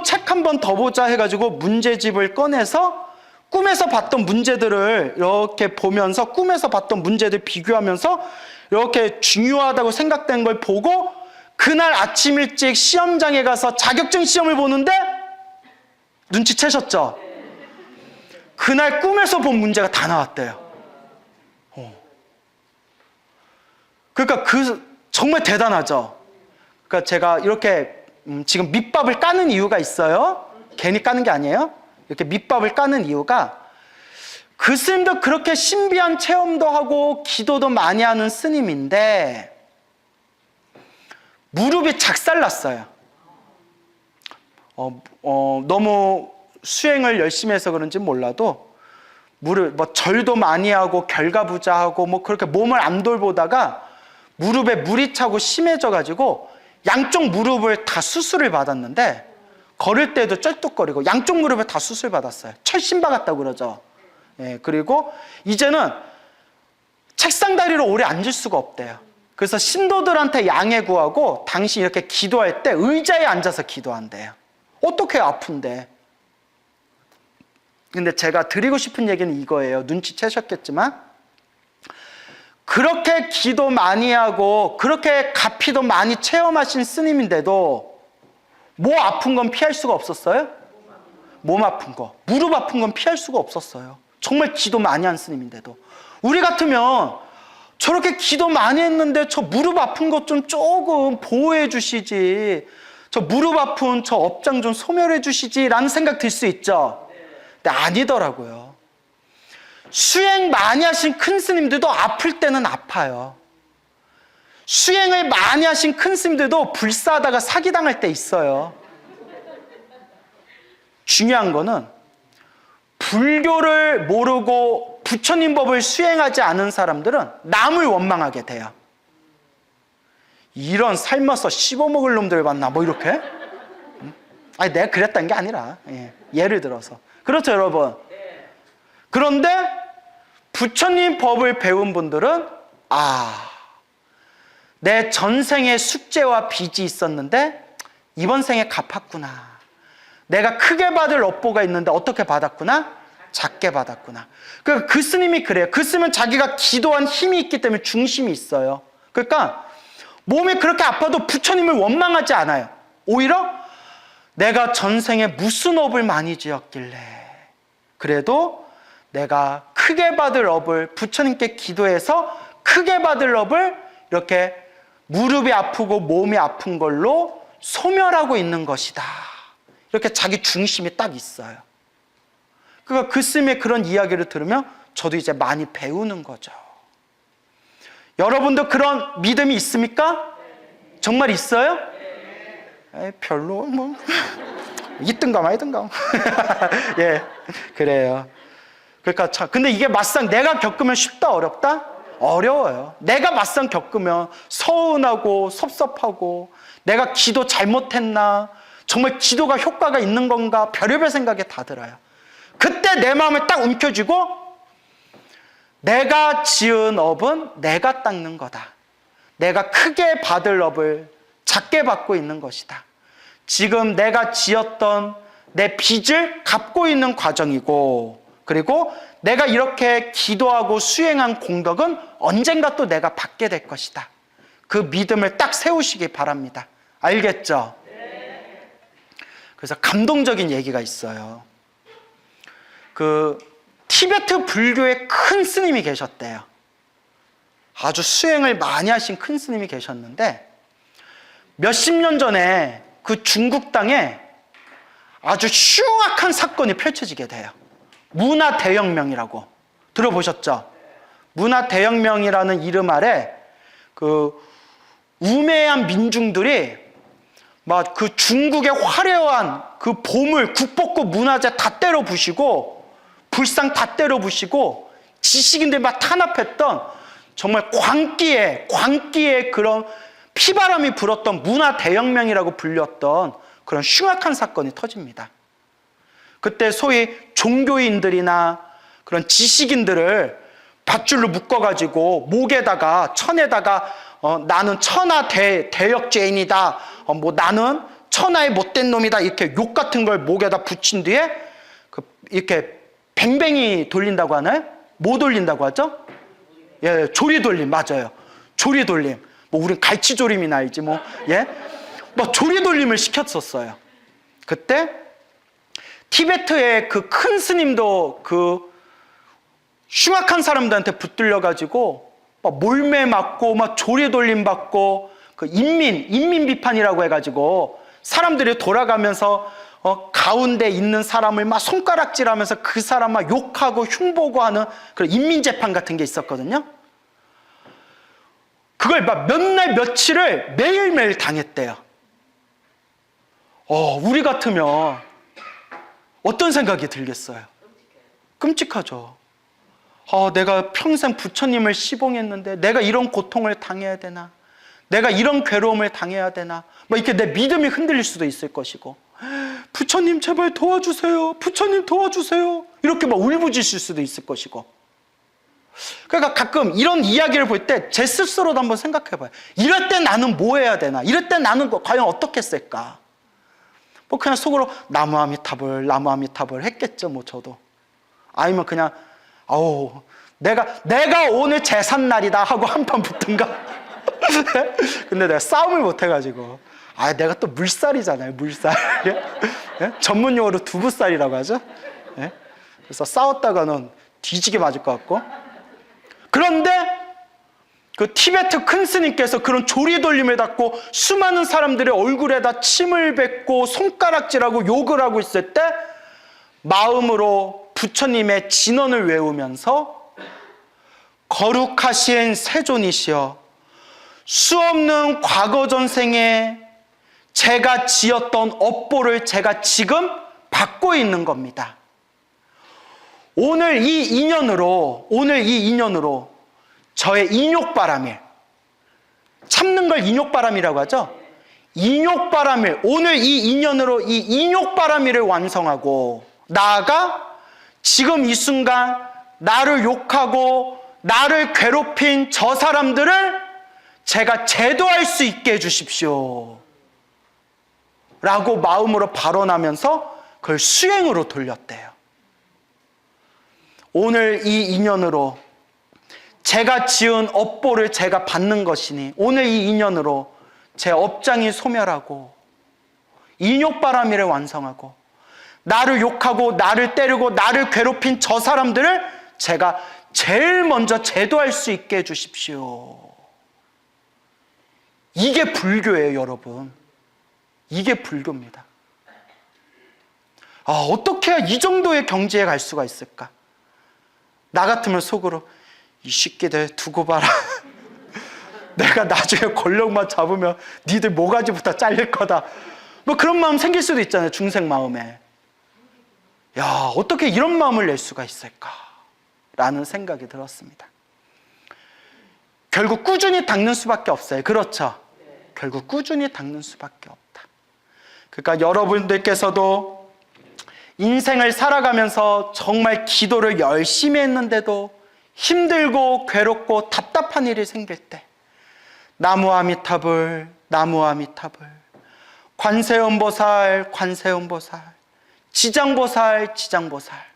책 한 번 더 보자 해가지고 문제집을 꺼내서 꿈에서 봤던 문제들을 이렇게 보면서, 꿈에서 봤던 문제들 비교하면서 이렇게 중요하다고 생각된 걸 보고 그날 아침 일찍 시험장에 가서 자격증 시험을 보는데 눈치채셨죠? 그날 꿈에서 본 문제가 다 나왔대요. 그러니까 정말 대단하죠. 그러니까 제가 이렇게 지금 밑밥을 까는 이유가 있어요. 괜히 까는 게 아니에요. 이렇게 밑밥을 까는 이유가, 그 스님도 그렇게 신비한 체험도 하고 기도도 많이 하는 스님인데 무릎이 작살났어요. 너무 수행을 열심히 해서 그런지 몰라도 절도 많이 하고 결가부자하고 그렇게 몸을 안 돌보다가 무릎에 물이 차고 심해져가지고 양쪽 무릎을 다 수술을 받았는데 걸을 때도 쩔뚝거리고 양쪽 무릎에 다 수술 받았어요. 철심 박았다고 그러죠. 그리고 이제는 책상 다리로 오래 앉을 수가 없대요. 그래서 신도들한테 양해 구하고 당신 이렇게 기도할 때 의자에 앉아서 기도한대요. 어떻게 아픈데? 근데 제가 드리고 싶은 얘기는 이거예요. 눈치채셨겠지만 그렇게 기도 많이 하고 그렇게 가피도 많이 체험하신 스님인데도 뭐 아픈 건 피할 수가 없었어요? 몸 아픈 거, 무릎 아픈 건 피할 수가 없었어요. 정말 기도 많이 한 스님인데도. 우리 같으면 저렇게 기도 많이 했는데 저 무릎 아픈 것 좀 조금 보호해 주시지, 저 무릎 아픈 저 업장 좀 소멸해 주시지 라는 생각 들 수 있죠. 근데 아니더라고요. 수행 많이 하신 큰 스님들도 아플 때는 아파요. 수행을 많이 하신 큰 스님들도 불사하다가 사기당할 때 있어요. 중요한 거는 불교를 모르고 부처님 법을 수행하지 않은 사람들은 남을 원망하게 돼요. 이런 삶아서 씹어먹을 놈들 봤나 뭐 이렇게? 아니 내가 그랬다는 게 아니라 예를 들어서 그렇죠 여러분. 그런데 부처님 법을 배운 분들은 내 전생에 숙제와 빚이 있었는데 이번 생에 갚았구나. 내가 크게 받을 업보가 있는데 어떻게 받았구나? 작게 받았구나. 그 스님이 그래요. 그 스님은 자기가 기도한 힘이 있기 때문에 중심이 있어요. 그러니까 몸이 그렇게 아파도 부처님을 원망하지 않아요. 오히려 내가 전생에 무슨 업을 많이 지었길래 그래도 내가 크게 받을 업을 부처님께 기도해서 크게 받을 업을 이렇게 무릎이 아프고 몸이 아픈 걸로 소멸하고 있는 것이다. 이렇게 자기 중심이 딱 있어요. 그러니까 그 스님의 그런 이야기를 들으면 저도 이제 많이 배우는 거죠. 여러분도 그런 믿음이 있습니까? 정말 있어요? 에이, 별로 뭐 있든가 말든가. 예, 그래요. 그러니까 참, 근데 이게 막상 내가 겪으면 쉽다 어렵다? 어려워요. 내가 막상 겪으면 서운하고 섭섭하고 내가 기도 잘못했나? 정말 기도가 효과가 있는 건가? 별의별 생각이 다 들어요. 그때 내 마음을 딱 움켜쥐고 내가 지은 업은 내가 닦는 거다. 내가 크게 받을 업을 작게 받고 있는 것이다. 지금 내가 지었던 내 빚을 갚고 있는 과정이고, 그리고 내가 이렇게 기도하고 수행한 공덕은 언젠가 또 내가 받게 될 것이다. 그 믿음을 딱 세우시기 바랍니다. 알겠죠? 그래서 감동적인 얘기가 있어요. 그 티베트 불교의 큰 스님이 계셨대요. 아주 수행을 많이 하신 큰 스님이 계셨는데 몇십 년 전에 그 중국 땅에 아주 흉악한 사건이 펼쳐지게 돼요. 문화대혁명이라고 들어보셨죠? 문화대혁명이라는 이름 아래 그 우매한 민중들이 막 그 중국의 화려한 그 보물, 국보급 문화재 다 때려 부시고 불상 다 때려 부시고 지식인들 막 탄압했던 정말 광기에 그런 피바람이 불었던 문화대혁명이라고 불렸던 그런 흉악한 사건이 터집니다. 그때 소위 종교인들이나 그런 지식인들을 밧줄로 묶어가지고 목에다가 천에다가 나는 천하 대역죄인이다. 뭐 나는 천하의 못된 놈이다. 이렇게 욕 같은 걸 목에다 붙인 뒤에 이렇게 뱅뱅이 돌린다고 하나요? 뭐 돌린다고 하죠? 예, 조리돌림 맞아요. 조리돌림. 뭐 우린 갈치조림이나 알지 뭐. 예, 뭐 조리돌림을 시켰었어요. 그때 티베트의 그 큰 스님도 그 흉악한 사람들한테 붙들려 가지고 막 몰매 맞고 막 조리돌림 받고 그 인민 비판이라고 해가지고 사람들이 돌아가면서 가운데 있는 사람을 막 손가락질하면서 그 사람 막 욕하고 흉보고 하는 그런 인민 재판 같은 게 있었거든요. 그걸 막 몇 날 며칠을 매일매일 당했대요. 우리 같으면 어떤 생각이 들겠어요? 끔찍하죠. 내가 평생 부처님을 시봉했는데 내가 이런 고통을 당해야 되나? 내가 이런 괴로움을 당해야 되나? 뭐 이렇게 내 믿음이 흔들릴 수도 있을 것이고, 부처님 제발 도와주세요. 부처님 도와주세요. 이렇게 막 울부짖을 수도 있을 것이고. 그러니까 가끔 이런 이야기를 볼 때 제 스스로도 한번 생각해 봐요. 이럴 때 나는 뭐 해야 되나? 이럴 때 나는 과연 어떻게 했을까? 뭐 그냥 속으로 나무 아미타불 했겠죠, 뭐 저도. 아니면 그냥 아우 내가 오늘 제삿날이다 하고 한판 붙든가. 근데 내가 싸움을 못 해가지고 내가 또 물살이잖아요, 물살. 예? 전문 용어로 두부살이라고 하죠. 예? 그래서 싸웠다가는 뒤지게 맞을 것 같고. 그런데 그 티베트 큰 스님께서 그런 조리돌림을 받고 수많은 사람들의 얼굴에다 침을 뱉고 손가락질하고 욕을 하고 있을 때 마음으로 부처님의 진언을 외우면서 거룩하신 세존이시여, 수없는 과거 전생에 제가 지었던 업보를 제가 지금 받고 있는 겁니다. 오늘 이 인연으로 저의 인욕바람일, 참는 걸 인욕바람이라고 하죠. 인욕바람일, 오늘 이 인연으로 이 인욕바람일을 완성하고, 나아가 지금 이 순간 나를 욕하고 나를 괴롭힌 저 사람들을 제가 제도할 수 있게 해주십시오 라고 마음으로 발언하면서 그걸 수행으로 돌렸대요. 오늘 이 인연으로 제가 지은 업보를 제가 받는 것이니, 오늘 이 인연으로 제 업장이 소멸하고 인욕바람일을 완성하고 나를 욕하고 나를 때리고 나를 괴롭힌 저 사람들을 제가 제일 먼저 제도할 수 있게 해주십시오. 이게 불교예요, 여러분. 이게 불교입니다. 어떻게 해야 이 정도의 경지에 갈 수가 있을까? 나 같으면 속으로 이 새끼들 두고 봐라. 내가 나중에 권력만 잡으면 니들 모가지부터 잘릴 거다. 뭐 그런 마음 생길 수도 있잖아요, 중생 마음에. 야, 어떻게 이런 마음을 낼 수가 있을까? 라는 생각이 들었습니다. 결국 꾸준히 닦는 수밖에 없어요. 그렇죠? 결국 꾸준히 닦는 수밖에 없다. 그러니까 여러분들께서도 인생을 살아가면서 정말 기도를 열심히 했는데도 힘들고 괴롭고 답답한 일이 생길 때 나무 아미타불, 나무 아미타불, 관세음보살, 관세음보살, 지장보살, 지장보살,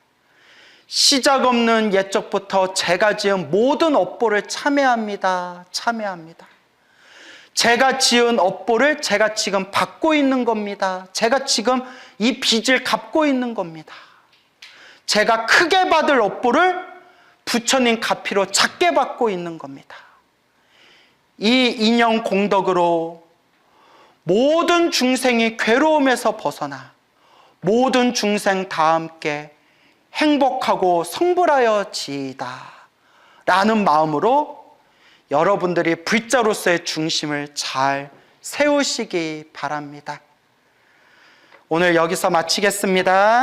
시작 없는 옛적부터 제가 지은 모든 업보를 참회합니다. 참회합니다. 제가 지은 업보를 제가 지금 받고 있는 겁니다. 제가 지금 이 빚을 갚고 있는 겁니다. 제가 크게 받을 업보를 부처님 가피로 작게 받고 있는 겁니다. 이 인연 공덕으로 모든 중생이 괴로움에서 벗어나 모든 중생 다 함께 행복하고 성불하여 지이다 라는 마음으로 여러분들이 불자로서의 중심을 잘 세우시기 바랍니다. 오늘 여기서 마치겠습니다.